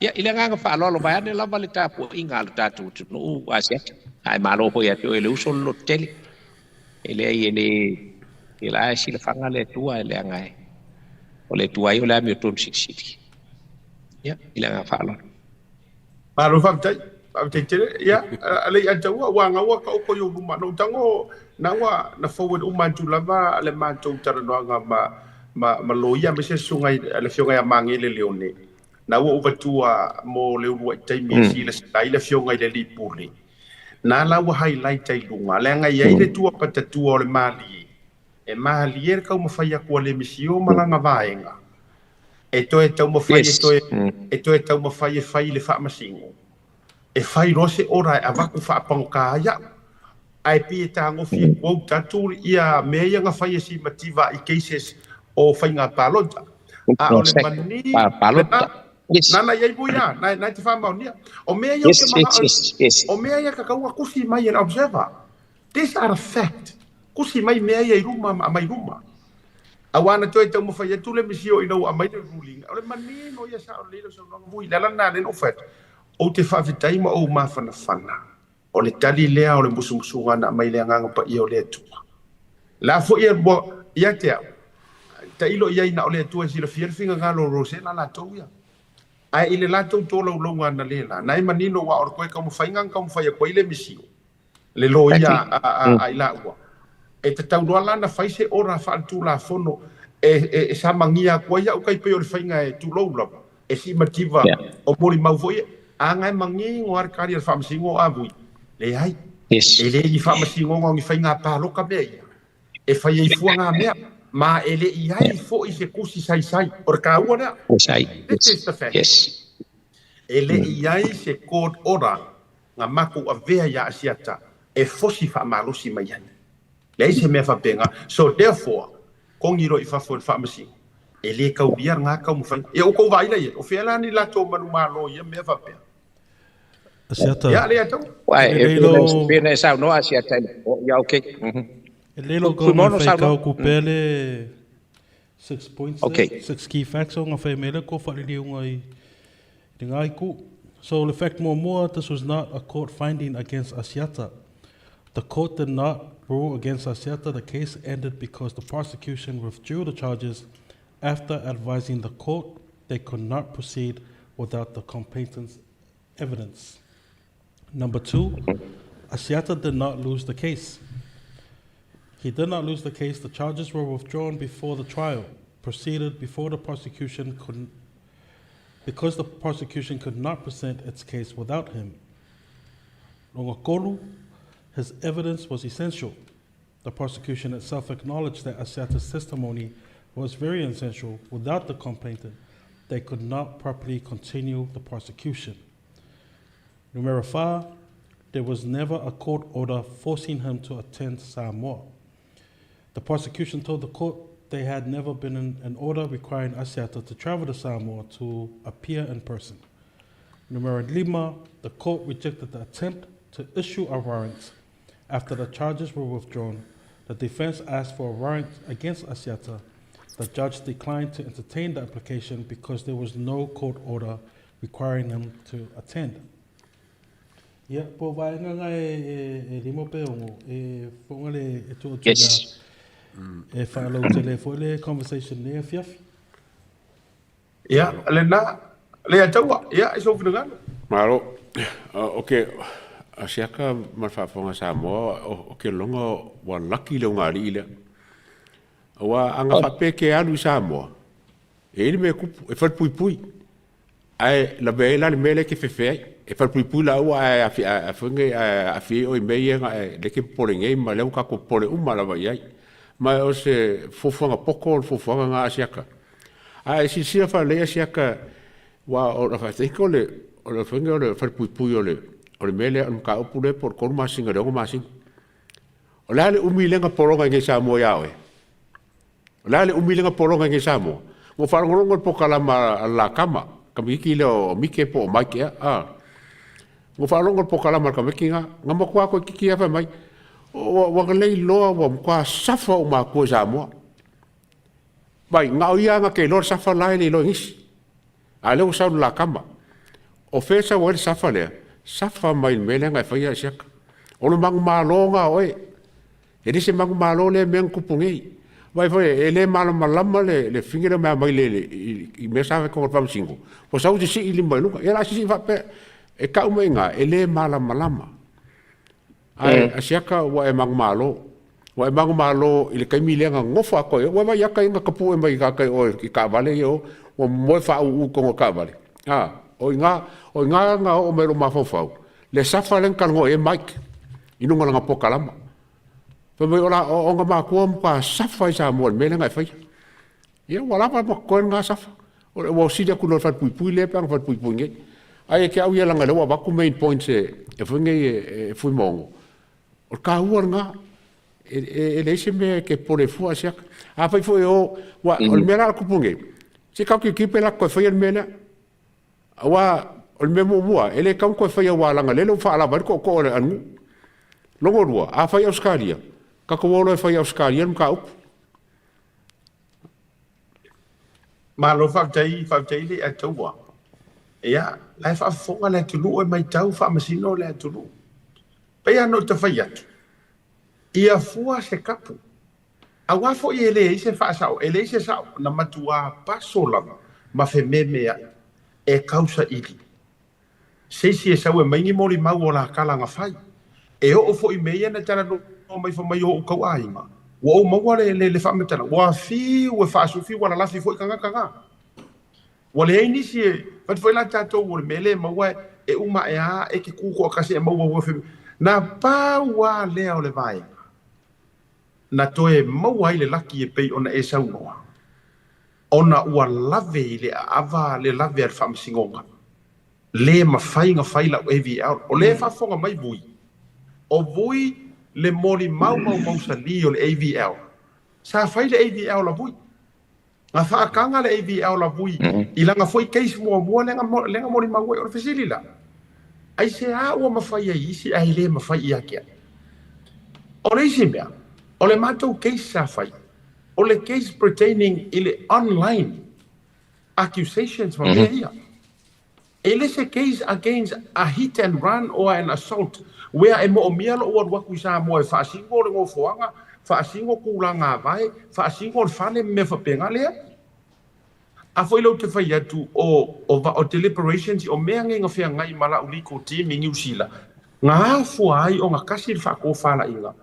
ya ile nga fa lo ba ne la valita po inga ta tu no asia ai malo po ya ele uso lo tele ele ele si le fanga le tua ele nga o le tua yo la mi tom 6 city ya ile nga fa lo Malo famtai ya ale anta wa nga wa ka ko yo ma no tango na wa na forward umantu lava le mantu tara no nga ma lo ya me se sungai le fionga ya mangele leone na wo uvatua mo le ua taimi si le stai le fionga le lipuli na la wa highlight ai lunga le nga ia ile tua patatua o le mali e mali e ka mo faia ko le misio malanga vaenga e to e tau mo faia e to e tau mo faia fai le fa masingo e fai rose ora a vaku fa panka ya ai pi tango fi ko tatu ia me ia nga faia si mativa i cases o fainga palota a o le mani palota Nana yai buia, na te whamau nia. O mea iau ke maha, o mea ia kakaua kusi mai an observer. These are a fact. Kusi mai mea iai ruma a mai ruma. Awana toi tau mawhai atu le misio inau a mai le ruling. O le manino ia sa o lelo sa unanga vui. Lala nā nen ofet. O te whawhitai ma o mawhana whana. O le tali lea o le musumusunga na mai lea nganga pa ia o lea tua. La fo ia bo, ia te au. Ta ilo ia ina o lea tua si la fierfinga ngalo rose na la tau ia. Ai ile la tau tola ulonga na lela. Nai manino wa or koe ka mo whaingang ka mo whaia koe le misio. Le lo ia a ila ua. E te tau roa lana whaise ora whaantu la fono e sa mangia koe ia ukai peo le whainga e tu loula. E si mativa o mori mau foie. A ngai mangi ngoar kari al whaamasingo a vui. Le hai. E le i whaamasingo ngongi whainga pāloka mea ia. E whaia i fuanga mea. Ma ele i hai fo i se kusi sai or ka ua na this is the fact ele i hai se code ora nga maku a vea ya asiata e fosi fa malusi mai ana le se me fa penga so therefore kongiro i fa fo fa masi ele ka ubia nga ka mu fa e o ko vai le o fela ni la to manu malo ye me fa pe asiata ya le ato wai e pena sa no asiata ya okay Lelo go ma fai kau kupele 6 points, 6 key facts on a fai mele ko whaliri unga i ngai ku. So the fact more, this was not a court finding against Asiata. The court did not rule against Asiata. The case ended because the prosecution withdrew the charges after advising the court they could not proceed without the complainant's evidence. Number 2, Asiata did not lose the case. He did not lose the case. The charges were withdrawn before the trial proceeded because the prosecution could not present its case without him. Longakolu, his evidence was essential. The prosecution itself acknowledged that Asiata's testimony was very essential. Without the complainant, they could not properly continue the prosecution. Numero 5, there was never a court order forcing him to attend Samoa. The prosecution told the court they had never been in an order requiring Asiata to travel to Samoa to appear in person. Numero 5, the court rejected the attempt to issue a warrant after the charges were withdrawn. The defense asked for a warrant against Asiata. The judge declined to entertain the application because there was no court order requiring him to attend. Yeah, po vai nga e limo pe ongo e fongale e to e follow tele conversation ne fiaf. Ya, le atawa, ya iso funanga. Malo. Okay. Asiaka malfafonga Samoa o ke longo wa lucky le ngari ile. Wa anga fape ke alu Samoa. E ni me ku e fal pui. Ai la bela le mele ke fefe. E fal pui la wa a funge a fi o me le ke polenge ma le ka ko pole uma la vai. Ma o se fofonga poko fofonga nga Asiaka. Ai si fa le Asiaka wa o fa te ko le o le funge o le fal pui o le o le mele an ka upu le por kon masinga le o masinga o la le umilenga poronga nge sa mo ya o la le umilenga poronga nge sa mo mo fa ngolongo po kala ma la kama kamiki le o mike po mai ke mo fa longo po kala ma kamiki nga mo kwa ko kiki fa mai wa le lo wa kwa safa o ma ko sa mo bai nga o ia nga ke lor safa lai le lo ngis a le o sa la kama o fesa o le safa le safa mai mele nga fa ia sak o lo mang malonga oi e dise mang malo le men kupungi vai foi ele malo malama le fingira me mai le i me sa ko pa singo po sa usi i limba luka era si fa pe e ka uma nga ele malama ai asiaka wa e mang malo ile kai mi lenga ngofa ko wa va ya kai nga kapu e mai ka kai o ki ka vale yo o mo fa u ko ka vale o nga o me lo mafofau le safa len kan ngo e mike inu nga pokalama pe me ola o nga ma ko pa safa sa mo me nga fa ia wala pa ko nga safa o si de ku no fa pui le pa fa pui nge ai ke au ia langa le wa ku main point e funge e fui mongo o ka nga ele se me ke por e fu asia a fa foi o wa o me la ku punge se ka ki pe la ko fa el mena wa o me mo wa ele ka ko fa ya wa langa le lo fa la ba ko le anu longo rua a fa Australia ka ko lo fa Australia ka up ma lo fa tai le atua ia la fa fonga le tulu e mai tau fa masino le tulu pe ya no te fa ya ia fua se kapu a wa fo ele se fa sa ele se sa na matua pasola ma fe meme e causa ili se sa we mai ni mori mau la kala nga fai e o fo i meia na tara no mai fa mai o ka ai ma wo mo wa le fa me tara wa fi we fa su fi wa la fi fo kanga wa le ni si fa foi la tato wo mele ma wa e uma e a e ki ku ko ka se mo wo fe na pa wa le o le vai na toe mo ai le laki e pe ona e sa no ona ua lave le ava le lave al fam singonga le ma fai nga fai la AVL o le fa fonga mai vui o vui le mori mau sa li o le AVL sa fai le AVL la vui nga fa kanga le AVL la vui ilanga foi case mo lenga mori mau o fasili la ai se a o ma fai ai si ai le ma fai ia ke o le simia o le matou case sa fai o le case pertaining ile online accusations from here. Ele se case against a hit and run or an assault where e mo mialo o waku sa mo e fa singo le ngo foanga fa singo kulanga vai fa singo fale me fa penga le a foi lo te fa tu o deliberations o me nga fa ngai mala uli ko team in New Zealand nga fu ai o nga kasi fa ko fala inga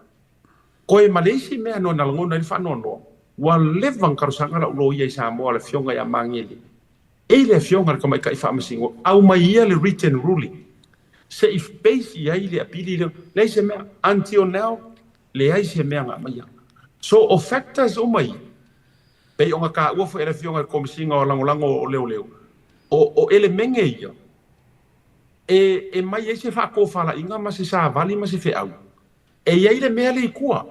ko e Malaysia me no na ngona fa no wa levang karusanga la lo ia sa mo le fionga ya mangeli e le fionga ka mai kai fa masingo au mai ia le written ruling se if base ia ile apili le se me until now le ai se me nga mai so o factors o mai pe o ka o fo ele fionga ko masinga o lango leo o ele menge ia e mai e se fa ko fala inga ma se sa vali ma se fe au e ia ile me le ikua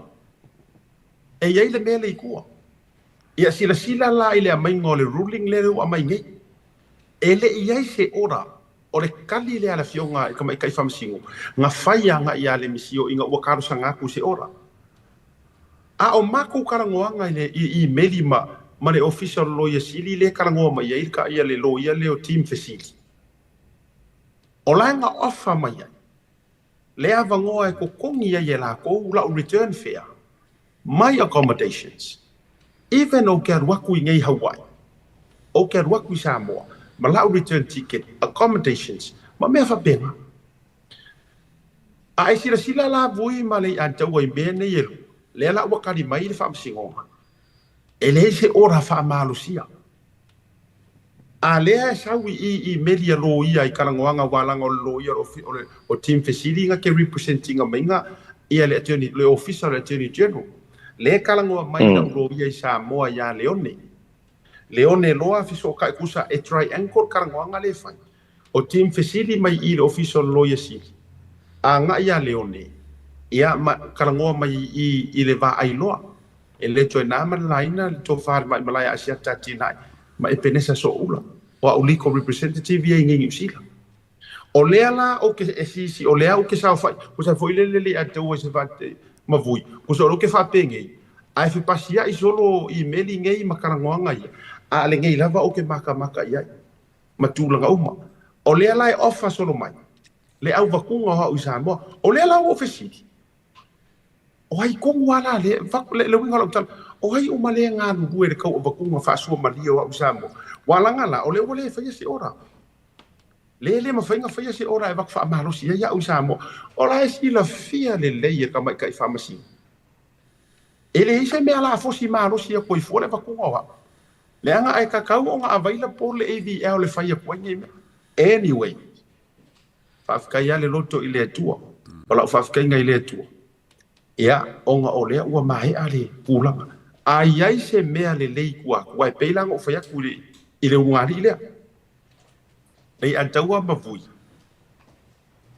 ia sila la ile mai ngole ruling le o mai ngai ele ia se ora o le kali le ala fionga ka mai kai famsingo nga faia nga ia le misio inga o karu sanga ku se ora a o mako karangoanga ile i melima ma le official lawyer sili le karangoa mai ia ka ia le lawyer le o team facility o langa offer mai le avangoa e ko kongi ia la ko la return fare my accommodations even o ke waku ngai Hawaii o ke waku Samoa ma la return ticket accommodations ma me fa pena ai sila la vui ma le anta wai bene yelo le la wakari mai le fa singonga ele se ora fa malusia a le sawi i media lo ia i karangoanga walanga lo ia o team facility nga ke representing a mainga ia le attorney le official attorney general le kalangoa mai na lo ia sa moa ya leone loa fiso ka kusa e triangle karangoanga le fai o team facility mai i le official lawyer si anga ia leone ia ma karangoa mai i le va ailoa e le toe na malaina le to far mai malai asia tatina ma e penesa so ula o uliko representative ia ngi usila o lea la o ke e si o lea o ke sa fai o sa foi le atu o se va ma vui o so ke fa penge ai fi pasia i solo email ngai ma karangoa ngai a le ngai lava o ke maka ia matulanga uma o lea la offer solo mai le au vakunga ha usamo o le la ofisi o ai ko wala le winga lo tal o ai o male nga lu e ka o vakunga fa so mali o usamo wala ngala o le fa si ora le ma fa si ora e va fa malo si ya usamo o la si la fia le ka mai kai famasi e le se me ala fo si malo si ko i fo le vakunga wa le anga ai ka ka o nga availa por le AVL le fa ya ko anyway whafkai ale loto i le atua. Wala whafkai ngai le atua. Ia, onga o lea ua mahe ale pūlanga. Ai ai se mea le lei kua. Wai peilanga o whaiaku i le ungari i lea. Nei antaua mavui.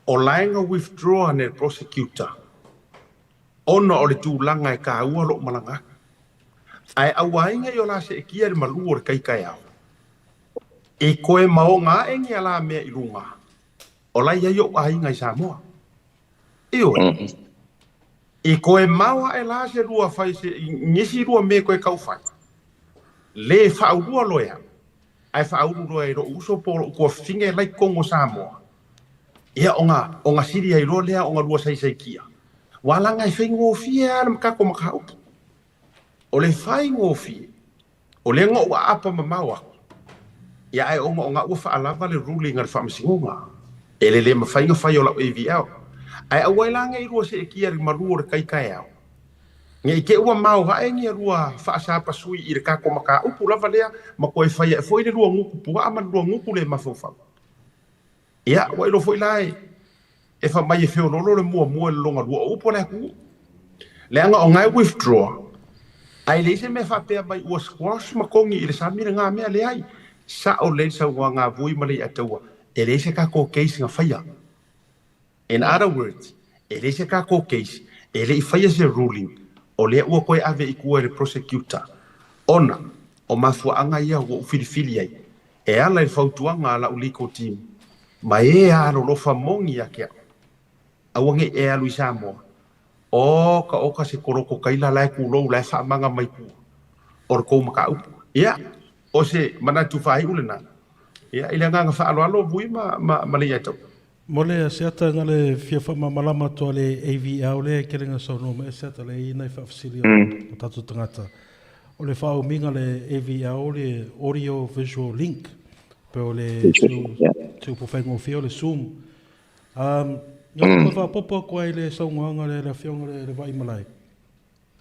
O laenga withdraw ane prosecutor. Ona o le tūlanga e ka ua lo malanga. Ai awainga i o la se e kia le malu o le kai au. E koe maonga e ngi ala mea i lunga. O lai ai o ai ngai Samoa. Io. E koe maua e la se rua fai se ngisi rua me koe kau fai. Le whau rua loea. Ai whau rua e ro uso polo kua finge lai kongo Samoa. Ia onga siri ai roa lea onga rua sai kia. Wala ngai whai ngofia ala makako makau. O le whai ngofia. O le ngo ua apa mamaua. Ia ai onga ua whaalava le ruling al whamasingonga. Ele le mawhainga whai o lau AVL. Ai awailanga i rua se e kia ri marua re kai au. Nge i ke ua mau hae ngia rua whaasapa sui i re kako maka upu lava lea ma koe whai e fwoi le rua nguku pua ama rua nguku le mawhawhau. Ia, wailo fwoi lai e wha mai e whio lolo le mua le longa rua upu le ku. Le anga o ngai withdraw. Ai le se me whapea mai ua squash makongi i le samira ngā mea le ai. Sa o le sa ua ngā vui malei ataua. E le se kako case nga whaia. In other words, e le se kako case, e le I whaia se ruling, o le ua koe ave I kua le prosecutor. Ona, o mafuanga ia ua ufilifili ai, e ala I whautuanga ala uliko team, ma e alo lofa mongi a kia. Awange e alu I Samoa. O ka oka se koroko kaila lai kulou lai whaamanga mai kua. O kou maka upu. Ia, o se manatu whai ulena. Ia, ile nganga whaaloalo vui ma le iatau. Mole se ata ngale fia wha malama toa le AVL le kerenga sau noma e se ata le inai whaafsiri o tatu tangata. O le whao minga le AVL le audio visual link pe o le tu pofengo fio le Zoom. Nga kwa popo kwa le sau nganga le fionga le vai malai.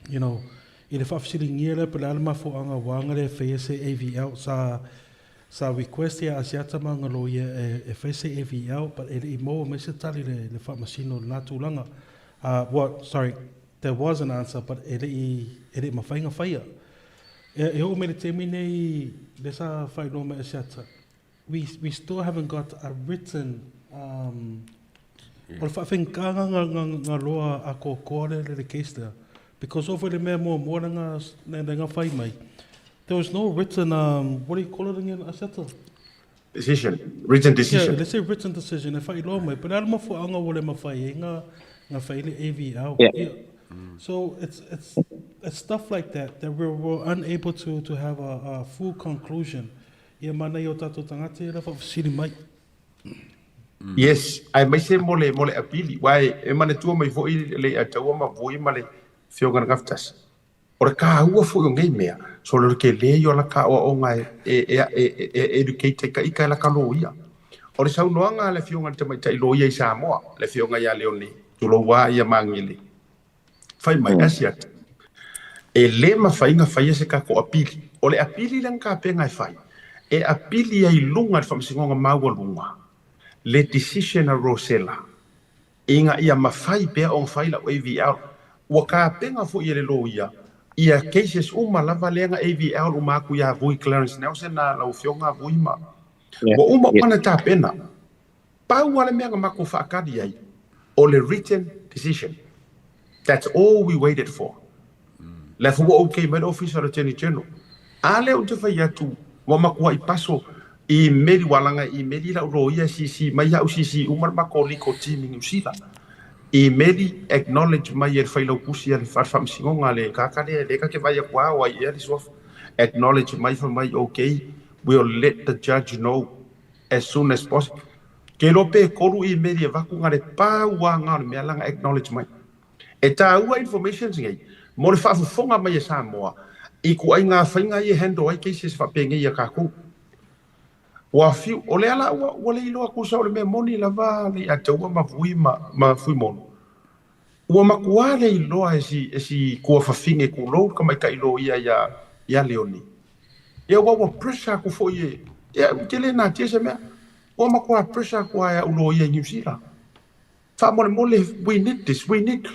You know, I le whaafsiri ngia le pe le alma fo anga wanga le whaese AVL sa request ya asiata manga lo ye e fese AVL but it mo me se tali le farmacino na tulanga there was an answer but it ma fainga faia e o me le termine le sa fai no me asiata we still haven't got a written or fa finga nga loa a ko le case there because over the memo mo nga fai mai. There was no written, what do you call it again? Aseta? Decision, written decision. Yeah, let's say written decision. If I know me, but I'm not for anga wole mafai nga faile AVL. Yeah. So it's stuff like that we're unable to have a full conclusion. Ia mana yo tato tangate la fa siri mai. Yes, I may say mole apili. Why e mana tua mai foi le ataua ma voi male fioga ngaftas. Ora ka ua fo ngai mea so le ke le yo la ka o ngai educate ka ika la ka lo ia ora sa no nga le fionga te mai tai lo ia Samoa le fionga ya leoni tu lo wa ia mangili fai mai asiat e le ma fai nga fai se ka ko apili o le apili lang ka pe ngai fai e apili ai lunga fa msingonga maua lunga le decision a Rosella inga ia ma fai pe on fai la AVL wa ka pe nga fo ia le lo ia ia cases lava lenga AVL umaku ya vui Clarence Nelson na lau fionga vui ma. Wa uma pana ta pena. Pau wale mea mako whaakari ai. o le written decision. That's all we waited for. Le fu o ke mai office of attorney general. Ale o te fai atu wa makua I paso I meri walanga I meri la ro ia sisi mai au sisi umar makoli ko timi usila. I meri acknowledge mai e fai lo kusi al farfam singonga le kakale le ka ke vai kwa wa ia sof acknowledge mai for mai okay, we'll let the judge know as soon as possible. Ke lope koru I meri va ku ngare pa wa ngana me langa acknowledge mai. E ta ua information ngai mo le fa fonga mai e Samoa I ku ai nga fainga I hendo ai cases fa penge ia ka ku wa fi o le ala wa le ilo ku sa o le me moni lava le ata ua ma fui mono ua makua le iloa e si kua fafinge ku lo ka mai ka ilo ia leoni ia wa pressure ku fo ia tele na tia se mea ua makua pressure ku ia ulo ia New Zealand fa mole we need this we need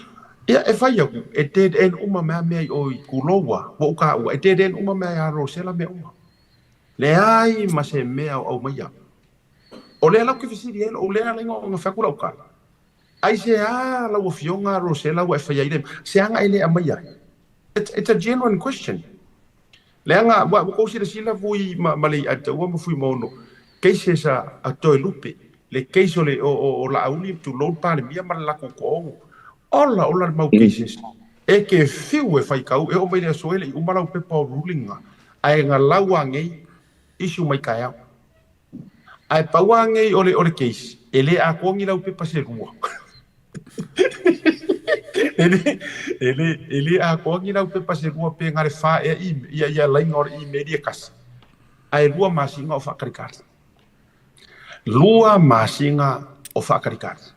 ia e fai aku e dead end uma mea o ku loa wa uka ua e dead end uma mea ro sela mea uma le ai ma se mea au mai ia o le ala ke fisiri o le ala nga fakula uka ai se la wo fionga ro se la wo fa yaide se anga ile amaya it's a genuine question le anga wa ko si le sila vui ma le ata wo mo fui mono ke se sa ato lupe le ke so le o la uli tu lo pa le mia ma la ko ko ola mau cases e ke fiu e fai kau e o mai le so ele u mala pe pa ruling ai nga lawa ngai issue mai kaya ai pawange ole case ele a kongi lau pe pase rua ele a kongi lau pe pase rua pe ngare fa e ia lai ngor I media kas ai rua masinga o fakarikat lua masinga o fakarikat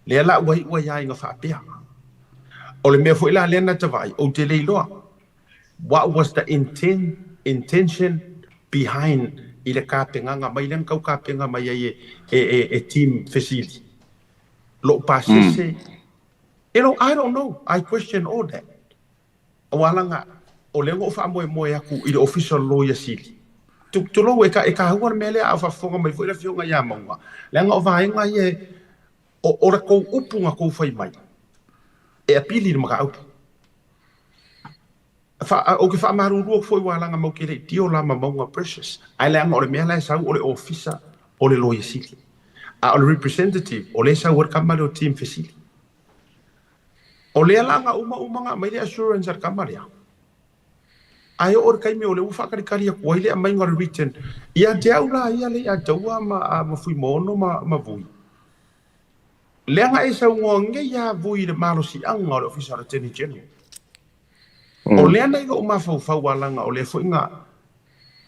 le la wa ya inga fa pe ole me foi la lena tavai o te leilo what was the intention behind ile ka penganga mai len kau ka penga mai e team facility lo pasese I don't know I question all that walanga o lengo fa mo aku ile official lawyer sili tu lo e ka huar mele a fa fonga mai foi la fionga ya manga lenga o va inga ye o ra ko upunga ko fai mai e apili ma ka upu o ke fa maru ro foi wala nga mo ke le tio la ma precious ai la ngore me la sa o le officer o le lawyer sili a o representative o le sa work kamalo team facility o le la nga uma nga mai le assurance ar kamaria ai o kai me o le ufa kari ko ile mai ngore written ia te aula ia le a taua ma fui mono ma vui le nga e sa ngonge ia vui le malo si anga o le officer attorney general o le ana ilo uma fa walanga o le fo inga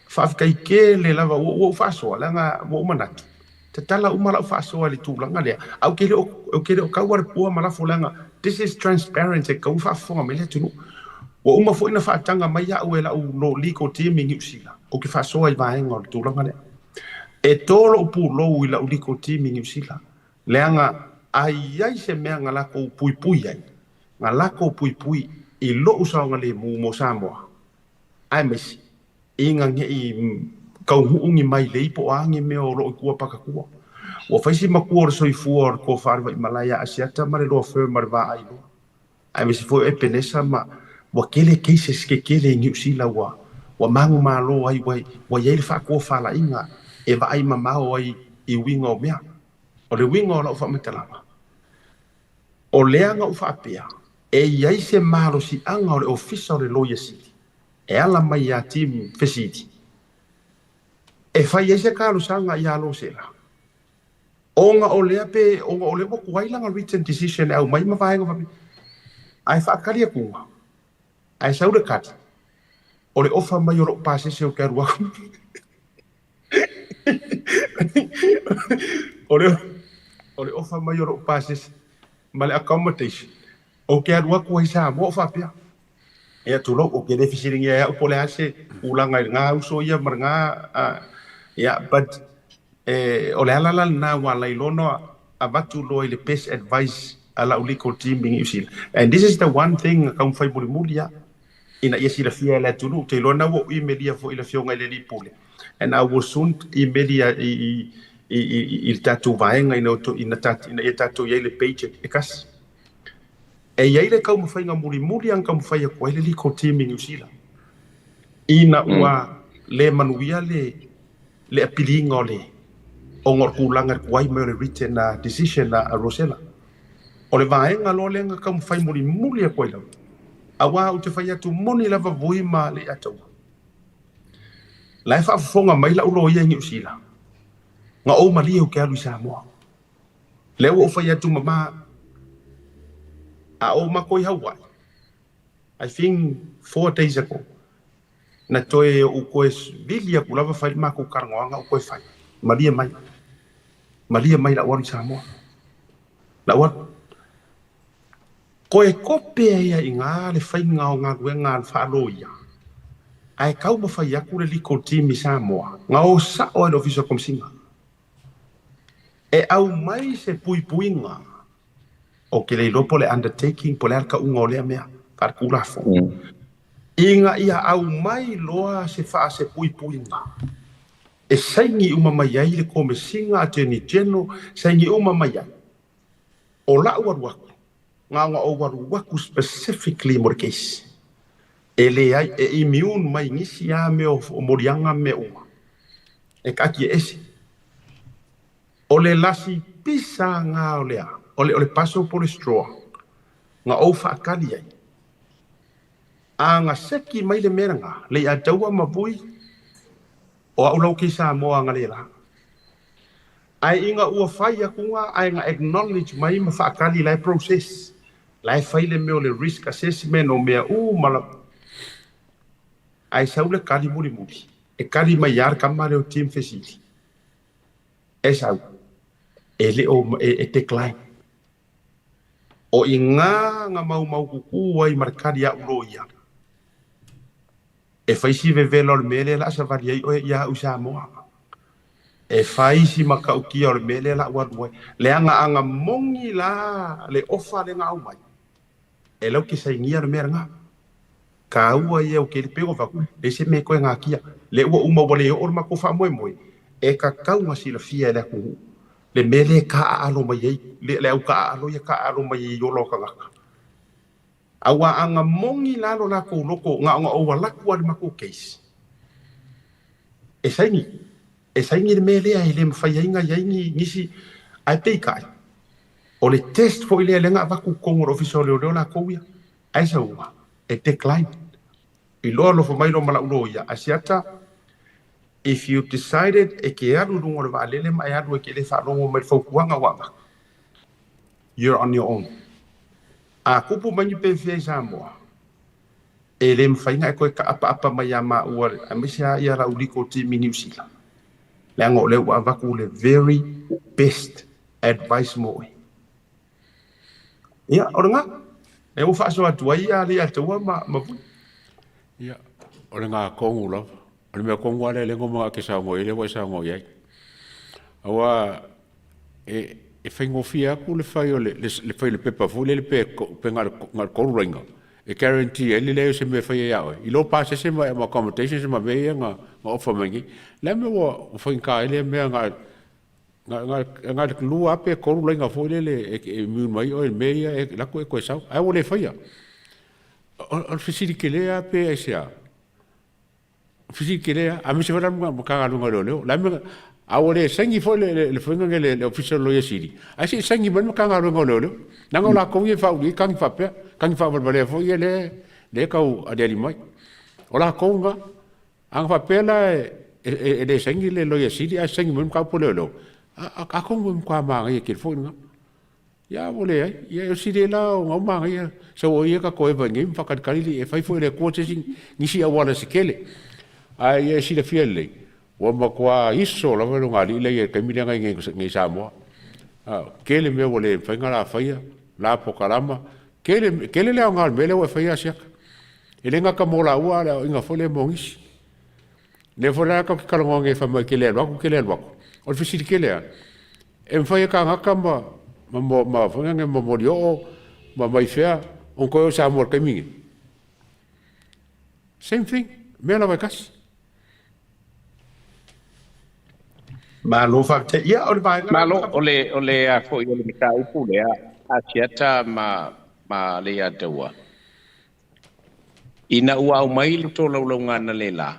fa kai ke le lava o fa so langa mo manat te tala uma la fa so le tu langa le au ke o ka war po mala fo langa this is transparent e ka fa fo me le tu o uma fo ina fa tanga mai ya o la o no legal team in New Zealand o ke fa so ai vai ngor tu langa le e tolo pu lo ila o legal team in New Zealand le anga ai se me nga la ko pui ai nga la ko pui I lo usanga le mo Samoa ai mesi inga nge I kau hungi mai le po angi me o lo kua pakakua o faisi makua so I fuor ko farva I Malaya asiata mare lo firm marva ai lo ai mesi fo e penesa ma wa kele cases ke kele New Zealand wa mangu malo ai wa yele fa ko fala inga e va ai mama o ai I wingo mea o le wingo lo fa metalama o leanga u fa pea e iai se maro si anga o le officer o le lawyer sili e ala mai a team facility e fai iai se kalo sanga I alo sela onga o lea pe onga o le moku wailanga written decision au mai mawaenga fapi ai whaakaria kunga ai saura kati o le ofa mai o lo pase se o kia ruaku o le ofa mai o lo pase ma le accommodation o ke arua ko isa mo fa pia e tu lo o ke deficiency ya o pole ase ulanga nga uso ya marnga ya but o le ala na wala ilono abatu lo ile best advice ala legal team in New and this is the one thing kam fai buli mulia ina yesi la fia la tulu te lona wo I media fo ila fionga le lipule and I will soon I media i tātou vaenga ina tātou iei le paycheck e kasi. E iei le kau mawhainga muri ang kau mawhai a koe le liko timi New Zealand. Ina ua le manuia le apilinga o le o ngor kulanga kuai me le written decision a Rosella. O le vaenga lo lenga kau mawhai muri a koe lau. Awa u te whai atu moni lava vui ma le atau. Lai whaafonga mai la ulo ia New Zealand. Nga o mali o ke alu Samoa. Leo o whai atu mama a o makoi Hawaii. I think 4 days ago. Na toe o koe vilia kulava whai mako karangoanga o koe whai. Malia mai la wari Samoa. La wari. Koe kope ia i ngā le whai ngā o ngā ruenga al whaaloia. Ai kau ma whai aku le liko timi Samoa. Ngā o sa o e ofisa komsinga. E au mai se puipuinga o ke leilo po le undertaking po le arka unga o lea mea karkulafo. Inga ia au mai loa se faa se puipuinga. E saingi uma mai ai le komisinga attorney general saingi uma mai ai. O la waruaku. Nga o waruaku specifically mo le case. E le ai e immune mai ngisi a me o morianga me uma. E kaki e esi. O le lasi pisa ngā o lea, o le paso po le straw, ngā au whaakali ai. A ngā seki mai le mera ngā, le a taua mapui, o au lau ki Samoa ngā le la. Ai inga ua whai aku ngā, ai ngā acknowledge mai ma whaakali lai process. Lai whai le meo le risk assessment o mea mala. Ai saule kali muri. E kali mai yar kamare o team facility. E sau. Ele o e decline. O i ngā mau kuku ai markari a uroia. E whaisi vevela o le mele la sa vari ai o ia u Samoa. E whaisi makaukia o le mele la uaruai. Le anga mongi la le ofa le ngā umai. E lau ki sa ingia le mera ngā. Ka ua ia o ke le pego waku. Le se me koe ngā kia. Le ua uma wale o orma ko wha moe. E ka kaunga si la fia e le kuhu. Le mele ka alo mai ei, le au ka alo ia ka alo mai ei o loka ngaka. Awa anga mongi lalo lako loko ngā o walaku ale mako case. E saingi le mele ai le mwhai ainga iaingi ngisi ai peikai. O le test fo ile lenga waku kongor ofisio leo lako ia. Ai sa ua, e decline. I loa lofo mailo mala ulo ia, asiata. If you decided e ke alu rungo le waalele mai alu e ke le whaalongo mai whaukuanga wanga, you're on your own. A kupu mani pe whiai Samoa. E le mwhainga e koe ka apa mai a maa ua a misia ia rau liko timi New Zealand. Le ango le ua waku le very best advice moe. Ia, ora ngā? E u whaaso atua ia le atua ma pui. Ia, ora ngā kongu lau. Ole mea kongu ale le ngoma ke sa ngoi le wa sa ngoi ai. Awa e whaingo fia ku le whai o le whai le pepa fu le pe ngar koru ringa. E guarantee e le leo se me whai e aoi. I lo pase se ma accommodation se ma mea nga ofa mangi. Le me wa whainka ele mea ngā lua pe koru ringa fu le e miun mai o e mea e lako e koe sau. Ai o le whai a. O fisiri ke lea pe e se a. Fisi kere a mi se vara mo ka nga leo la me awole sangi fo le fonga le official lawyer siri a se sangi ban ka nga leo na nga la ko ye fa uli kan fa le fo ye le ka u adeli mai ola ko nga ang fa pela e de sangi le lawyer siri a sangi mo ka po leo a ko mo ka ma ye ke fo nga ya vole ai ye siri la nga ma ye so ye ka ko e vangi fa ka kali e fa fo le ko se ni si awala se kele ai e si le fiele o ma kwa iso la velo ngali le e ke mirenga ngi Samoa ke le me vole fa ngala faia la pokalama ke le ngal mele o faia sia e le nga ka mola ua la inga fole mongisi le fola ka kalongo nge fa ma ke le lo o fisi ke le e fa ka ngaka ma fa nge mo morio ma mai fea on ko Samoa ke mingi same thing me la vakas Ma lo fa te ia o le vai Ma lo o le a fo i le mita upu le a tiata ma le a teua. Ina ua au mai le tō laulauga na le la.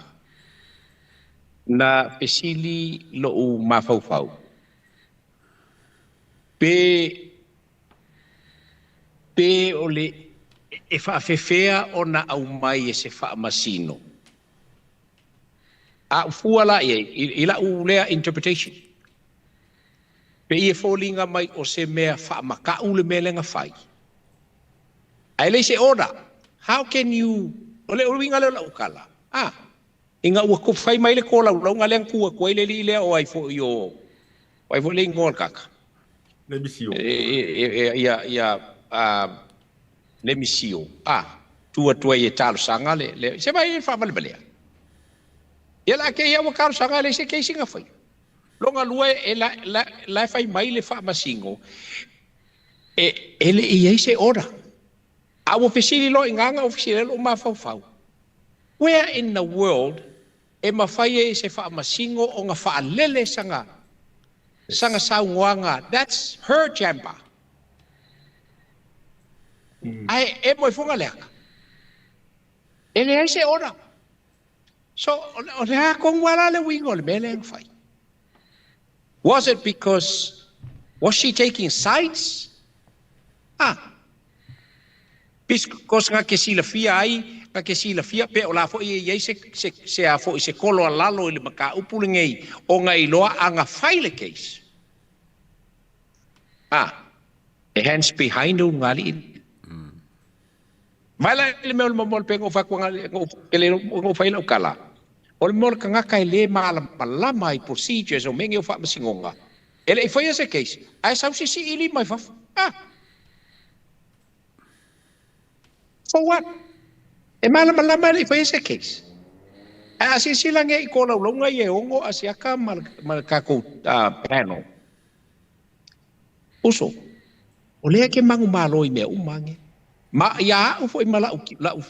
Na pesili lo u mafaufau. Pe o le e whaafewhea o na au mai e se whaamasino. A ufua la i la u lea interpretation. Pe i e fōlinga mai o se mea whaamakau le mea lenga whai. Ai le se order. How can you... Ole winga le la ukala. Inga ua ko whai mai le ko lau ngā leang kua koe le li lea o ai fo i o... O ai fo le ngol kaka. Le misio. Le misio. Tua i e talo sanga le... Se mai e whamale balea. Ia la ke ia wakaro sanga le se keisi nga whai. Longa lua e la whai mai le whaamasingo. E le i se ora. Awa fesili lo inganga o fesili lo mawhauwhau. Where in the world e mawhai e se whaamasingo o nga whaalele sanga saungoanga. That's her chamber. Ai e moi funga leaka. E le se ora. So o le ha kong wala le wingo le mele ang whai. Was it because, was she taking sides? Because nga ke sila fia ai, nga ke sila fia pe o la fo i se a fo i se kolo alalo i le maka upule ngei o nga iloa a nga whai le case. E hands behind o nga li. Mai la le meo le mamol pe ngau whakua ngau whai lau kala. O le mole ka ngaka e le malama i procedures o mengi o whaamasingonga. E le i whaia se case. Ai sau si ili mai whaf. For what? E malama le i whaia se case. Ai asi silange i kōna ulonga i e ongo asiaka mal kako panel. Uso. O lea ke mangu malo i mea umange. Ma ia ufo i malau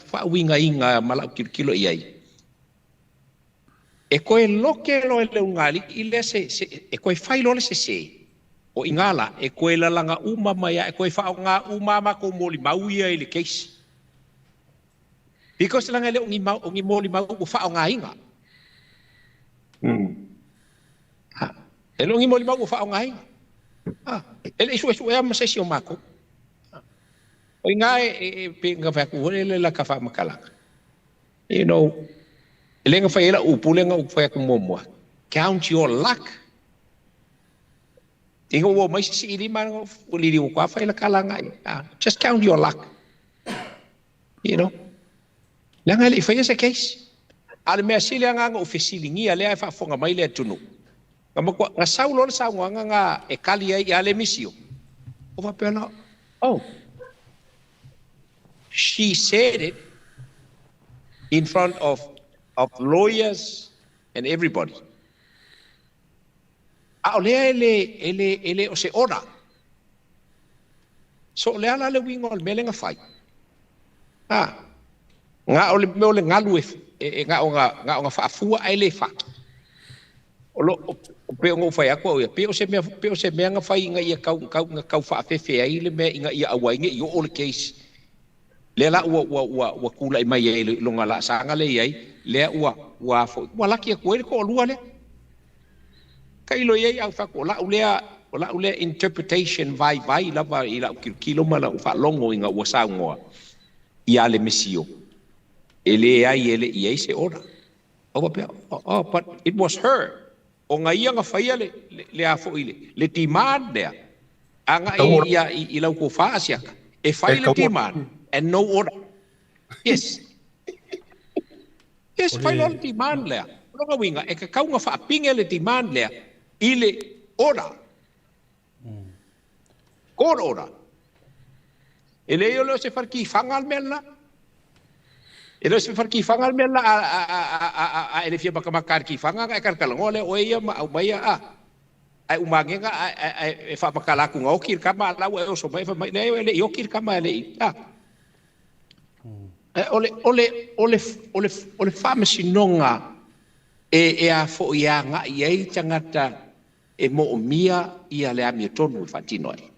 whauinga inga malau kilo i ai. E koe loke lo e leo ngali i le e koe whai lo le se. O ingala, e koe lalanga umamaya, e koe whao ngā umama ko moli mauia i le keisi. Because langa leo ngi moli mau u whao ngā inga. E lo ngi moli mau u whao ngā inga. E le isu e ama sesi o mako. O inga e pe ngā whaku hore le la ka wha makalanga. You know, Elenga whaela upu, lenga upu whaia kumomua. Count your luck. Inga ua mai si ili mana uliri ukua whaela kalanga. Just count your luck. You know. Lenga li whaia sa case. Ale mea sili anga o fesilingi a lea e whafonga mai lea tunu. Nga saulo le saunga nga e kali ai ale misio. O wapena, she said it in front of lawyers and everybody. O lea ele o se ora. So lea la le wingo o le mele nga whai. Nga o le meo le ngalu nga o nga whaafua ai le wha. O peo ngō whai ako au peo se mea nga whai nga ia kau whaafefe ai le mea inga ia awainga i o le case. Lea la ua kula i mai e longa la sanga le iai. Lea ua fo ua laki a koe ko lua le ka ilo ye au fa ko la ulea interpretation vai lava i la kilo mala u fa longo inga ua sangoa i ale mesio ele ai ele i se ora but it was her o nga ia nga faia le a fo ile le demand there anga i la ko fa asiaka e fa ile demand and no order. Yes. Yes, whai lo le demand lea. Ronga winga, e ka kaunga whaapinga le demand lea, i le ora. Court order. E leo leo se wharki whangal mela. E leo se wharki whangal mela a ele fia makamakar ki whanga, e karkalango le o ia ma au mai ai umangenga e whapakalaku ngau kir kama lau e oso mai whamai leo ele i o kir kama ele i. Ole whamasinonga e a fo ia nga i ei tangata e mo o mia ia le ami tonu fatino ai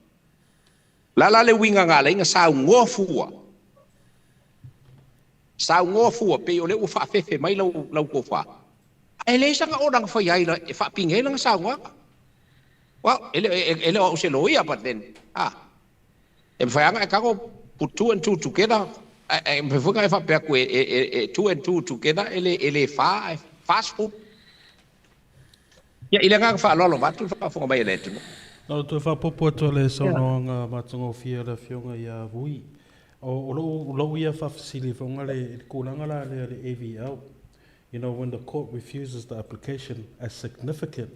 la le winga nga le nga sa ngofua pe o le u fa fefe mai lau ko fa e le sanga o dang fa yai la e fa pinge lang sa ngwa well ele o se loia but then e fa nga ka ko put 2 and 2 together e me fuka e fa pe ko e 2 and 2 together ele fa fast food ya ile nga fa lo batu fa fo mai le tu no to fa popo to le sono nga matungo fia la fionga ya vui o lo ia fa fasili fo nga le kulanga la le AVL. You know, when the court refuses the application as significant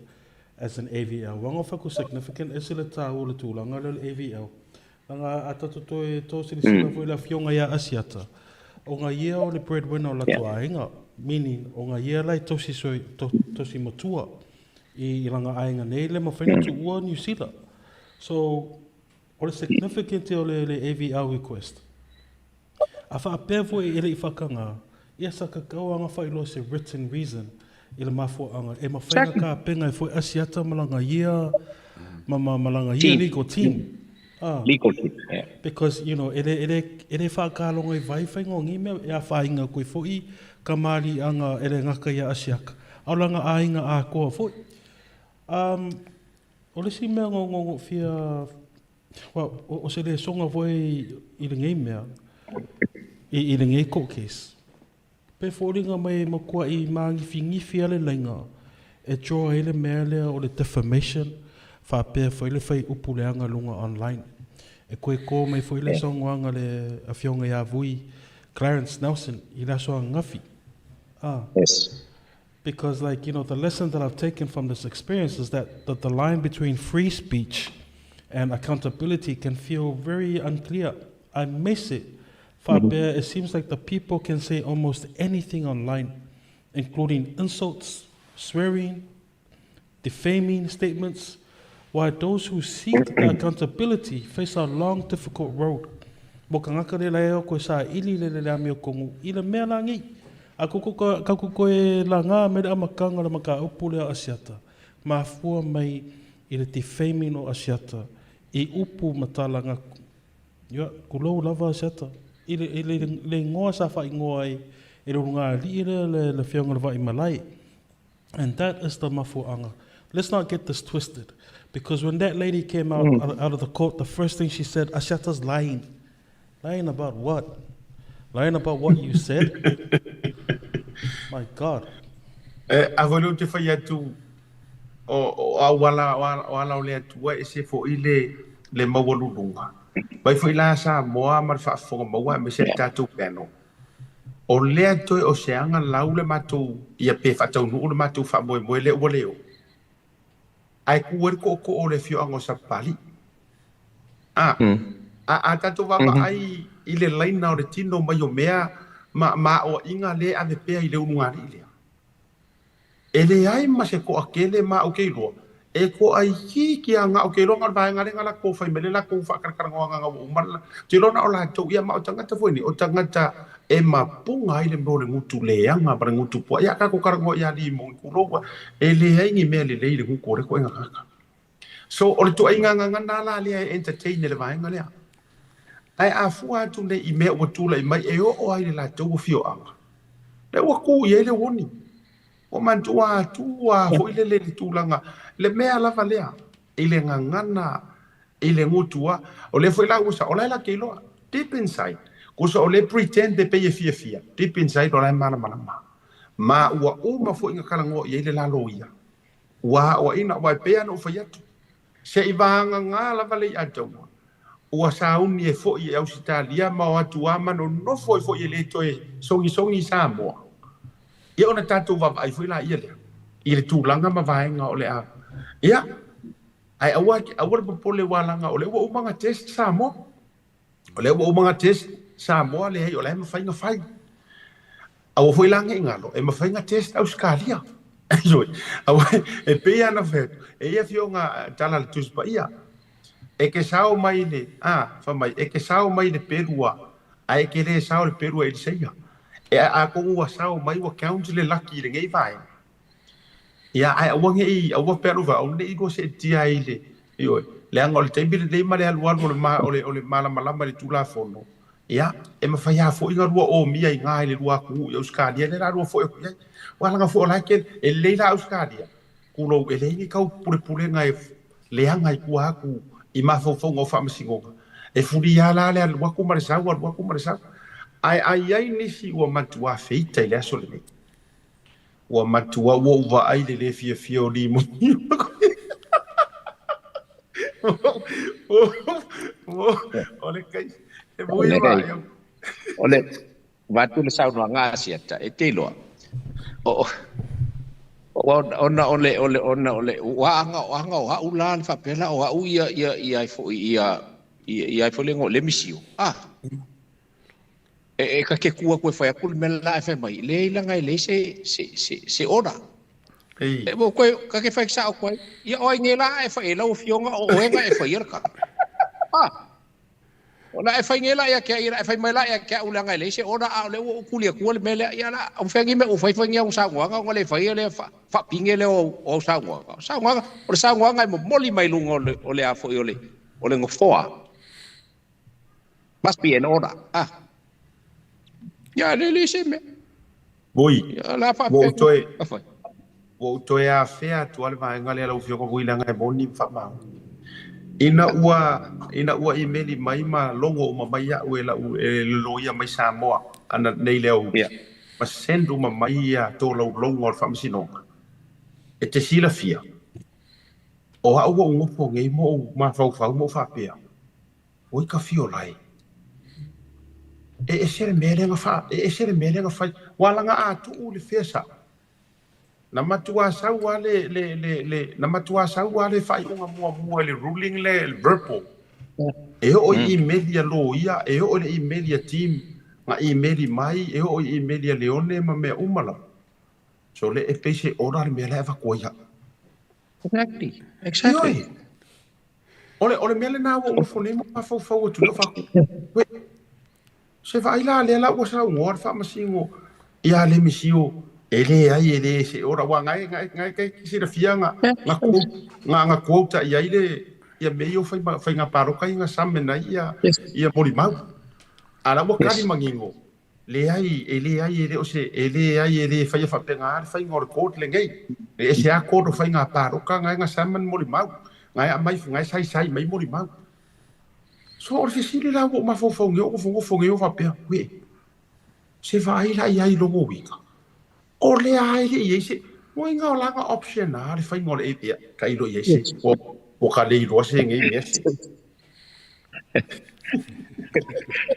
as an AVL, wanga fa ko significant is le tau le tulanga le AVL. Nga atatu to sili sila fo la fionga ya asiata. O nga ia o le breadwinner la toainga, meaning o nga ia lai tosi matua I langa ainga nei le mawhaina tu ua New Zealand. So, o le significant o le AVL request. A wha pevo e ele I whakanga, ia sa kakau anga whailo se written reason I le mafuanga. E mawhaina ka penga I fwoi asiata malanga ia, malanga ia legal team. Legal team, yeah. Because, you know, ele whakalonga I vai whaingongi mea e a whainga koe fwoi ka mali anga ele ngaka ia asiaka. Aulanga ainga a koa fwoi. O le si mea ngongo fia, o se le songa voi I le ngei mea, I le ngei court case. Pe fōringa mai makua I maangi fingifi ale lainga, e joa ele mea lea o le defamation, wha pēr fo ile whai upu leanga lunga online. E koe kō mai fo ile songoanga le a fionga ia vui, Clarence Nelson, I la soa ngafi. Yes. Because, like, you know, the lesson that I've taken from this experience is that the line between free speech and accountability can feel very unclear. I miss it. It seems like the people can say almost anything online, including insults, swearing, defaming statements, while those who seek accountability face a long, difficult road. Mokangaka le leo ko sa ili le ame o kongu, ila mea langi. Ako koe la ngā mele amakanga la maka upu lea asiata. Ma fua mai I le defaming o asiata. I upu matala ngaku. Ia, kulou lava asiata. I le ngoa sa wha ingoa ai. E le runga li le whionga le vai malai. And that is the mafuanga. Let's not get this twisted. Because when that lady came out of the court, the first thing she said, Asiata's lying. Lying about what? Lying about what you said? My God. Avolo te whai atu o wala o le atua e se fo I le mawalulunga. Bai fo I la sa moa mar whaafonga maua me se tātou pēno. O le atu o se anga lau le mātou ia pe whatau nuu le mātou wha moe le ua leo. Ai kuweri ko o le fio ango sa pali. A tātou wama ai I le laina o le tino mai o mea ma o inga le ave pea I le unungari I lea. E le ai ma se ko akele ma o keiloa. E ko ai ki a ngā o keiloa ngar vai ngare ngala ko whai mele la ko whakarakara ngā umala. Tilo na o la tau ia ma o tangata fwini. O tangata e ma punga I le mro le ngutu leanga para ngutu pua. Ia kako karangoa ia li mo kuroa. E le ai ngi mea le le ngukore ko inga kaka. So o le tu ai ngā nala lea entertain le vai ngale a. Ai a fua atu nei I mea ua tula I mai e o ai le la tau fio anga. Le ua ku I ele woni. O mantua tua fo I le tulanga. Le mea lava lea. I le ngangana. I le ngutua. O le fo I la usa. O la keiloa. Deep inside. Kusa o le pretend de peye fia. Deep inside o la mana. Ma ua uma fo inga karango I ele la loia. Ua ina wa pea no fa yatu. Se I vanga ngā lava le atu. Ua sauni e fo I Australia ma o atu ama no fo I le toe songi Samoa. Ia ona tātou wawa ai fo I la ia lea. I le tūlanga ma vaenga o le a. Ia. Ai awar popole walanga o le ua umanga test Samoa. O le ua umanga test Samoa le hei o le ma whainga whai. Awa fo I langa ingalo. E ma whainga test Australia. Ai awa e pea na whetu. E ia fionga tala le tuspa ia. E ke sao mai le, whamai, e ke sao mai le perua, a e ke le sao le perua I le seia. E a kongu wa sao mai wa county le laki le ngei vai. ia ai awange I awa pelu va on le go se tia ile yo le angol te bi le mare al wal ma ole mala mala le tula fono ia e ma fa ya fo inga rua o mia I ngai le rua ku yo skadia le rua fo e wala nga fo la ke e le la skadia ku lo e le ni kau pure ngai le anga I ku aku I ma fo ngo fa masingo e furi ya la le rua ku mare sa ai nisi ua matua feita I le aso le ua matua ua uva ai le fia o limo ole kai e mui vai ole watu le sau nga siata e te loa o ona ole wa wa ulan fa pela o u ia fo le ngo le misio e ka ke kua koe whai akul me la e whai mai le ilanga I le se ora e mo koe ka ke whai sao koe ia oi nge la e whai lau fionga o oenga e whai irka o la e whai nge la ia kia ira e whai mai la ia kia ulanga I le se ora a le o kulia kua le mele ia la o whai ngime o whai nge o sao ngoanga o le whai le wha pinge le o sao ngoanga o le sao ngoanga I mo moli mai lunga o le a whai o le ngofoa must be an order ya le se me Boi la fa wo toe a fea tu ale va ngale la ufio ko ilanga e boni fa ma ina ua email mai ma longo ma mai ya uela e lo ia mai sa moa ana nei leo ma sendu ma mai ya to lo longo fa msino e te sila fia o ha ua ngopo ngai mo ma fa mo fa pea oi ka fio lai e sere melenga fa wala nga atu le fesa na matua sa wale na matua sa wale fa unga mua le ruling le verbal e o email ya lo ia e o le email ya team nga email mai e o email ya leone ma me umala so le e pese ora le mele va koia exactly ole mele na wo fonema fa tu fa se vai la le la wasa ngor fa masingo ia le misio ele se ora wa ngai kai se fianga nga quota ia ile ia meio foi nga paroka nga samena ia mori mau ala mo kali mangingo le ai o se ele fai fa pengar fai ngor court le ngai e se a court fai nga paroka nga samen mori mau ngai sai mai mori mau so or fisili la wo ma fo ngeo fa pe we se vai la ia lo mo winga or le ai le se mo nga la nga option na le fai ngol e kai lo ye se o ka le lo se ngai me se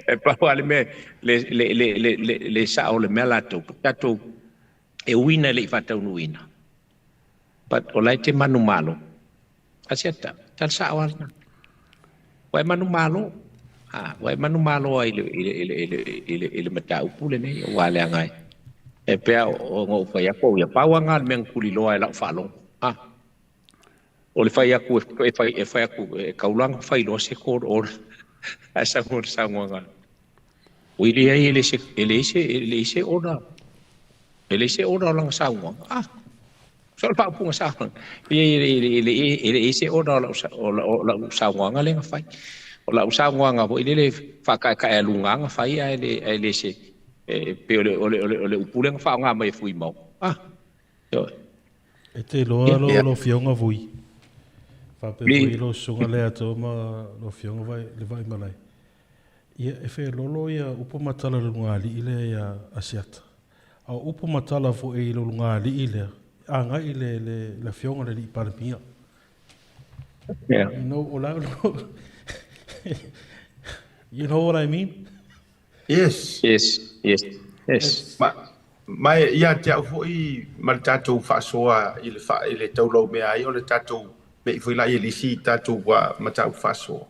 e pa wale me le sa o le melato tato e wina le fata unuina but o lai te manu malo asiata tal sa awalna Wai manu malo ai le mata upule nei wale ngai e pe o ngo fa ya ko ya pawanga men kulilo ai la falo o le fa ya ku e fa ya ku kaulang fa ilo se ko or asa ko sangwanga wili ai ele se ora lang sangwanga so pa punga sa ele se ora la sangwanga le fai o la sangwanga bo ile fa ka lunga fai ele se pe ole upule fa nga mai fui mau yo e te lo fionga vui fa pe lo sunga le ato ma lo fionga vai le vai malai ia e fe lolo ia upo matala lunga li ile ia asiata a upo matala fo e lo lunga li ile anga ile le fionga le parpia you know what I mean? Yes. Mai ia te au foi mal tatou fa soa ile taulo me ai o le tatou me foi la ile si tatou wa matau fa soa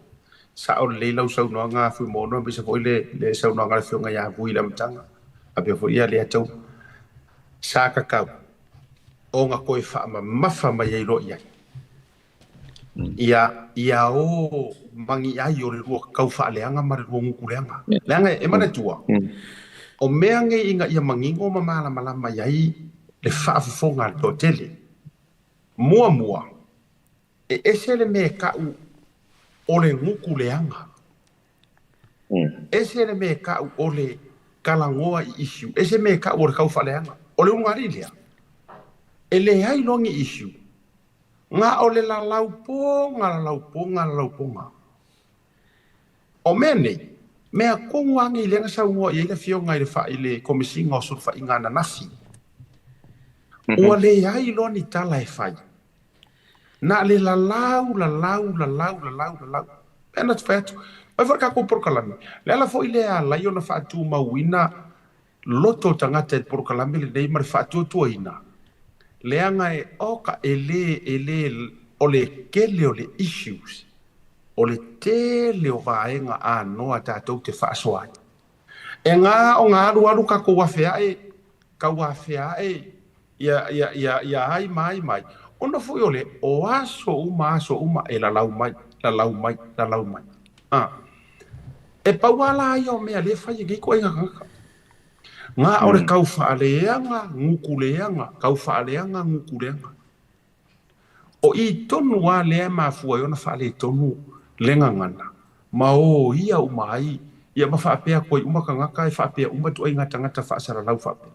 sa o le lau sau no nga fu mo no be se foi le sau no nga fionga ya vui la mtanga a be foi ia le tau sa ka ka o nga koe fa ma fa mai ai lo ia o mangi ai o le kau fa le anga ma le ngu leanga leanga e mana tua o mea nge inga ia mangingo ma mala mai ai le fa fonga to tele mua ese le me ka o le nguku leanga ese le me ka o le kalangoa I issue ese me ka o le kau faleanga o le ungari lea ele ai longi issue nga o le la lauponga o mene mea konguangi lenga sa ua I le fionga I le fa I le komisinga o sulfa I ngana nafi ua le ai loni tala e fai na le la lau pena tu fetu ai fa ka ko por kalami le ala fo ile ala yo na fa tu mawina loto tangata por kalami le nei mar fa tu ina le anga e oka ele o le kele o le issues o le tele o vaenga a noa tātou te whaaswai. E ngā o ngā aru ka wafea ia ai mai. Ona fui ole o aso uma e la lau mai. E pauala ai o mea le whai e ko inga kaka. Ngā ore kau whaaleanga, ngukuleanga. O I tonu a lea mafua i ona whaale tonu lenga ngana. Ma o ia umai, ia ma whaapea koi umaka ngaka e whaapea umatu ai ngata whaasara lau whaapea.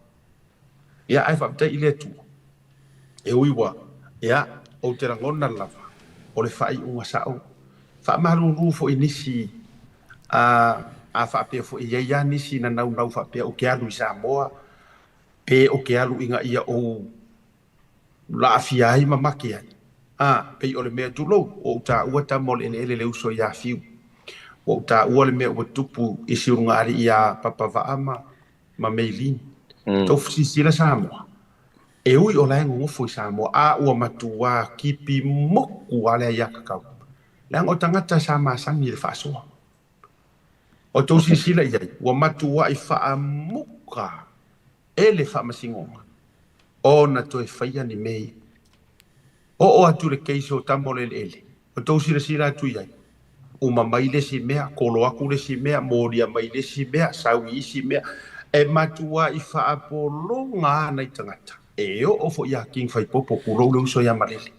Ia ai whaapea I le tua. E uiwa, ia o te rangona lava, o le whai unga sao. Whaamaru rufo I nisi a whaapea fo I ia nisi na nau whaapea o ke alu I Samoa, pe o ke alu inga ia o la afiai mamaki ai. Pei o le mea tulou, o ta ua ta mole ele uso ia fiu. O ta ua le mea ua tupu I siurungari ia papa vaama ma meilin. Tau fusisila Samoa. E ui o lai ngofo I Samoa, a ua matua kipi moku ale ia kakau. Lang o tangata sama sangi le whaasoa. O tau sisila iai, ua matua I whaamuka ele whaamasingonga. O na toi whaia ni mei. O atu le keiso tamole ele. O tau sila atu iai. Uma mai le si mea, kolo aku le si mea, moria mai le si mea, sawi si mea. E matua I whaapolo ngā nei tangata. E o fo ia king fai popo kurou le uso ia malele.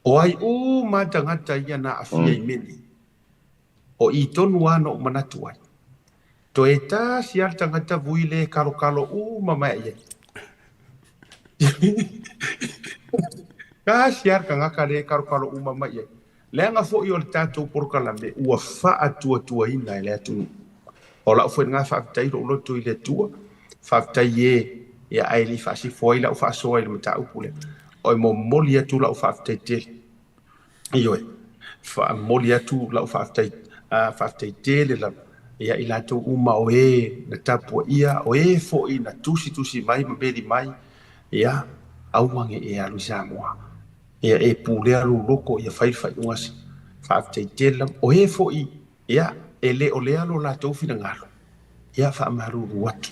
O ai ma tangata ia na afia I meni. O I tonu ano manatu ai. To e tā si al tangata vuile kalo ma mai iai. Ka siar ka ngaka le karo uma mai e. Le nga fo I o le tātou porokalame ua wha atua ina e le atu. O la ufo ngā whaafitai ro loto I le tua. Whaafitai ia ai li whaasi foi la ufa soa I le mata upule. O mo moli atu la whaafitai te. Io e. Moli atu la whaafitai te le la. Ia I lato uma o na tapua ia o fo I na tusi mai mabeli mai. Ia auange e alu Samoa. Ia e pulea loko ia fai ungas whaaftai tela o fo I ia e le o lea lo la tau fina ngalo ia whaamaru ruatu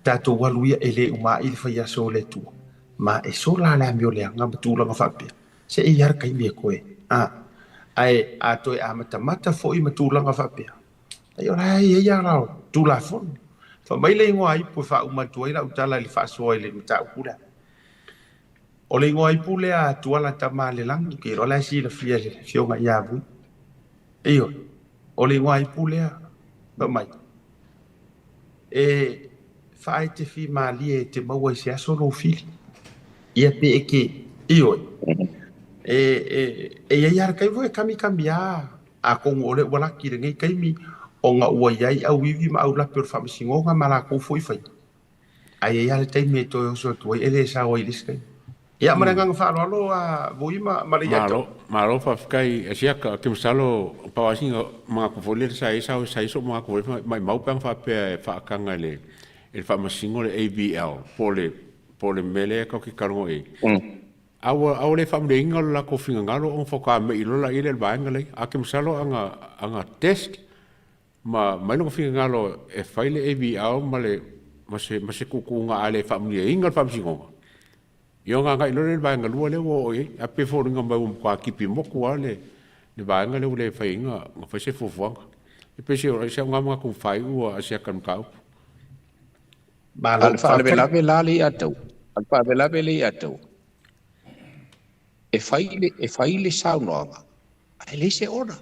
tato walu ia e le uma I le fai aso le tua ma e so la mio lea ngā matulanga whaapea se e iar kai mea koe ai a toi a matamata fo I matulanga whaapea ai ora e ia rao tula fon fa mai le ingoa I po wha umatua I la utala le whaasoa I le mata upura o le ngoi pule a tuala tama le langi ke rola si la fia le fionga ia vu io o le ngoi pule a ba mai e fai te fi mali e te maua se aso no fili ia pe e ke io e ia kai vo e kami a kongo le wala ki le ngai kai mi o nga ua iai au vivi ma au la per fa singonga mala ko foi fai ai ia le tai me to so to ele sa o iliskai ia maranga whaaloalo a voima mariato. Maro whawhikai asiaka ke masalo pawasinga mga kufolia sa isa o sa iso mga kufolia mai maupang whapea whaakanga le e whamasingo le ABL po le mele kau ki karongo e. Awa le whamreinga la ko whinga ngalo o whaka me ilola ile le vaenga lei a ke masalo anga test ma mai no whinga ngalo e whaile ABL ma le mase kukunga ale whamria inga whamasingonga. Yo nga ngai lore ba nga lua le wo e a pe fo nga ba kwa kipi moku ale le ba nga le fai nga fa se fo fo e pe se o se nga ma ku fai u a se kan ka alfa le la li atau alfa le la li atau e fai le saunoanga. Ai le se ora.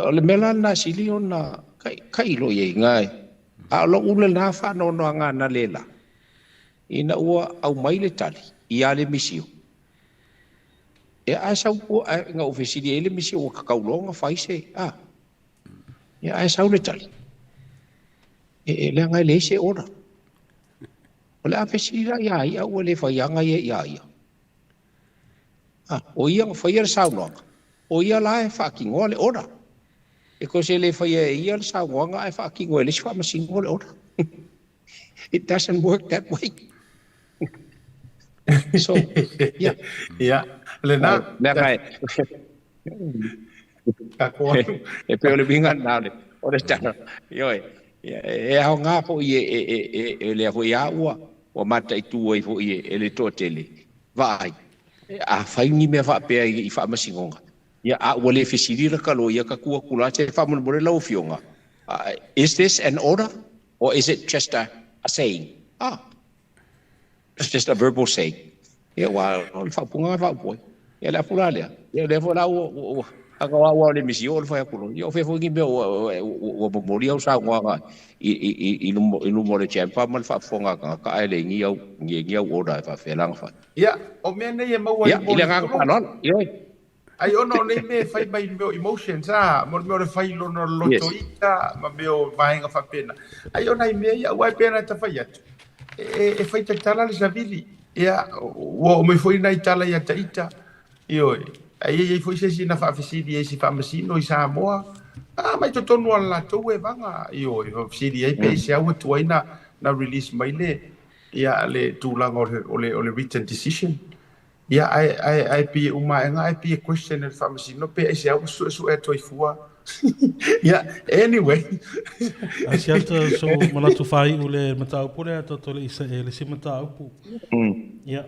O le mela na sili o na kai lo ye ngai. A lo ule na fa no anga na lela. Ina ua au mai le tali. Ia le misio. E a sau po nga ofisiri ele misio o kakaulonga fai se. E a sau le tali. E le ngai le se ora. O le a ofisiri la ia ua le fai anga ia. O ia fai le saunoanga. O ia la e whaakingoa le ora. E ko se le whaia e ia le saunoanga e whaakingoa le si whaamasingoa le ora. It doesn't work that way. So, yeah. Yeah. Le na. Ngai. E pe o le winga nāle. O le tana. Ioi. E hao ngā po i e le hoi a ua. O mata i tu i po i e le tō tele. Vai. A whaini mea whaapea i whaamasingonga. Ia a ua le fesirira ka lo ia ka kua kula te whaamone lau fionga. Is this an order? Or is it just a saying? It's just a verbal saying. Ia wa o le whaapunga whaapoi. Ia le apura lea. Ia le whala o aka wa le misi o le whaakulo. Ia o whewhingi mea o momori au sa ngoanga i lumo le champa ma le whaafonga ka aile ngi au ora e whaafelang wha. Ia, o mea nei e maua i le nganga whanona. Ioi. Ai ono nei me fai mai meo emotions mo meo le fai lono loto ita ma meo vaenga fa pena ai ona me ia wai pena ta fai atu e fai ta tala le savili ia o me foi na itala ia ta ita ioi ai foi se sina fa fisidi e si fa masino i sa moa mai to tonu ala to e vanga ioi fisidi ai pe se au tu ina na release mai le ia le tulanga o le written decision. Yeah, I be I be a question in pharmacy. No pay I so at toy for. Yeah, anyway. Asiata so malatu fai ule matau pule to le isa ele si matau pu. Yeah.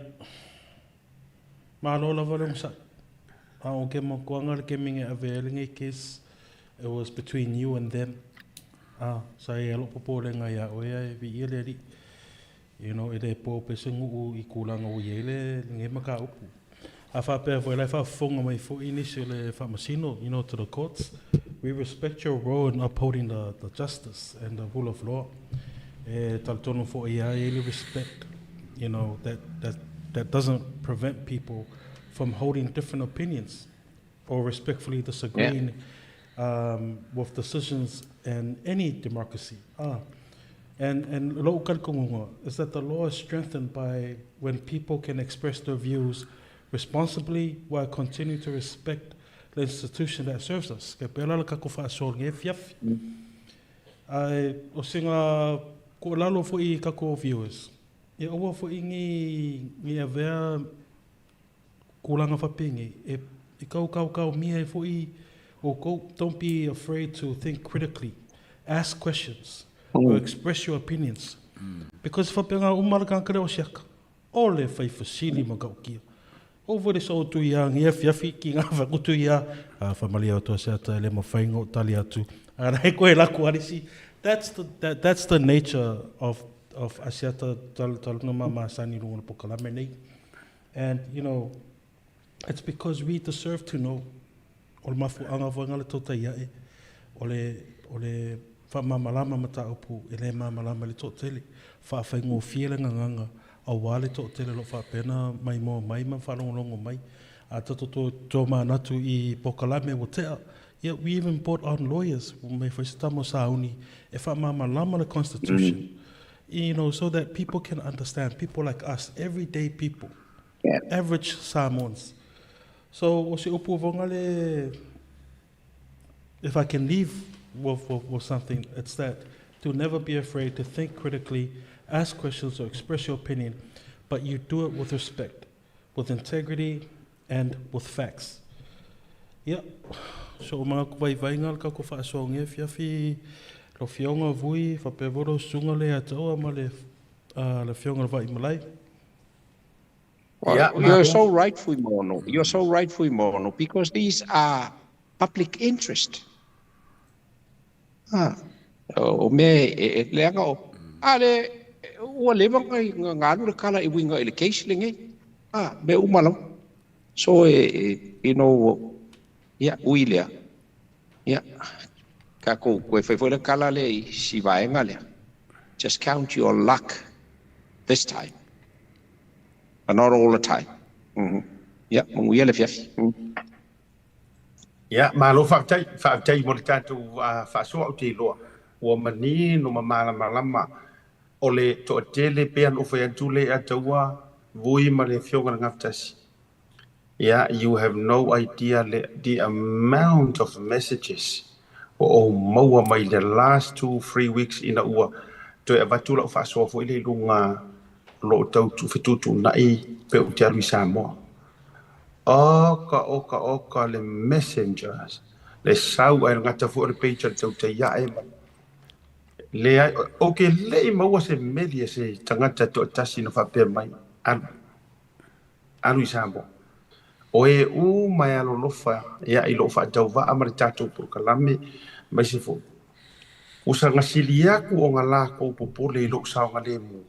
Malo la volum sa. O ke mo kuanga ke minga avelinge case. It was between you and them. Sa e lo popo le nga ya o ya vi ele ri. You know, ele po pesengu I kulanga o yele nge maka upu. A fa pe foi lai fa fonga mai fo initially fa masino, you know, to the courts. We respect your role in upholding the justice and the rule of law. Tal tono fo ia ele respect, you know, that doesn't prevent people from holding different opinions or respectfully disagreeing with decisions in any democracy. And local kongunga is that the law is strengthened by when people can express their views responsibly while continuing to respect the institution that serves us. Ke pela la kakofa sol nge fiaf. Ai o singa ko lalo fo I kako viewers. E o fo ngi avea kulanga fa pingi e kau mia fo I o ko don't be afraid to think critically. Ask questions. Or express your opinions. Because fa penga umaraka kare o siaka. Ole fai fasili magaukia. Over this old 2 young, yafi ki nga fa kutu ya fa malia to seta le mo faingo tali atu. Ara ko ela ko arisi. That's the nature of asiata tal no mama sani lu po kalamene. And you know, it's because we deserve to know. Ol mafu anga vanga le tota ya e. Ole fa mamalama mata upu ele mamalama le totele fa faingo fiele nganga a wale totele lo fa pena mai mo mai ma fa longo mai a to manatu I pokalame wotea. Yeah, we even brought on lawyers me fa stamo sauni e fa mamalama the constitution, you know, so that people can understand, people like us, everyday people, average Samoans. So o se upu vongale, if I can leave with something, it's that to never be afraid to think critically, ask questions or express your opinion, but you do it with respect, with integrity, and with facts. Yeah. So mga kuwai-vaingal ka ko whaasonge fiafi lo fionga vui whapeworo sunga le atoa ma le fionga vai malai. Well, you're so right, Fuimono. You're so right, Fuimono, because these are public interest. O me leanga o ale ua le ngai ngānu le kala I winga le case le ngai. Me umalau. So you know, ui lea. Ka koe whai le kala le si vaenga lea. Just count your luck this time. But not all the time. Munguia le fiafi. Malo whaatai mo le tātou whaasoa o te loa. Ua mani no malama o le to tele pean o whai atu le ataua vui ma le whionga ngaftasi. You have no idea the amount of messages o maua mai the last 2-3 weeks ina ua to e vatula o whaasoa fo ile lunga lo tau tu whitutu nai pe o te aru I Samoa. Oka le messengers le sau ai ngata fo le page tau te ia e mai. Le ai o ke le maua se media se tangata to tasi no whapea mai aru I Samoa. O e mai alo lofa ia I lo whaatau wa amari tātou por kalame mai se fo. Usa ngasili aku o ngā la kou popole I lo sao ngale mu.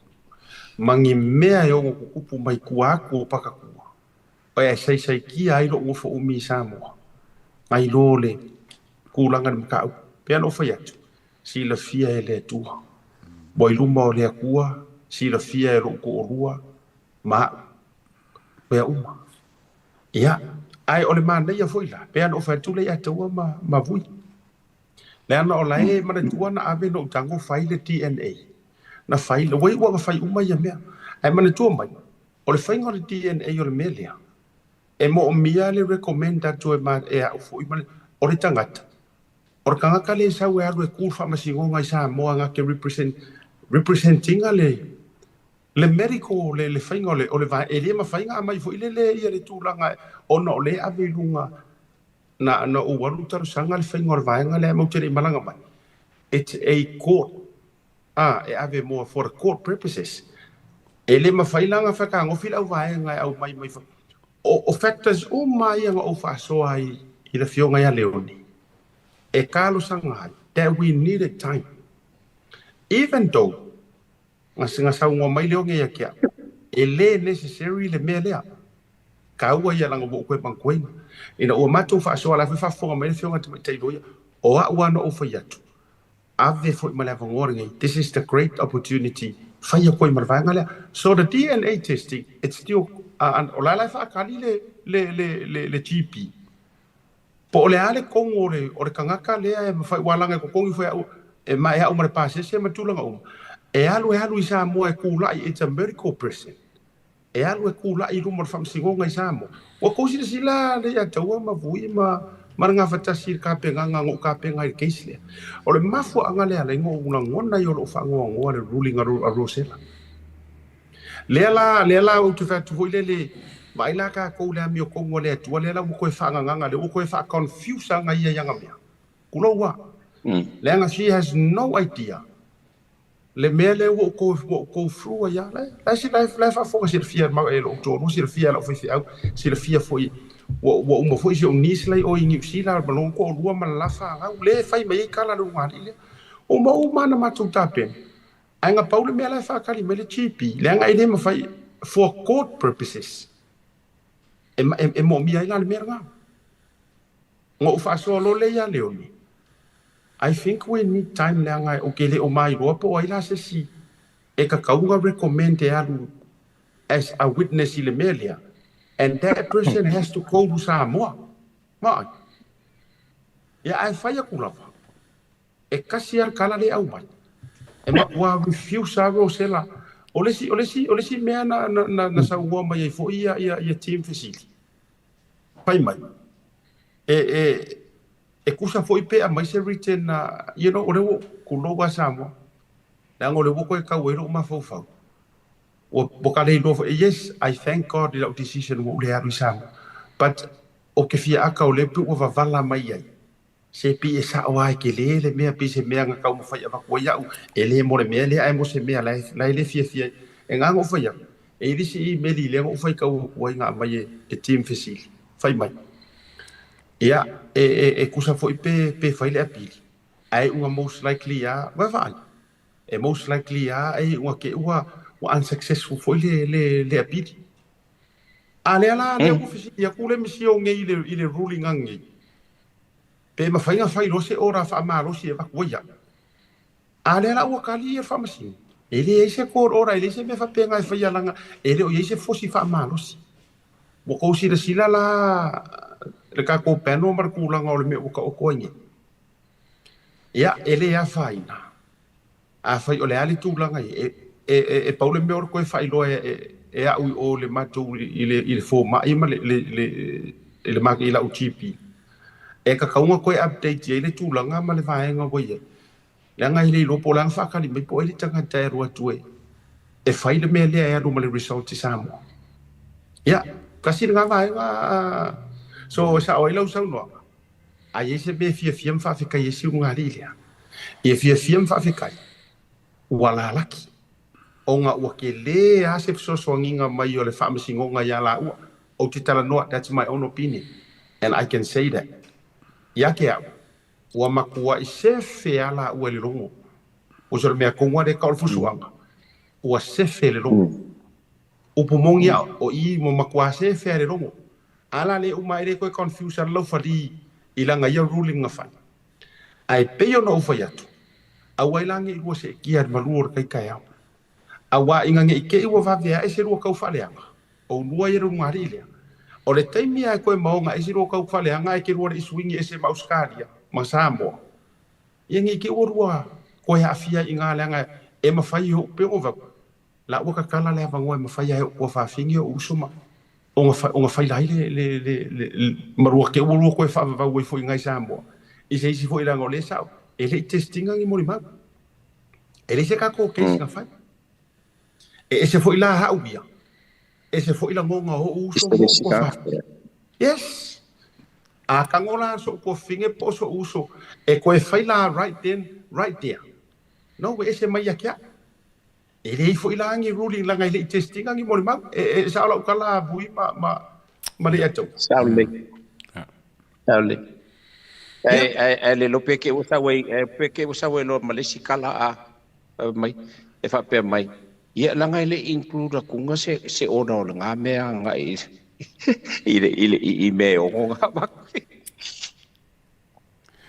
Mangi mea e o kukupu mai kuaku o pakakua. O e sai kia ai lo ngofo umi I Samoa. Ngai lo le kulanga ni mkau. Pea no whai atu. Si la fia e le atua. Boi luma o le akua. Si la fia e lo ko o rua. Ma. Pea uma. Ai ole mana ia foi la. Pea no whai atu le atua ma vui. Le ana o lae mana tua na ave no tango whai le DNA. Na whai le wai wanga whai uma ia mea. Ai mana tua mai. O le whai ngore DNA o le mea lea. E mo o mia le recommenda to e ma e au foi ma o le tangata. O kanga ka le sa we alu e kufa masingonga I Samoa nga ke representing le medical le whainga o le vai e le ma whainga mai fo ile le ia le tūlanga o no le ave lunga na uwaru taru sanga le whainga o le vaenga le mau tere malanga mai. It's a court. E ave more for court purposes. E le ma whailanga whakanga o whila au vaenga au mai o factors o mai anga o whaasoa I le whionga ia leoni. E kālo sanga hai, that we needed time. Even though, ngasinga sa unga mai leonge ia kia, e le necessary le mea lea. Ka ua ia langa mo koe pangkoenga. Ina ua matou whaasoa la whiwhafonga mai le whionga te mai teiloia, o a ua no o whai atu. Ave fo I malawa ngoringai, this is the great opportunity. Whai a koe marwanga lea. So the DNA testing, it's still o la whaakali le GP. Po le ale kongo o le kangaka lea e mawhai walanga ko kongi whai au e mai au mare pāse se matulanga E alu I Samoa e kūlai, it's a medical person. E alu e kūlai rumor whamsingonga I Samoa. Wa kōsira sila le a taua ma vui maranga whatasi ka penganga ngō ka penga I keisi lea. O le mafua anga lea le ngō una ngona I o lo whangoa ngoa le ruling a Rosela. Lea la o tu whatu hoi le mai la ka kou lea mi o kongo lea tua lea la mo koe whaanganga le o koe wha confuse anga ia yanga mea. Kuloua. Lea nga she has no idea. Le mea le o kou frua ia le. La si la whafonga si le fia mau e lo tono, si le fia la whai au, si le fia foi wa uma foi si o nislei o ingi usila malong ko rua malafa au le whai mai kala lu ngari le. O mau mana matu tapen. Ai nga paule mea la whakali me le chipi. Le nga ine mawhai for court purposes. E mo mia ila le mea ngā. Ngō whaasoa lo le ia leoni. I think we need time le ngai o ke le o mai roa po ai la se si. E ka kaunga recommend e alu as a witness I le mea lea. And that person has to go to Samoa. Mai. Ia ai whai a kulawa. E kasi ar kala le au mai. E ma ua refuse a Rosela. O le si mea na sa ua mai e fo ia team facility. Pai mai. E kusa fo ipe a mai se written na, o lewo kuloa Samoa. Nang o lewo koe kauero ma fau. O boka le no yes, I thank God that decision wo le aru Samoa. But o ke fia aka o le pu o vavala mai ai. Se pi e sa o ai ke le mea pi se mea nga kau mo fai ava ko ia e le mo le mea le ai mo se mea lai le fia e nga ngo fai e disi me li le ngo fai kau ko nga mai e team facility fai mai ia e kusa foi pe fai le apili ai unha most likely ia va vai most likely ua ke ua unsuccessful foi le apiti. Ale ala le ofisi ia kule misi o nge ile ruling angi. Pe mawhainga whai rose ora wha maa rose e wakuia. Ale ala ua kali e whamasi. Ele eise kor ora, ele eise me whapenga e whai alanga, ele o eise fosi wha maa rose. Wako sira sila la le ka ko peno mar kulanga o le me uka o koinge. Ia, ele a whaina. A whai o le ali tūlanga e paule me orko e whai loa e au o le matou i le fō mai ma le maki i la UTP. E ka kaunga koe update i le tūlanga ma le vaenga wai e. Le anga i le lopo lang whakali mai po e le tangata e rua tue. E whai le mea lea e anu ma le result i Samoa. Ia, kasi ngā vaenga so sa o ilau sau noa. A yese me fia mwhawhikai e siu ngā rilea. E fia mwhawhikai. Wala laki. O ngā ua ke le a se fisosoanginga mai o le whaamasingonga ia la ua. O te tala noa, that's my own opinion. And I can say that. Ia ke au. Ua makua i se whea la ua le rongo. O sora mea konga re kaol fusuanga. Ua se whea le rongo. Upo mongi au, o i mo makua se whea le rongo. Ala le uma ere koe confusion lau whari i langa ia ruling nga whai. Ai peo na uwhai atu. Awa ilangi i ua se kia maluor kai kai au. Awa inga nge ike iwa vavea e se rua kau whaleanga. O nua i runga rilea. O le taimia e koe maonga e se rua kau whaleanga e ke rua i swingi e se Australia, ma Samoa. Iangi ike ua rua koe hafia i ngā leanga e mawhai ho peo vaku. La ua kakala lea vangoa e mawhai e ua whawhingi o usuma. O nga whai lai le marua ke ua rua koe whawavau e fo i ngai Samoa. I se isi fo i langa o le sao. E le testinga ngi mori mau. E le se kako keisi nga whai. E se fo ila hauia. E se fo ila ngonga ho uso mo fa. Yes. A kangola so ko finge poso uso e ko e faila right then right there. No we se mai akia. E le fo ila ngi ruling la ngai le testing ngi mo ma e sa la kala bui ma le ato. Saule. E le lope ke usa we peke usa we lo malesi kala a mai e fa pe mai. Ia langa ile include a kunga se ona o nga mea nga i me o nga baku.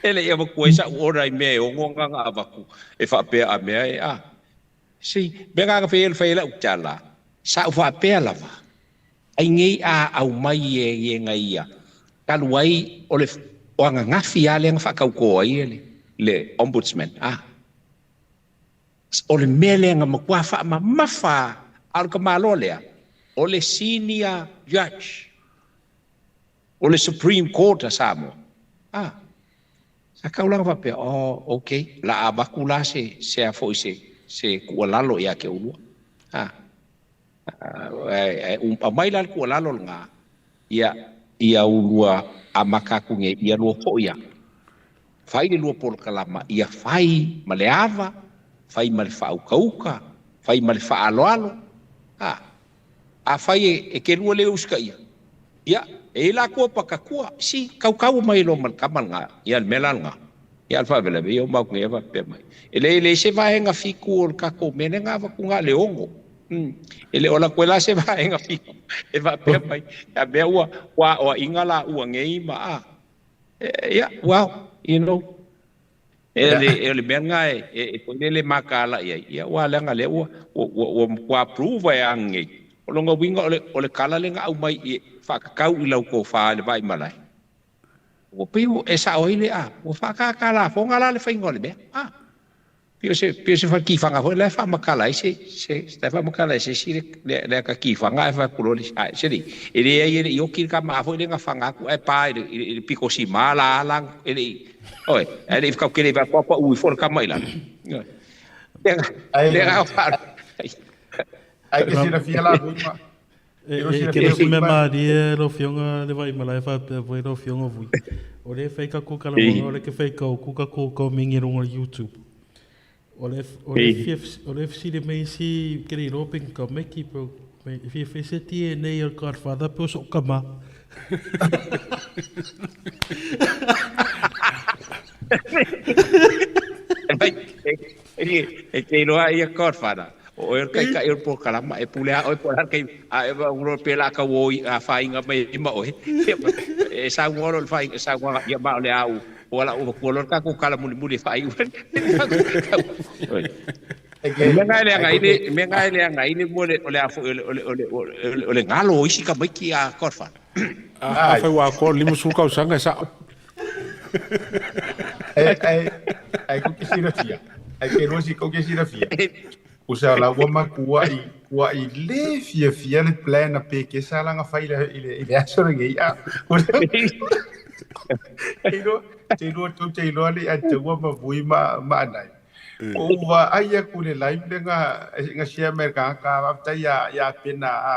Ele ia maku isa ora i me o nga baku. E fa pe a mea e a. Si, bega ka feila utala. Sa ufa pe lava. Ai ngei a au mai e nga ia. Kaluai o le o nga ngafi ale nga fa kau ai le ombudsman. O le mele nga makwafa ma mafa al kamalolea o le senior judge o le Supreme Court Samoa sa kaulang va pe okay la abakula se a foi se kualalo ya ke ulu mai la kualalo nga ia ulua amaka kunge ia lo foia fai le lo por kalama ia fai maleava fai mal fa ukauka fai mal fa aloalo a fai e ke lua le uska ia e la ko pakakua si kau mai lo mal kamal nga ia melal nga ia fa vela be o ma ku eva pe mai ele se va nga fiku o ka ko mene nga va ku nga le ongo ele ola kwela se va nga fiku e va pe mai a be wa ingala u ngei ma ia wow you know ele benga e le makala ia wa langa le wa approve ya ngi o longa winga o le kala le nga au mai e fa kau i lau ko fa le vai malai o piu e sa oile o fa kala fo ngala le fa ngole be piu se fa ki fa nga le fa makala se fa makala se le ka ki fa nga fa kulo le se di ele yo ki ka ma fo le nga fa nga ku e pa e piko si mala lang ele oi, ele fica o que ele vai para o fora camaila. Ai que se na fia lá, buima. Que se me maria lo fionga le vai malai fa foi lo fionga vui. O le fai ka ko kala mo le ke fai ka ko mingi ronga YouTube. O le si de me si que le roping ka me ki pro me fi se tie nei el carfada po so kama. Ke loa ia kor fana. O e kai o po kalama e pulea o po kai a uro pela ka wo a fainga mai ma o e sa ngoro fai sa ngwa ia ma le au wala o ko lor ka ko kala muli fai me ngai le mo le ole afo ole ngalo isi ka mai ki a korfa a fai wa ko limu su ka usanga sa ai ko kisira fia ai ke rosi ko kisira fia usa la wama kua i le fia le plana pe ke sala nga fai ile aso ngai a te lo le a te wama bui ma nai o wa ai ku le live le nga share merka ka ta ya pena a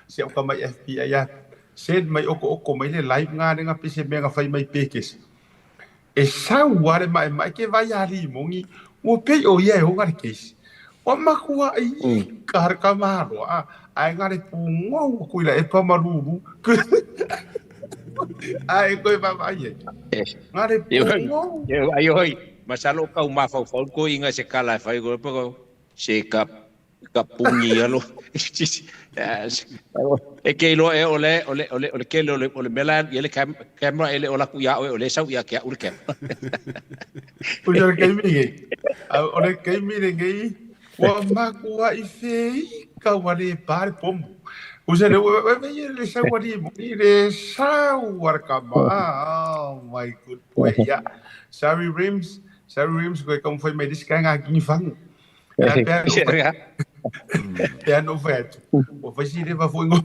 se o ka mai FBI ya sed mai oko mai le live nga pese me nga fai mai pe ke e sa ware mai ke vai ali mongi o pe o ye o ga ke o makua ai kar kamaro ai ngare pungo kuila e pamaruru ai koi baba ye ngare pungo ai oi masalo ka uma fa ko inga se kala fa go po se ka pungi alo e ke lo e ole ke ole melan ele camera ele ola ku ya ole sau ya ke ul kem ole ke mi ngai wa makua i fei ka wale par pombo usa le le sa wali le sa warkama oh my good boy ya Sorry rims ko kom foi mai diskanga aqui fang ya no vet o fai si le va foi ngo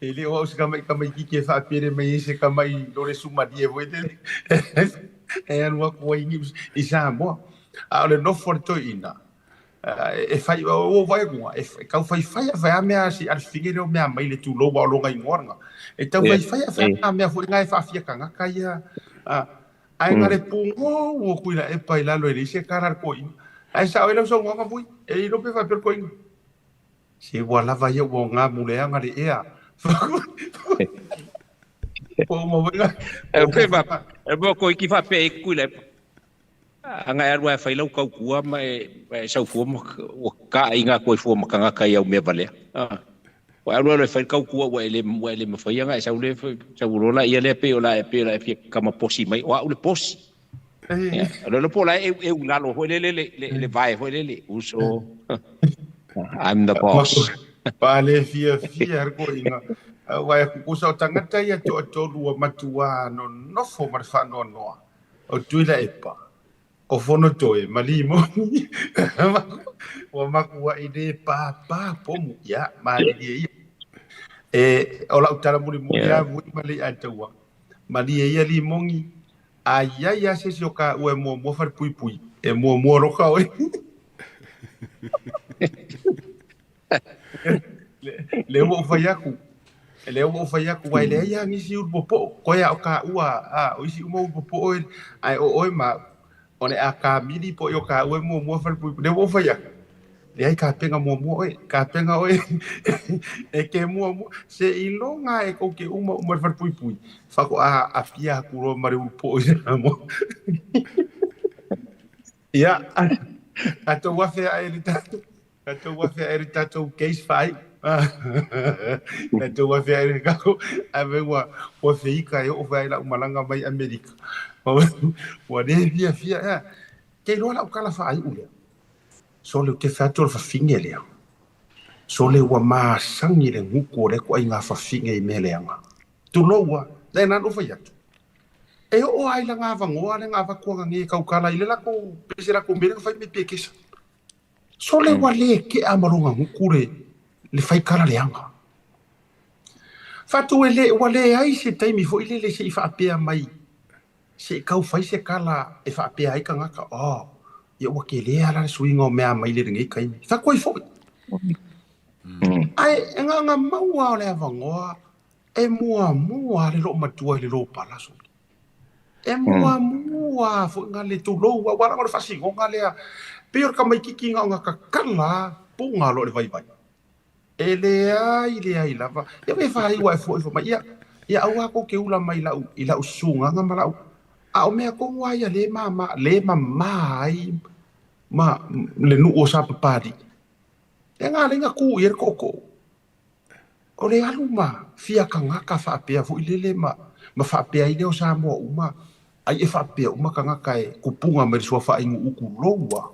ele o ska mai ki fa pere mai se ka mai do le suma die voi dele e no ko i sa mo a le no forto ina e fai o vai ngua e ka fai a mea si al figure o mea mai le tu lo ba lo ngai ngornga e tau fai a mea foi ngai fa fia kanga kai ai ngare pungo o kuila e pai la lo e se karar koi ai sa o lo so ngwa bui e lo pe fa per koi si wala vai o nga mulea ngare ea o mo venga e pe va e bo koi ki fa pe kuila anga er wa fai lo ka ku ma e sa fu mo ka inga ko fu mo kanga ka ya me vale wa alo le fai ka ku wa ele me fai anga sa le sa lo la ia le pe o la e pe la e ka ma posi mai wa le posi lo po la e una lo ho le vai ho le uso I'm the boss pale fia ko inga wa ku sa tangata ya to lu matua no fo mar fa no o tuila e pa o fono toe malimo o makua ide pa pomu ya mali e o la utara muri ya mali atawa mali ya limongi aya ya se sioka o mo far pui e mo roka oi le mo fayaku wai le ya ngisi urpopo ko ya ka ua o isi mo urpopo ai o ma one aka mili po yo ka we mo far pu de wo fa ya de ai ka penga mo ka penga oi e ke mo se ilonga e ko ke uma far pu fa ko a pia ku ro mari po ya mo ya ato wa fe ai tato case fai ato wa fe ai ka ko ave wa fe ka yo fa la malanga mai America wa de fia ke lo la kala fa ai ule so le ke fa tor fa finge le so le wa ma sangi le nguko le ko ai nga fa finge me le nga tu lo wa de na no fa ya e o ai la nga va ngo le nga va ko ngi ka kala ile la ko pese la ko me fa me pe ke so le wa le ke amarunga ngukure le fa kala le nga fa tu ele wa le ai se taimi fo ile le se fa pe mai se kau fai se kala e fa pe ai kanga ka ia wa ke le ala suinga o mea mai le ngai kai fa koi fo ai nga maua le avangoa e mua le lo matua le lo palaso e mua fo nga le tu lo wa nga fa si nga le pior ka mai kiki nga ka kala punga lo le vai ele ai lava ia me fa ai wa fo mai ia au ko ke ula mai ila usunga nga malau a o mea ko wa ia le ma ai ma le nu o sa papadi e nga le nga ku yer koko o le alu ma fia kanga ka fa pe fu ile ma fa pe ai le o sa mo uma ai e fa pe uma kanga kai kupunga me so fa ingu uku lowa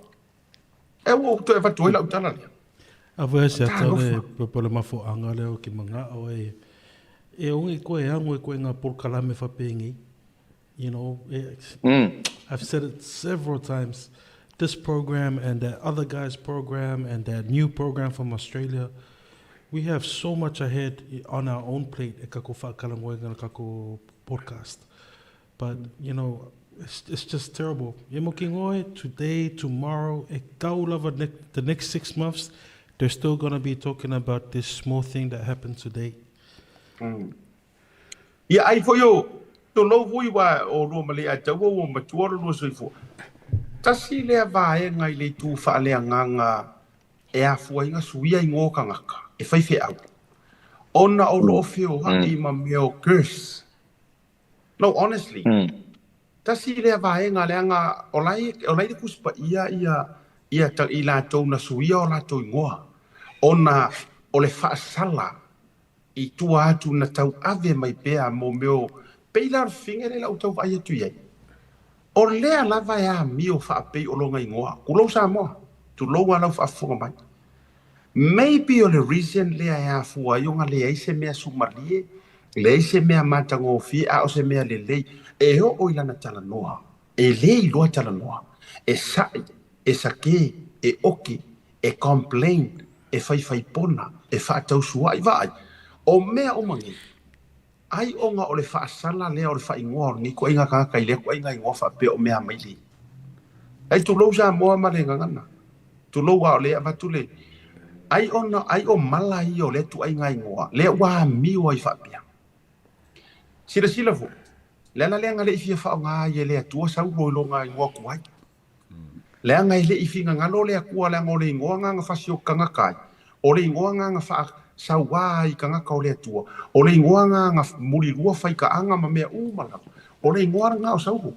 e wo to e fa to ila utala le a voi se atale po le mafo anga le o ki manga o e ongi ko e ango ko nga por kalame fa pengi. You know, I've said it several times. This program and that other guy's program and that new program from Australia, we have so much ahead on our own plate. E kako whakalangoenga kako podcast, but you know, it's just terrible. Yemokingoe today, tomorrow, e kaulava the next 6 months, they're still going to be talking about this small thing that happened today. Yeah, I for you. To lo vui wa o ro male a tawo o matua lo soifo tasi le vae ngai le tu fa le nganga e a fuinga suia i ngoka ngaka e fai fe au ona o lo fio ha I ma meo curse no honestly tasi le vae nga le nga o lai kuspa ia ta ila to na suia o la to ngoa ona o le fa sala I tu atu na tau ave mai pea mo meo peilar fingere la utau vai tu ye o le la vai a mio fa pe o longa ingoa kulo sa mo tu lo wa la fa fo mai maybe o le reason le a fu a yonga le ai se me sumalie le se me mata ngo fi a o se me le e o ila na tala noa e le lo tala noa e sa ke e oki e complain e fai pona e fa tau suai vai o me o mangi ai onga o le whaasala lea o le whaingoa ni ko inga kanga kai lea ko inga ingoa wha pe o mea maili. Ai tu lau sa moa ma le ngangana. Tu lau wa o lea vatu le. Ai o mala I o le tu inga ingoa. Lea wa mi o I wha pia. Sila fu. Lea la lea nga le ifia wha o ngā ye lea tua sau roi lo ngā ingoa kuai. Lea nga le ifi nga ngalo lea kua lea ngole ingoa nga whasi o kanga kai. O le ingoa nga wha sa wai kanga ka ole tua o le ngoanga nga muri rua fai ka anga ma mea umala o le ngoanga nga o sauhu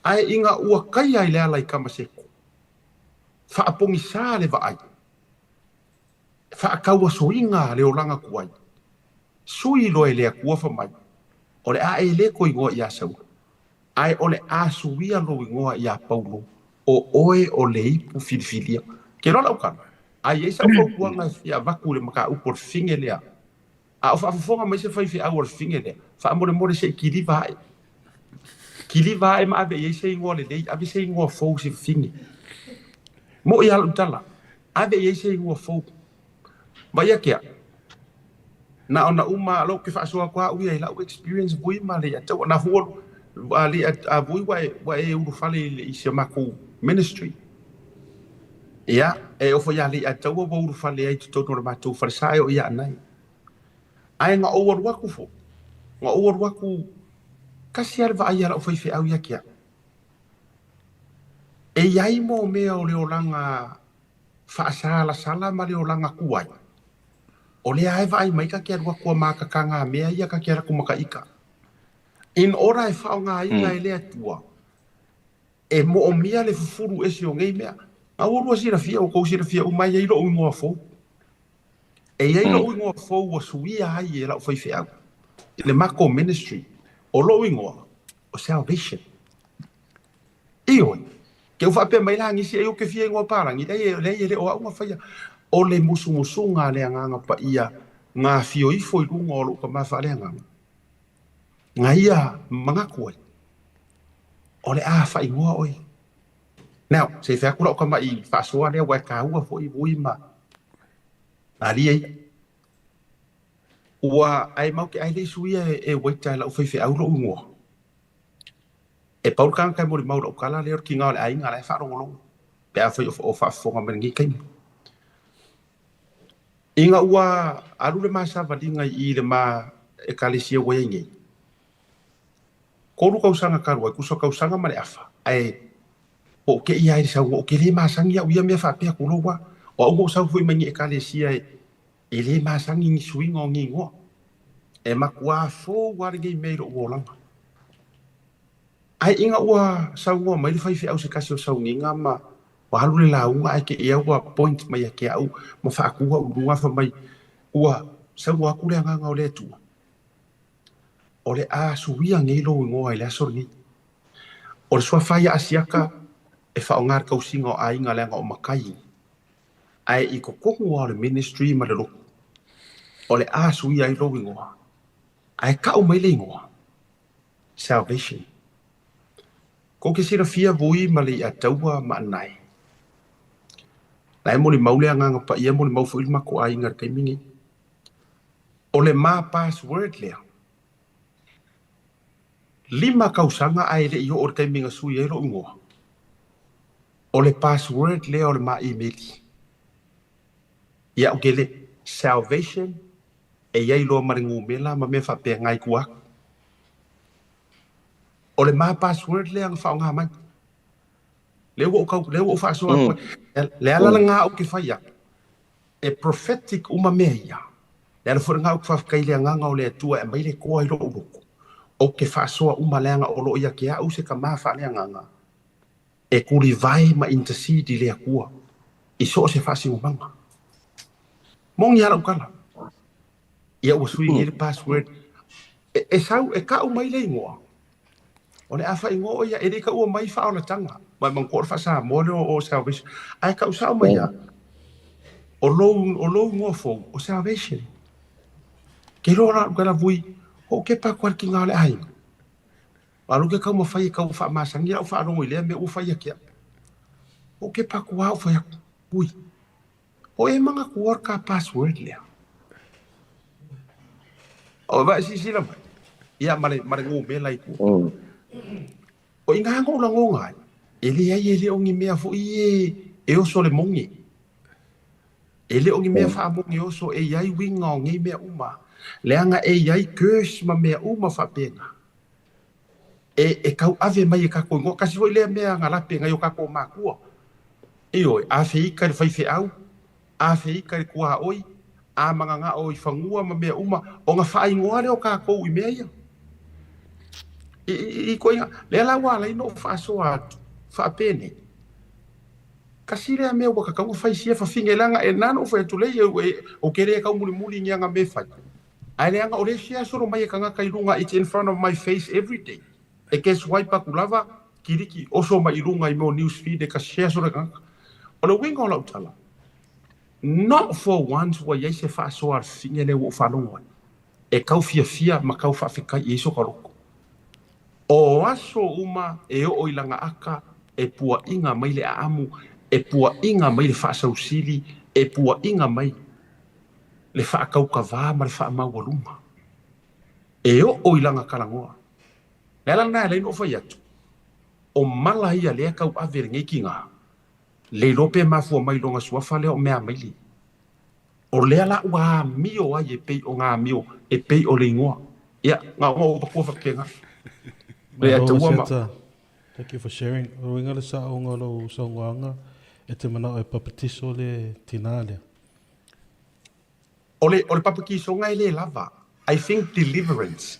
ai inga ua kai ai le ala I kama seko fa apongi sa le vai fa akaua soinga le olanga kuai sui loe le akua fa mai o le a e le ko ingoa ia sau ai o le a suia lo ingoa ia paulo o oe o le ipu filifilia ke rola ukana ai esa o kuanga ia vaku le maka upor fingelea a o fa mai se fai fi awor fingelea fa more se kili vai ma ave ye se ngole le ave se ngo fo se finge mo ia utala ave ye se ngo fo ba ia kia na ona uma lo ke fa so kwa u ia la experience bui ma le ata na hu ali a bui wa e u fale I se mako ministry ia e o foi ali a tau o uru fale ai tuto no matou farisai o ia nai ai nga o waku fo nga o waku kasi ar vai ala o foi fe au ia kia e ai mo me o le olanga fa sala ma le olanga kuai o le ai vai mai ka kia waku ma ka kanga me ia ka kia ku maka ika in ora e fa nga ia le atua e mo o mia le fufuru ese o ngei mea a uru sira fia o ko sira fia o mai ilo ngo fo e ilo ngo fo o suia ai ela foi fia le mako ministry o lo ngo o salvation io ke o fa pe mai langi si e o ke fia ngo para ngi le o nga fa o le musu nga le nga pa ia nga fio I foi ngo lo ka ma fa le nga ia manga ko o le a fa ngo oi now se fa ku lo ka mai fa so le wa ka u fo I bui ma ali ai wa ai mau ke ai le suia e weta la o fe au lo ngo e paul kan kai mo mau lo kala le ki nga le ai nga le fa ro lo pe a o fa fo nga ngi kai inga ua alu le masa valinga I le ma e kalisia wa ngi ko ru ka usanga ka ru ku so ka usanga ma le afa ai o ke ia I sa o ke le masangi ya uia me fa pe ku lo wa o go sa fu mangi e kalisia e le masangi ni swing ngi ngo e makua fo war ngi me ro wo langa ai inga ua saunga mai le fai fi au se kasi o saunginga ma wa halu le launga ai ke ia ua point mai ke au ma whaakua urunga fa mai ua saunga aku le anga o le tua o le a suia ngelo ingoa i le asor ni o le sua fai asiaka e whaongar kausinga o ainga le anga o makai ai i kokongu o le ministry ma le loko o le a suia i lo ingoa ai ka o mai le ingoa salvation ko ke sira fia vui ma le ataua ma nai lai mo le maule anga pa ia mo le mau fuil ma ko ai ngar kai mingi o le ma password le lima kausanga ai le io o kai minga sui e lo ngoa o le password le o le ma email ia o gele salvation e ia lo maringu mela ma me fa pe ngai kuak o le ma password le ang fa nga mai le wo fa so le ala nga o ke fa ya e prophetic uma meia le fo nga o fa kai le nga o le tua e mai le ko ai lo o ke fa so uma le nga o lo ia ke a u se ka ma fa le nga e kuri vai ma intercede le akua i so se fa si umanga mong ya o kala ia o sui le password e sau e ka o mai le ngoa o le afa ingo ia e ka o mai fa ona tanga ma man ko fa sa mo o salvation ai ka usa mai ia o lo ngo fo o salvation ke lo ra ka la vui o ke pa kwar ki ngale ai alu ke ka mo fa fa ma sangi o fa ro ile me o fa ia ke o ke pa kwa o fa ia vui o e manga ko ka password le o va si la ia mare ngo me lai ku o inga ngo la ngo ngai ele o ngi mea fo e o so le mongi ele o ngi mea fa mongi o so e ai winga ngi mea uma le anga e ai curse ma mea uma fa penga e kau ave mai ka ko ngo kasi foi le mea ngala penga yo ka ko makua e oi a fei ka fai fe au a fei ka kwa oi a manga nga oi fangua ma mea uma o nga fai ngoa le o ka ko i mea ia i ko ia le la wala i no fa so a fa pene kasi le me o ka ka fai sia fa fingelanga e nano fa tu le o kere ka muli nga me fa ai le anga o le sia so mai ka nga kai lunga it's in front of my face every day e ke swipe ku lava kiriki o so mai lunga i mo news feed e ka sia so ka o le winga o la utala not for once wa ye se fa so ar fingele o fa longa e ka fia ma ka fa fika i so ka loko o aso uma e o ilanga aka e pua inga mai le amu e pua inga mai le fa sausili e pua inga mai le fa kau ka va ma le fa ma waluma e o ilanga kalangoa ela na le no fa yatu o mala ia le kau ave ngi kinga le lope ma fu mai longa sua fa le o mea mai li o le ala wa mio ai e pe o nga mio e pe o le ngoa ia nga o ko fa kenga Thank you for sharing. O inga le sa o ngalo sa nganga e te mana o papatiso le tinale. Ole papatiso ngai le lava. I think deliverance.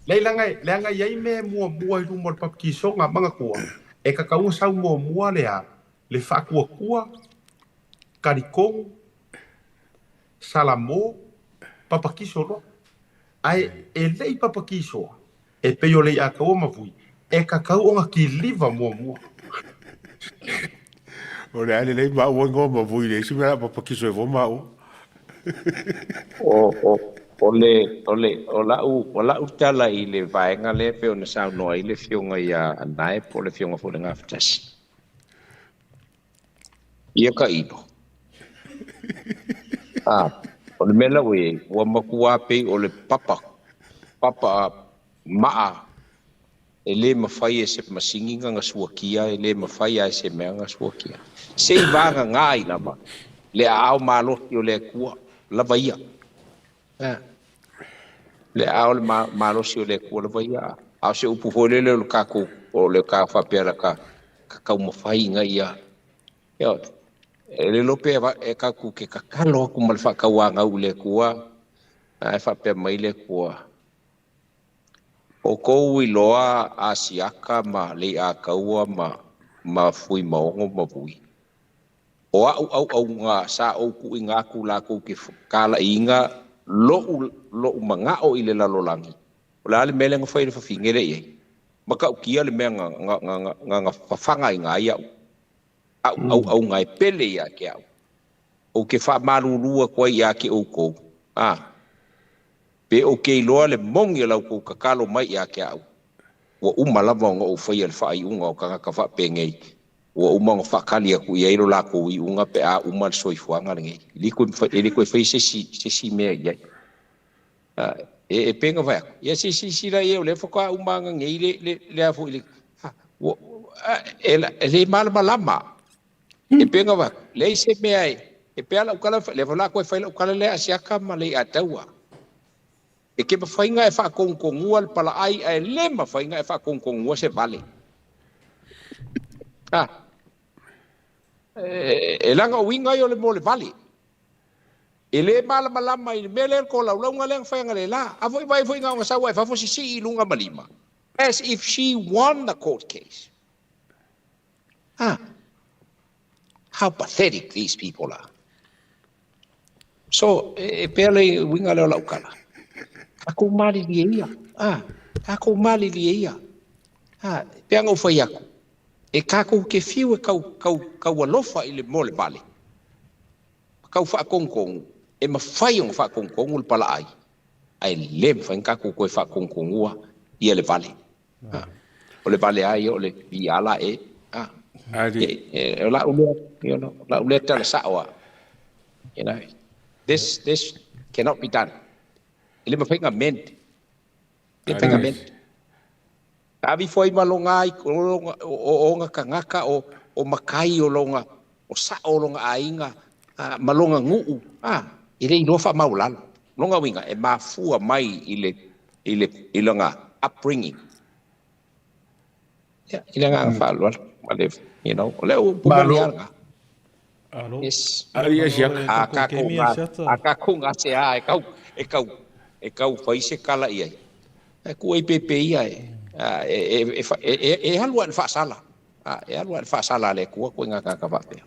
Le ngai yai me mua i rumo le papatiso nga manga kua. E ka kaunga sau mua lea le fa kua karikong salamo papakiso ro ai e lei papakiso e pe yo lei aka o mavui e ka kau o ki liva mo o le ale lei ma o ngo mavui le sima papakiso e vo ma o la u tala i le vaenga le pe ona sa no i le fionga ia anai po le fionga fo le ngaftas ia ka ino o le mela we wa makua pe o le papa maa e le mawhai e se masinginga nga suakia e le mawhai e se mea nga suakia se i vanga ngai lama le ao malo o le kua lava ia le ao le malo si o le kua lava ia ao se upu hole le kako o le ka whapera ka kau mawhai nga ia e le lope e kaku ke kakalo aku malfa kawanga ule kua ai fa pe mai le kua o kou I loa a siaka ma le a kaua ma fui maongo ma fui o au ngā sa o ku I ngā ku la ku ke kala inga lo manga o I le lalolangi o le ale mele ngā whai le whawhingere iei maka ukia le mea ngā whawhanga I ngā iau au ngai pele ia ke au o ke wha marurua koe ia ke o kou pe o ke loa le mongi lau kou kakalo mai ia ke au wa umalava o whai al whai unga o kanga wha pengei wa umang whakali aku ia iro la kou I unga pe a umal soifuanga ngei ili koe whai se si mea iai e penga vai aku ia si la ia o le whaka umanga ngei le afu ili le malama e penga vai le se mea e pe ala ukala le wala koe whaila ukala le asiaka ma le ataua e ke mawhainga e whakongkongua le pala ai e le mawhainga e whakongkongua se vale e langa winga yo le mo le vale e le malama I mele ko laulaunga le whainga le la a foi vai foi ngā sawa e whafosi si I lunga malima as if she won the court case how pathetic these people are so e pele winga le laukala ako mali dia ako mali dia peanga o fai aku e kako ke fiu e kau alofa I le mole vale kau fa kongkong e mawhai o fa kongkong ul pala ai lem fa kako ko fa kongkongua I le vale o le vale ai o le biala la ule tala sawa you know this cannot be done ele mawhai ngā ment Tavi foi malonga I o nga kangaka o makai o longa o sa o longa ainga malonga nguu ile inofa maulalo longa winga e mafua mai ile nga upbringing ile nga falwa male you know leo pumalianga yes akakunga se e kau faise kala ia ku e pepe ia e halua fa sala e halua fa sala le ku ko nga ka va pe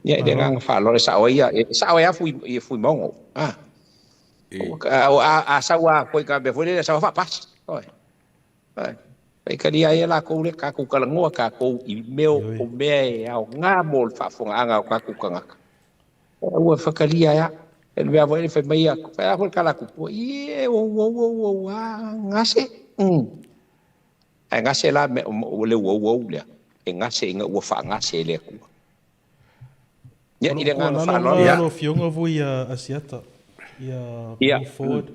ia de nga fa lo sa oia fui mongo a sawa ko ka be foi sa fa pas oi ai ka dia ia la ko le ka ku kala ngoa ka ko I meo o me au nga mol fa fonga anga ka ku kanga o fa kalia ya el vea voi fe mai fa ko kala ku ie o ngase ai ngase la me o le wo le e ngase inga o fa ngase le ku ya ile nga fa lo fionga voi asiata ia move forward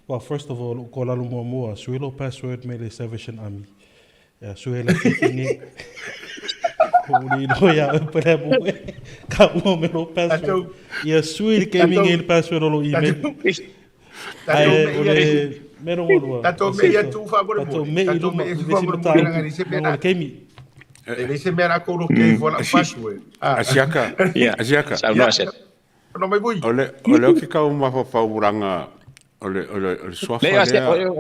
well first of all ko la mo mo suelo password me le Salvation Army ya suelo fini Holy loya para mo ka mo me lo password ia suel gaming el password lo email ai ole mero mo tato me ia tu fa bore tato me ilu mo vesi kemi ele se mera ko lo ke vola password asiaka no mai vui ole o ke ka uma fa uranga ole swafa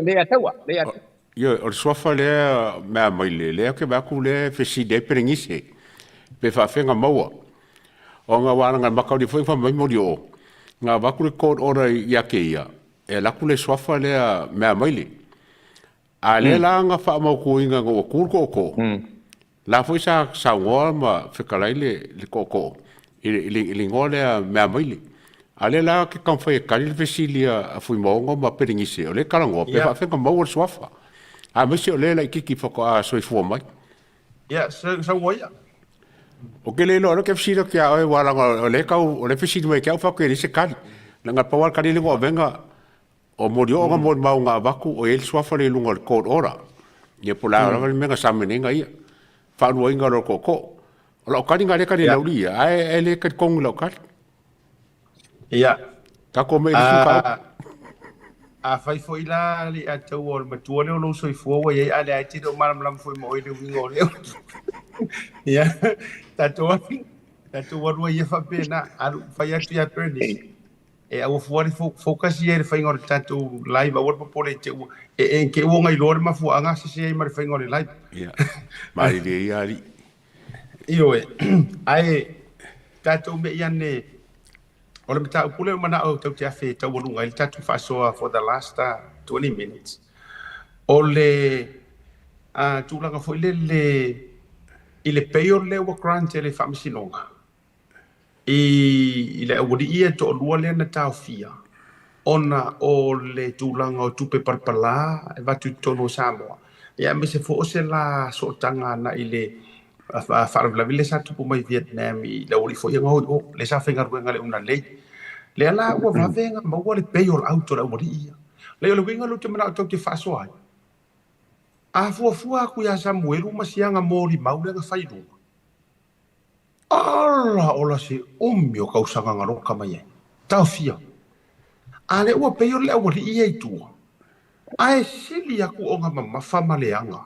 le atawa yo o swafa le ma mai le ke ba ku le fesi de pringise pe fa fenga maua o nga wanga makau di foi fa mai mo dio nga ba ku le code ora ya ke ia e la ku le swafa le ma mai le ale la nga fa mo ku inga go ko la foi sa ngol ma fekalai le ko ili ngole ma mai le ale la ke kan foi kali vesilia a fui mongo ma peringise ole kalango pe fa fenga mo swafa a mesi ole la kiki foko a soi fu mai sa woia o ke le lo ke fsira ke a wala ole ka ole fsira mai ke fa ke ri se kali nga pawal kali le go venga o morio nga mo ma nga baku o el swafa le lunga ko ora ye pola ora menga sameninga ia fa no inga ro ko lo kali nga le kali la ulia ai le ka kong lo kali ia ka ko me fa a fai foi la li a tau o matua le lo soi fo wa ia ale ai tiro malam foi mo i le wingo le ia tato wa ia fa pena a fai atu ia perni e au fuari focus ye fa ngor tatu live awar popole te e ke wo ngai lor ma fu anga se ma fa ngor live ya mai le ya li io e ai tatu me yane ole meta pule mana o tau te afe tau wonu ngai tatu fa so for the last 20 minutes ole tu langa foi le ile payor le wa grant le famsinonga ile wodi ia to lua le na tau fia ona o le tūlanga o tupe parpala e watu tono Samoa. Ia me se fo o se la so tanga na i le wharavlavi le sa tupu mai Vietnam i le ori fo i ngau o le sa whenga ruenga le una lei. Le ala ua wavenga maua le pei o le auto la ori ia. Le o le winga lu te mana o tau te whasoa ai. A fua ku ia Samuelu masianga mōri maule nga whairunga. Ala ola se omi o kausanga ngaroka mai ai. Tau fia. Ale ua peo le awari ia i tua. Ae sili aku o nga mawhama leanga.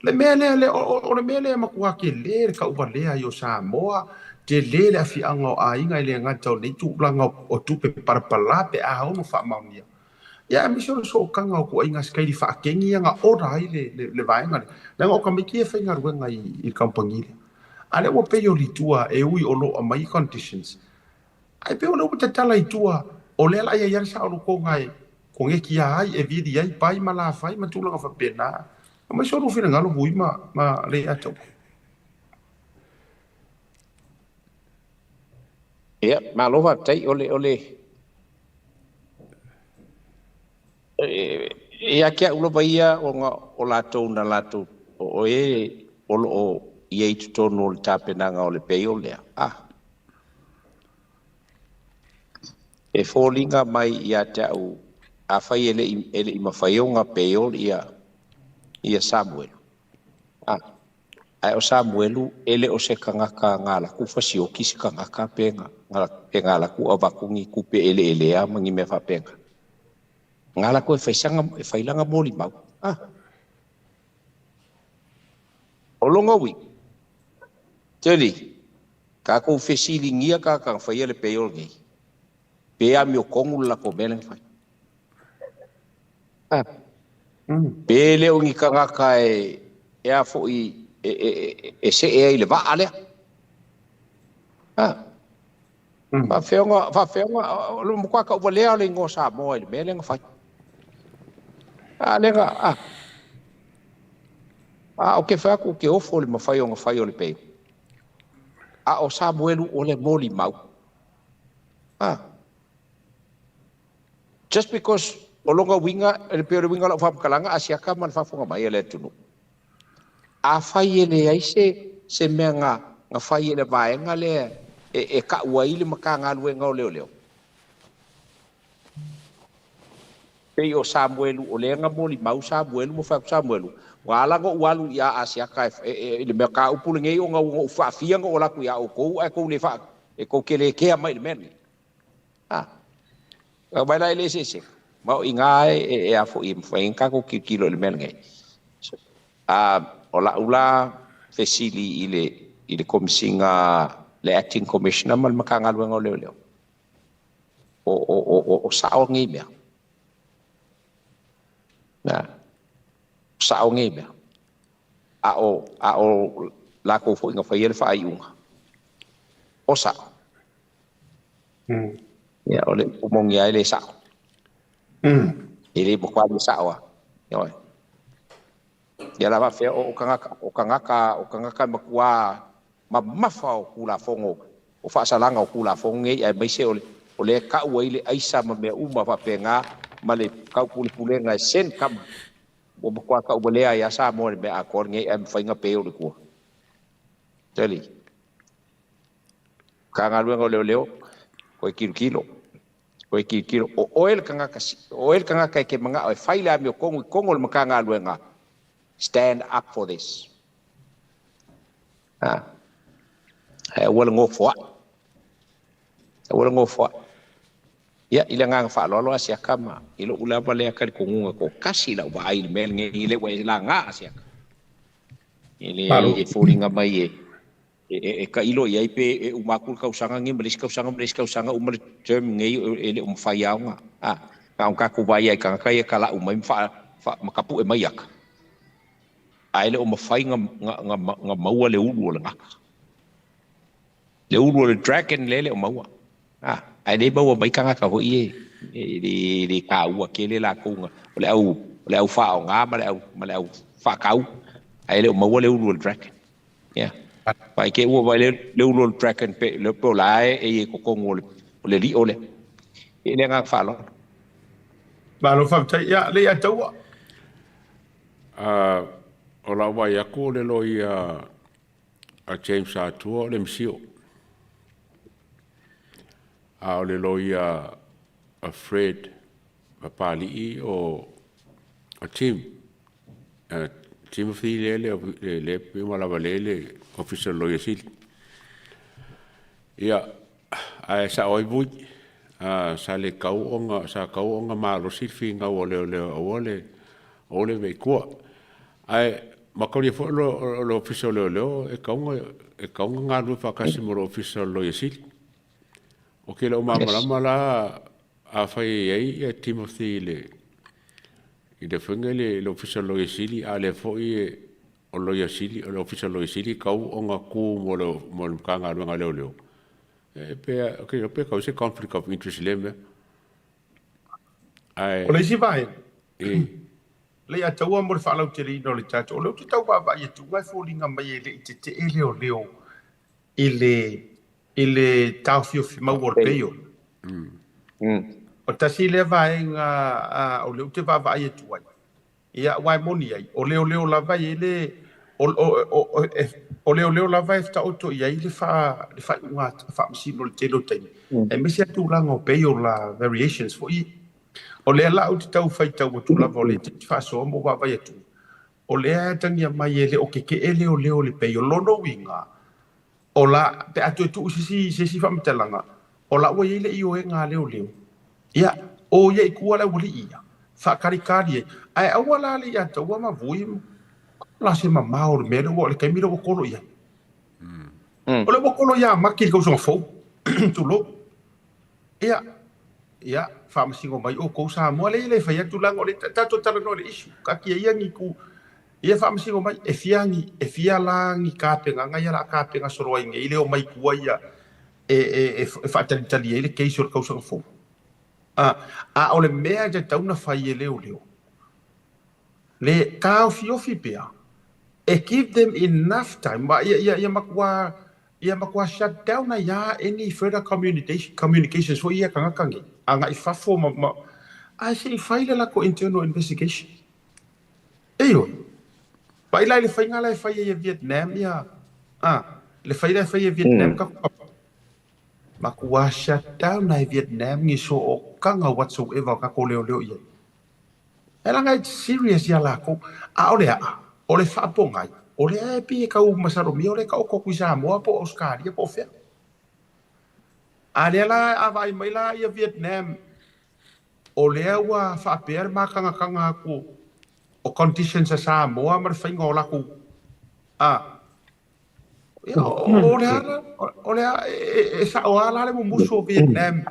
Le mea le o le mea le makua ke le ka uwa lea i o Samoa, te le afi anga o a inga i le ngata o leitu ulanga o tupe parapala pe a hau no wha maunia. Ia miso le so kanga o kua inga skairi wha kengi anga ora ai le vaenga le. Lenga o ka miki e whainga ruenga i kampangile. Ale ua peo li tua e ui o lo a mai conditions. Ai peo le ua te tala i tua o le ala ia ia sa o ko ngai ko nge ki ai e vidi ai pai mala fai ma tula fa pena ma so ro fina ngalo bui ma le ato ya ma lo va tai ole ya kia ulo baia o lato na lato o ye to no le tapenanga o le peo le e fōlinga mai ia te au a whai ele i mawhaionga peo ia Samuelu. Ai o Samuelu ele o se kangaka ngā laku whasi o kisi kangaka penga. Ngā laku a wakungi kupe ele a mangi me whapenga. Ngā laku e whailanga mōli mau. O longa wi. Teli, ka kou whesilingia ka whai ele peo ngei. Pea mi o kongu la ko mele fai. Pele o ngi kangaka e a fo i se e le va ale. Fa feonga lo mo ka o le ale ngo sa mo le mele fai. Lenga o ke fa ku ke o fo le mafai o fai o le pe. O Samuelu o le moli mau. Just because o longa winga ele peo winga la fam kalanga asiaka man fa fonga mai ele tunu a fai ele ai se menga nga fai ele vaenga le e ka uai le makanga luenga o leo pe o Samuelu o lenga moli mau Samuelu mo fa Samuelu wala go walu ya asiaka ele me ka upule ngei o nga fa fianga o la ku ya o ko le fa e ko kele ke mai le men vai lá ele se mau ingai e a fo im fainka ko kilo le men ngai ola ula fesili ile komisinga le acting commissioner mal makanga luenga leo o sao ngai me na sao ngai me o la ko fo inga fa ele fa iunga o sao ya ole umong ya ile sao ile bokwa le sao ya ya la va fe o kangaka makua mafa o kula fongo o fa salanga o kula fongo ai mai se ole ka ua ile aisa ma me uma fa penga male ka pule ngai sen kam o bokwa ka ubele ya sa mo me akor ngai am fainga pe o le ko teli kanga luengo leo ko kilo o el kanga ke manga o faila mi kongo le makanga luenga stand up for this wala ngofo ya ilanga fa lo asia kama ilo ula bale ka kongunga ko kasi la wa il mel nge ile wa la nga asia ile e furinga mai ka ilo ia pe umakul kausanga ngi malis kausanga umal term ngai ele faiaunga ka ku vai ai ka kai kala umai fa makapu e maiak aile fai nga maua le ulu le ngaka le ulu le dragon le maua aile bawa mai ka ngaka ho ie di ka ua kele la kunga le au fa nga ma le au fa kau aile maua le ulu le dragon Pai ke ua vai le ulu dragon pe le po lae e ko kongo le li ole e le nga fa lo ba lo fa tai ya le ya tau o la vai aku le lo ia a James Arthur le msio a le lo ia a Fred a pali o a Timothy le pima la valele official lawyer sil ia a sa oi bui sa le kau onga malo sil finga ole ve ko ai makori fo lo official lo e kaunga nga lu fa kasi mo official lawyer sil o ke lo mala a fai ai Timothy le i de fengele lo official lawyer sili ale foi o lawyer sili o official lawyer sili kau onga ku mo kanga nga leo pe kau se conflict of interest leme ai o le si vai le ya tau mo fa lo tiri no le tato o le tau ba ye tu vai fo linga mai le te leo ile tau fio ma wor peyo o tasi le vai nga o le te va vai tu ai ia wai moni ai o leo la vai ele o leo la vai sta auto ia ile fa nga fa msi no te lo te e me se tu rango peyo la variations for i o le la o tau fai tau tu la vole te fa so mo va vai tu o le tangia mai ele o ke ele o leo le peyo lono winga o la te atu tu si fa mtelanga o la o ile i o nga leo ia o ia ikua la wali ia fa karikari ai awala le ia tau ma vui la se mama o me o le kamiro ko kolo ia o le kolo ia makil ko so fo tu lo ia fa masingo mai o ko sa mo le fa ia tu lang o le tato tala no le isu ka ki ia ngi ku ia fa masingo mai e fia la ngi ka pe nga ia la ka pe nga soro ngi ile o mai ku ia e fa tali ile ke so ko so fo o le mea te tauna fai e leo le kao fiofi pia e give them enough time ma ia makua shut down any further communications so ia kangakangi anga i fafo ma a se i fai la ko internal investigation eyo pa ila le fai ngala fai e Vietnam ia le fai e Vietnam ka makua shut down na Vietnam ngi so o kanga whatsoever ka ko leo ia ela ngai serious ya la ko o le fa po ngai o le pi ka u masaro mi o le ka o ko kuisa mo po Oscar ia po fe ale la avai mai la ia Vietnam o le wa fa per ma kanga ku o conditions sa mo mar fa ngola ku o sa o ala le muso Vietnam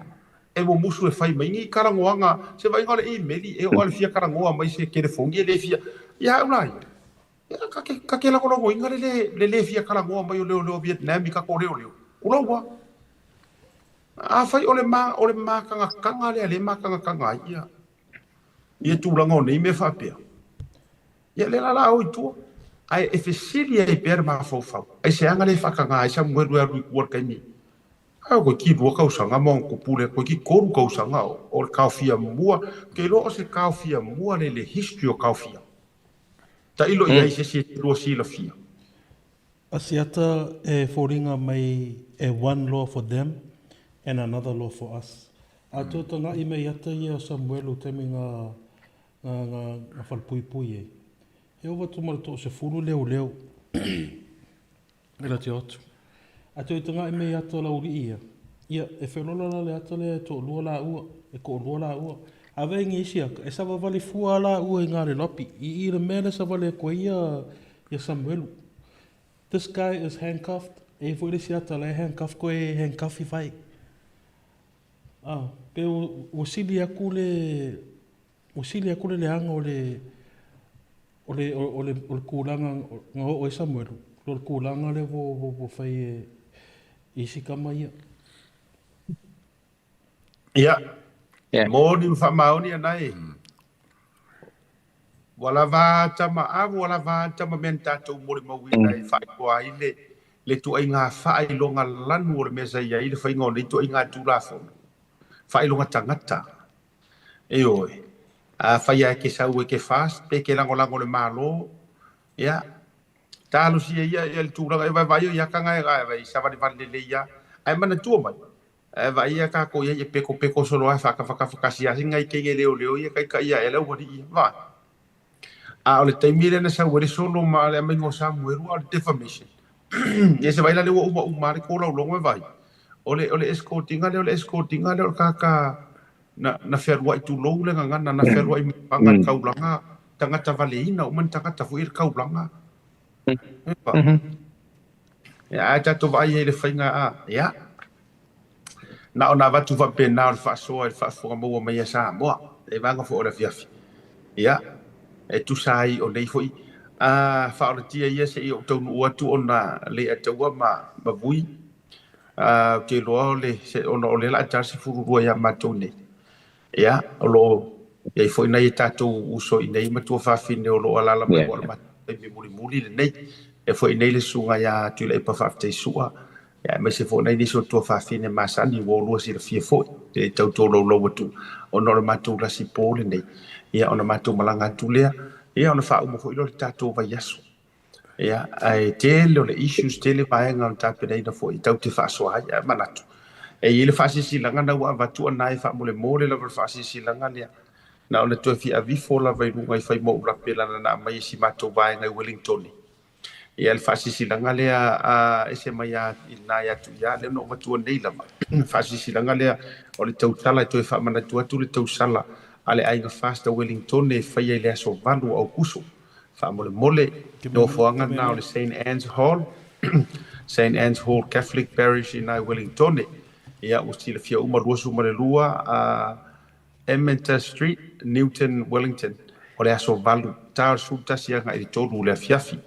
e mo muso e fai mai ni karangoanga se vai ngale e meli e o al fia karangoa mai se ke fongi le fia ya ulai ka ke la ko ngo ingale le fia karangoa mai o le Vietnam ka ko le ulo wa a fai ole ma kanga le ma kanga ia tu lango nei me fa pe ia le la o tu ai e fesilia e per ma fo ai se anga le fa kanga ai sa mo ru ku ka ni ko ki ru ka usanga mo ko pule ko ki ko ka usanga o ka fia mua ke lo se ka fia mua le history o ka fia ta ilo ia se lo si la fia asiata e foringa mai e one law for them and another law for us atotanga i mai ata ia Samuel te minga nga falpui e o watu mara se furu leo ela te otu ato itanga i mei ato la uri ia e whelola le ato le to lua la ua e ko lua la ua a vengi isia e sa wawali fua la ua i ngare lopi i le mele sa wale ko ia Samuelu. This guy is handcuffed e foi le siata le handcuff ko e handcuff I vai. Pe o sili aku le anga o le kulanga nga o Samuel. O le kulanga le vo fai isi kama ia. Ia. Mo ni whamaoni anai. Wala va tama avu, wala va tama men tātou mori mawina I whai kua ile. Le tu ai ngā whai longa lanu o le mesa ia i le whai ngā le tu ai ngā tūlafona. Whai longa tangata. E oe. Whai ai ke sau e ke fast, pe ke lango le malo. Ia. Tālu si ia le tūranga, e vai ia kanga e vai, savani vale le ia. Ai mana tua mai. Vai ia ka ko ia peko solo ai whakasi asi ngai kenge leo ia kai ia e lau wari ia. Vai. O le taimire na sa wari solo ma le amai ngō Samuelu o le defamation. Ia se vai la lewa uma le kōla ulongo e vai. O le escortinga le o kaka na ferua I tūlou le ngangana na ferua I mipanga kaulanga tangata valeina o man tangata fu ir kaulanga. Ia a tato vai e le whainga a. Ia. Na ona watu wa pena o le whaasoa le whaafonga maua mai a Samoa. E vanga fo o le fiafi. Ia. E tu sai o nei foi whaoratia ia se I o taunu ua tu ona le ataua ma vui ke loa ona o le la atasi fururua ia mātou nei ia o lo ia I foi nei tātou uso I nei matua whawhine o lo alala mai o le mātou me muli le nei e foi nei le sunga ia tu le pa whawhtei sua ia me se foi nei niso tua whawhine masani o lua si le fia foi te tautou lo watu ona le mātou rasi pōle nei ia ona mātou malanga tulea ia ona wha umo foi lo le tātou vai aso ia ai tele o le issues tele vaenga on tāpenei na foi tau te whaasoa ia manatu e i le whaasisilanga na ua watu anai wha mole la whaasisilanga lea na o le tue fi avifo la vai runga I whai mo urapela na mai si mātou vaenga I Wellington ia le whaasisilanga lea ese mai a nai atu ia le no watu anei lama whaasisilanga lea o le tautala e tue whamanatu atu le tausala ale ainga fasta Wellington e whaia I le aso valu au kuso. Wha mole no whaanga na o le St. Anne's Hall, St. Anne's Hall Catholic Parish in Wellington. Ia usti le fia uma ruasu marelua Emmental Street, Newton, Wellington. O le aso valu tāo suta sianga I tolu le fiafi.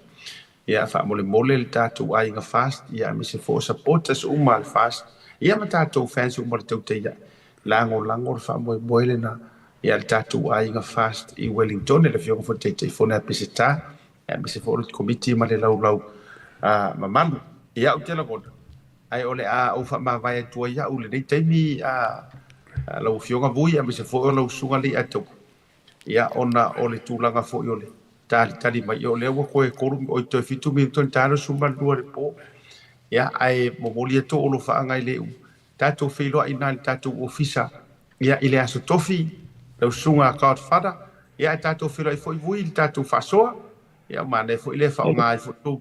Ia wha mole le tātou ainga fast, ia me se fo supporters uma le fast. Ia ma tātou fans uma le tauteia. Lango le wha moele na ia le tātou ainga fast I Wellington e le fionga fo teitei fona peseta e me se fo le komiti ma le lau mamalu ia o te lagona ai ole o wha mawai atua ia o le nei teimi lau fionga vui e me se fo o lau sunga li atou ia ona o le tūlanga fo I ole tali mai o le ua koe koru o I toi fitu mi ton tāro suma lua le po ia ai momoli ato o lo whaanga I le tātou whailoa ina le tātou ofisa ia I le aso tofi lau sunga kaut fada ia tātou whira I foi vui tātou whasoa ia mane foi le whaonga I fotu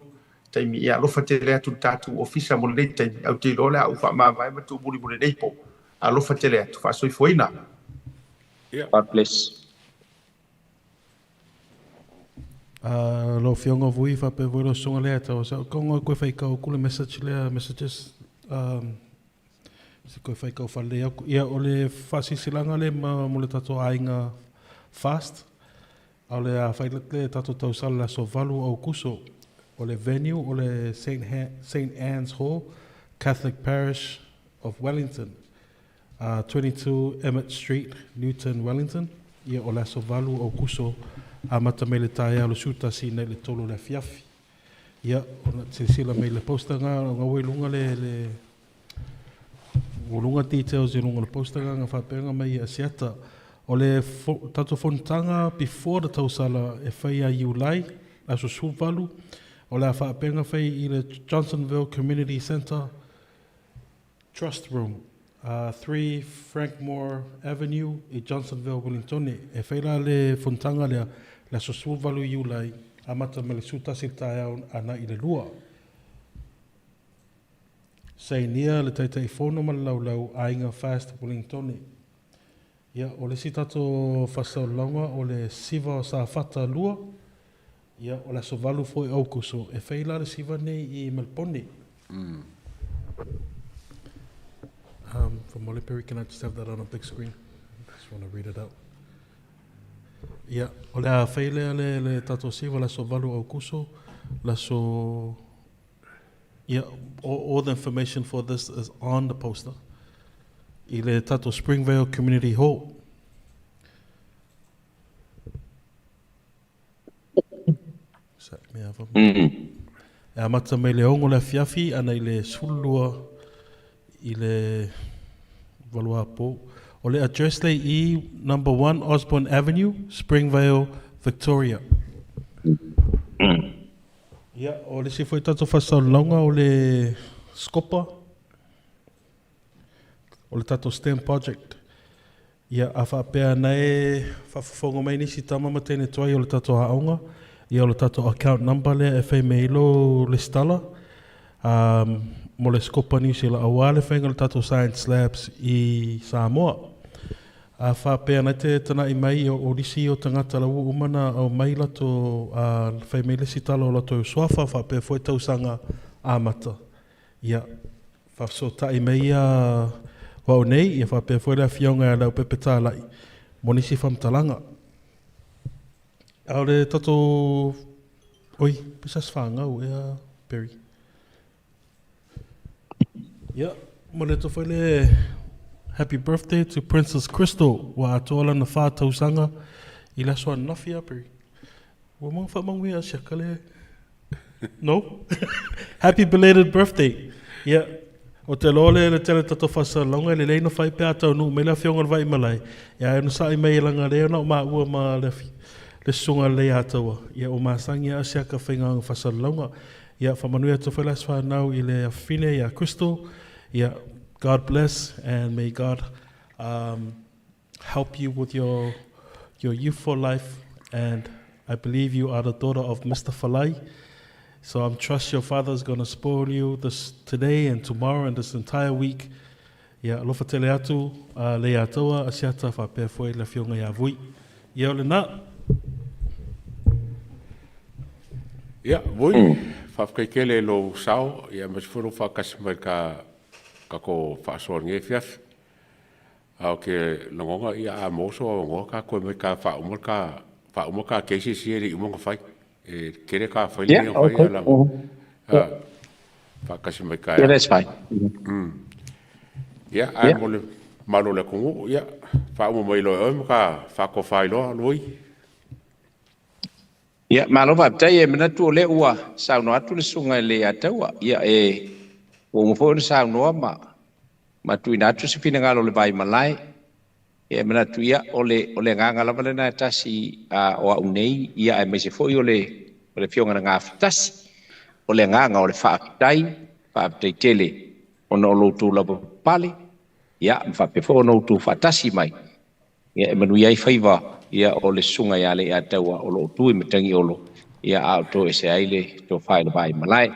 taimi ia lofa te lea tu tātou ofisa mo le taimi au te lole au wha mawai ma tu muri nei po a lofa te lea tu whasoi foi na God bless lo fionga vui fa pe voi lo songa lea tau sa kongo koe whai kau kule messages se koe whai kau whale ia o le whasisilanga le mo le tato ainga fast au le whai le tato tau sala so valu au kuso o le venue o le St. Anne's Hall Catholic Parish of Wellington 22 Emmett Street Newton Wellington ia o le so valu au kuso a mata me le tae alo suta si nei le tolo le fiafi ia ona sila me le postanga nga welunga le ulunga details I lunga le postanga nga whapenga mai a siata o le tato fontanga before the tausala e whai a Iulai a so suvalu o le a whapenga whai I le Johnsonville Community Centre Trust Room 3 Frankmore Avenue I Johnsonville, Wellington e whai la le fontanga lea la so suvalu Iulai a mata me le suta siltae au ana I le lua sei nia le taitai fono ma lau ainga fast Wellington ia o le sitato whasaulanga o le siva sa fata lua ia o le sovalu foi au kuso e whaila le siva nei I Melpone For Molly Perry, can I just have that on a big screen? I just want to read it out. Yeah, o le a whaile le tato siwa la so valu au kuso, la so... Yeah, all the information for this is on the poster. I le tato Springvale Community Hall. Me ava. E amata mai le ongo le fiafi, ana i le sulua i le valua po. O le address le i number 1 Osborne Avenue, Springvale, Victoria. Ia, o le si foi tato whasaulonga o le skopa, o le tato STEM project. Ia, a whapea nei whawhongo mai nisi tama matene tuai o le tato haonga. Ia o le tato account number le e whai meilo le stala. Mo le skopa ni sila awale whainga le tato Science Labs i Samoa. A whapea nei te tana i mai o risi o tangata lau umana au mai lato whai meile si tala o lato swafa whapea fwoi tausanga amata. Ia, whafso ta i mai wau nei, ia whapea fwoi la fionga lau pepe tālai. Mo nisi whamtalanga. Au le tato... Oi, pisas whangau ea Perry. Ia, mo le to whaile happy birthday to Princess Crystal wa atola na whātau sanga i la soa nawhia Perry. Wa mga whamangui a siakale. No? Happy belated birthday. Ia, o te lole le tele tato whasa longa le leina whai pēa tau nu me la whionga vai malai. Ia, enu sa i mei langa leo na o maa ua maa lefi. Le sunga le atawa. Ia o masangi a siaka whainga ang whasalonga. Ia whamanui atu whailas whanau i le awhine ia Crystal. Ia God bless and may God help you with your youthful life. And I believe you are the daughter of Mr. Falai. So I'm trust your father is going to spoil you this today and tomorrow and this entire week. Ia alofa tele atu le atawa a siata whapea fwoi la whionga ia vui. Ia ole na. Ia, vui, whafkaikele lo sao, ia masifuru whakasimai ka ko whaasoa nge fiaf. Au ke longonga ia a moso o ngoa ka koe mai ka whaumar ka keisi sieri umonga whai. E kere ka whai lia whai ala. Whakasimai ka. Yeah, that's fine. Ia, ai mole malo le kungu, ia, whaumar mai loe oe ka whako whai loa loi. Ia, malo whaptai e manatu o le ua sauno atu le sunga le ataua. Ia e o ngofo le saunoa ma tuina atu se fina ngalo le vai malai. Ia manatu ia o le nganga lava le na tasi o au nei. Ia e mai se foi o le fionga na ngā fitasi. O le nganga o le whaptai tele o na o loutu lava pale. Ia, mwhapefo o loutu whatasi mai. Ia e manu iai whaiva. Ia o le sunga ia le ataua o lo tui matangi olo ia au to ese aile to fai le vai malai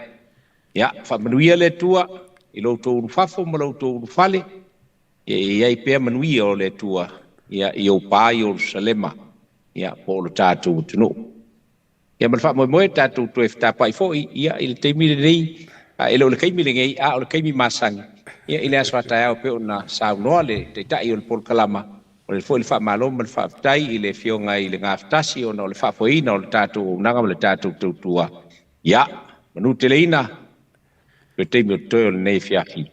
ia fa manuia le tua i lo to fafo ma lo to fale ia i pe manuia o le tua ia i o pai o salema ia po lo tatu tunu ia ma fa mo tatu to efta pai fo ia il te mi nei a ele o le kai mi le ngai a o le kai mi masang ia ile aswata ia pe ona sa no le te tai o le pol kalama. O le foi le whaamalo ma le whaaftai i le whionga i le ngāwhtasi o na o le whaafoina o le tātou nanga ma le tātou tautua. Ia, manu te leina, pe teimi o toi o le nei whiafi.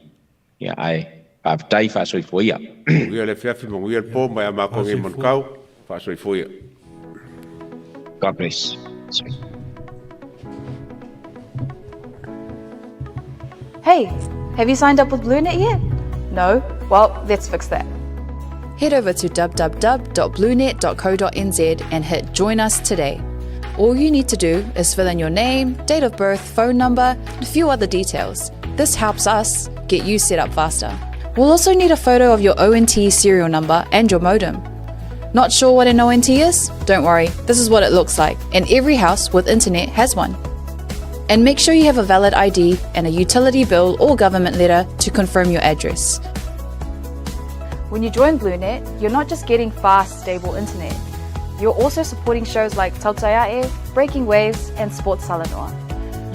Ia ai, whaaftai whaasoi foia. Ia le whiafi mongu ia le pō mai a mako ngai mankau, whaasoi foia. God bless. Hey, have you signed up with BlueNet yet? No? Well, let's fix that. Head over to www.bluenet.co.nz and hit Join Us today. All you need to do is fill in your name, date of birth, phone number, and a few other details. This helps us get you set up faster. We'll also need a photo of your ONT serial number and your modem. Not sure what an ONT is? Don't worry, this is what it looks like, and every house with internet has one. And make sure you have a valid ID and a utility bill or government letter to confirm your address. When you join BlueNet, you're not just getting fast, stable internet. You're also supporting shows like Tautaiae, Breaking Waves, and Sports Salanoa.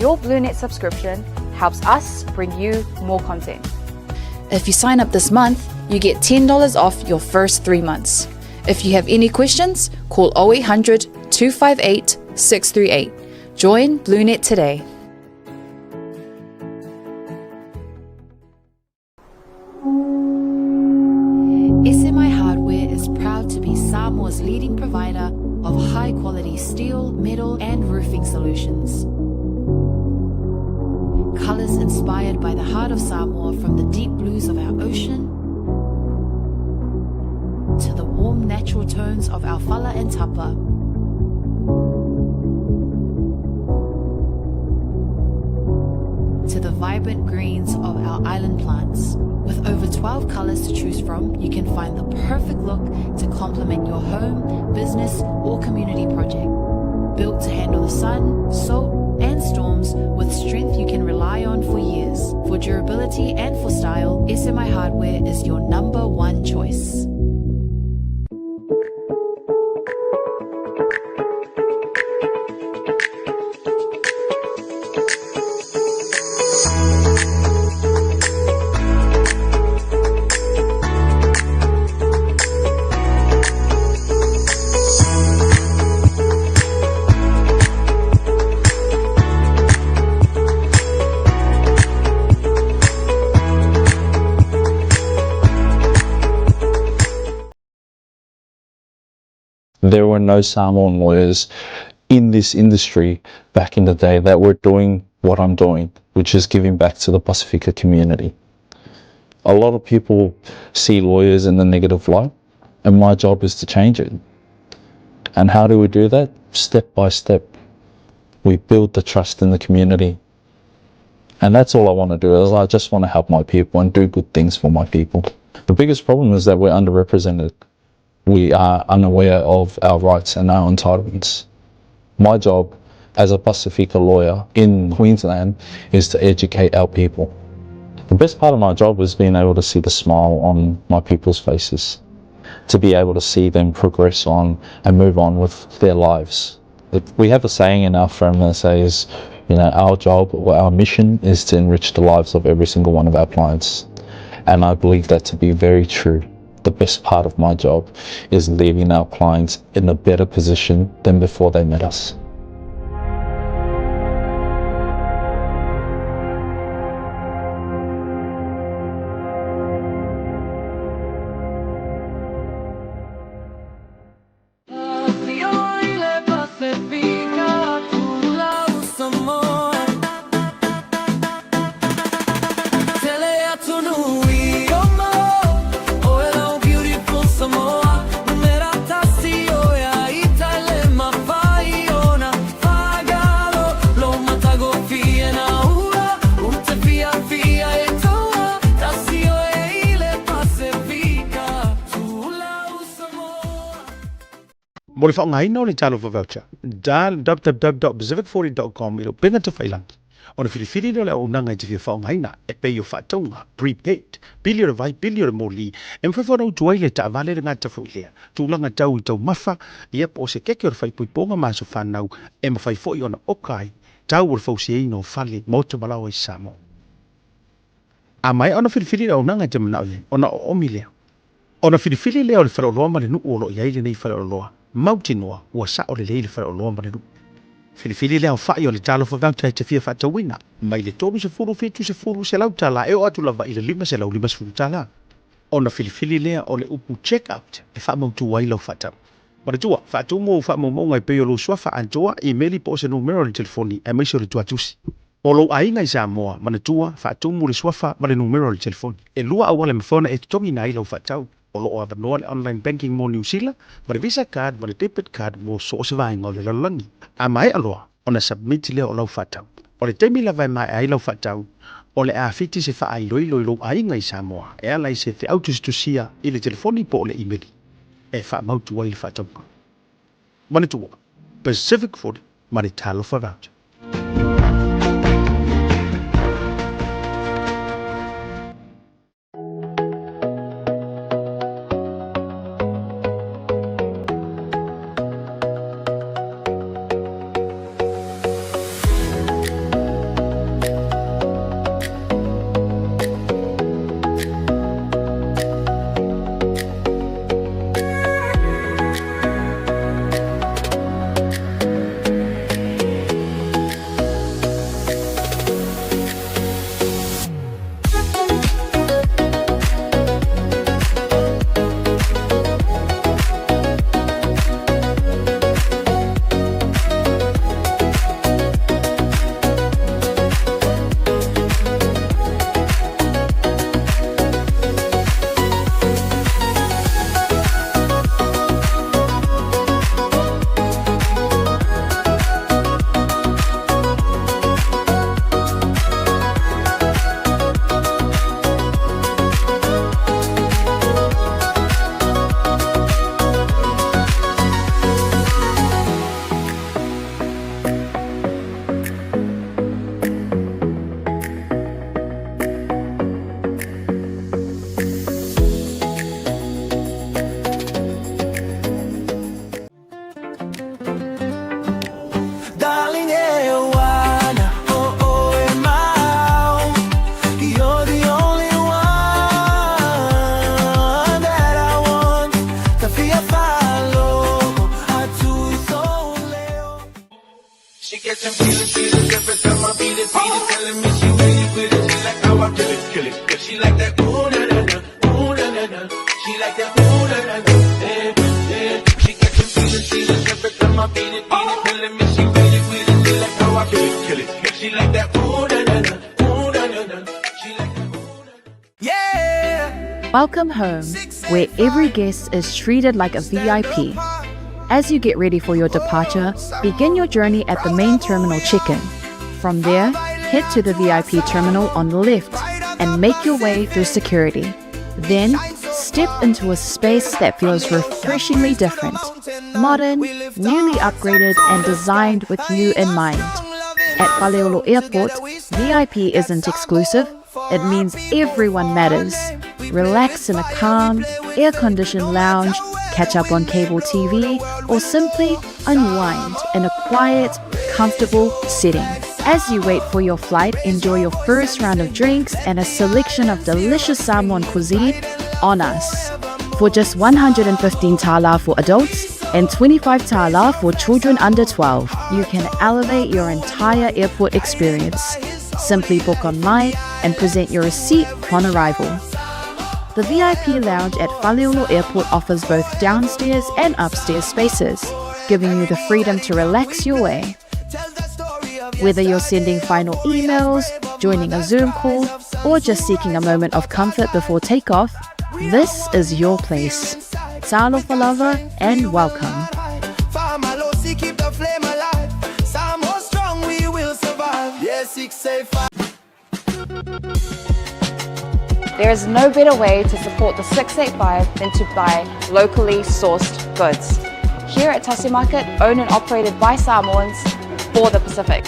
Your BlueNet subscription helps us bring you more content. If you sign up this month, you get $10 off your first 3 months. If you have any questions, call 0800 258 638. Join BlueNet today. SMI Hardware is proud to be Samoa's leading provider of high-quality steel, metal, and roofing solutions. Colours inspired by the heart of Samoa, from the deep blues of our ocean to the warm natural tones of our fala and tapa. To the vibrant greens of our island plants. With over 12 colours to choose from, you can find the perfect look to complement your home, business, or community project. Built to handle the sun, salt, and storms with strength you can rely on for years. For durability and for style, SMI Hardware is your number one choice. There were no Samoan lawyers in this industry back in the day that were doing what I'm doing, which is giving back to the Pasifika community. A lot of people see lawyers in the negative light, and my job is to change it. And how do we do that? Step by step. We build the trust in the community. And that's all I want to do, is I just want to help my people and do good things for my people. The biggest problem is that we're underrepresented. We are unaware of our rights and our entitlements. My job as a Pasifika lawyer in Queensland is to educate our people. The best part of my job is being able to see the smile on my people's faces, to be able to see them progress on and move on with their lives. We have a saying in our firm that says, our job or our mission is to enrich the lives of every single one of our clients. And I believe that to be very true. The best part of my job is leaving our clients in a better position than before they met us. Mo le whaongai no le talo voucher. www.pacific40.com ilo pena te whailang. Ona whiriwhiri no le au nanga i te whia whaongai na e pe o whātaunga prepaid. Pili o le vai, pili o le moli. E mwhawhana utuai le ta vale ngā ta whauilea. Tūlanga tau I tau mawha. Ia po se keke o le whaipui ponga māso whanau. E mawhai fo I ona okai. Tau o le whausia ino whale mo te malawa I Samoa. A mai ona whiriwhiri le au nanga I te manao le. Ona o omi lea. Ona whiriwhiri lea o le whaloloa ma le nu o lo iai le nei whaloloa. Mautinoa ua sa o le leile whare o loa marelu. Whiriwhiri leo whai o le talo whawauta te whia whatawina. Mai le tōru se furu fitu se furu se lautala e o atu lava I le lima se lau lima se furutala. Ona whiriwhiri lea o le upu check-out e whamautu wailau whatau. Maratua, whatu mo whamau ngai peo lo swafa antoa I meli po se numero le telefoni e maiso le tuatusi. O lo ainga I Samoa, manatua, whatu mo le swafa ma le numero le telefoni. E lua awale mawhona e tongi na ilau whatau. O lo o no le online banking mo New Zealand, ma le Visa card, ma le debit card mo so se vai ngol le lalangi. A mai aloa, ona submit le o lau whatau. O le temi la vai mai ai lau whatau, o le a fiti se wha ai loi lo ainga I Samoa, e alai se te autus tu sia I le telefoni po o le email. E wha mautu wai le whatau. Manitua, Pacific Food, ma le talo whawauta. She like that ooh na na na, ooh na na na. She like that ooh na na. Yeah. Welcome home, where every guest is treated like a VIP. As you get ready for your departure, begin your journey at the main terminal check-in. From there, head to the VIP terminal on the left and make your way through security. Then, step into a space that feels refreshingly different, modern, newly upgraded and designed with you in mind. At Faleolo Airport, VIP isn't exclusive, it means everyone matters. Relax in a calm, air-conditioned lounge, catch up on cable TV, or simply unwind in a quiet, comfortable setting. As you wait for your flight, enjoy your first round of drinks and a selection of delicious Samoan cuisine on us. For just 115 tala for adults and 25 tala for children under 12, you can elevate your entire airport experience. Simply book online and present your receipt upon arrival. The VIP lounge at Faleolo Airport offers both downstairs and upstairs spaces, giving you the freedom to relax your way. Whether you're sending final emails, joining a Zoom call, or just seeking a moment of comfort before takeoff, this is your place. Talo Falava and welcome. There is no better way to support the 685 than to buy locally sourced goods. Here at Tasi Market, owned and operated by Samoans for the Pacific.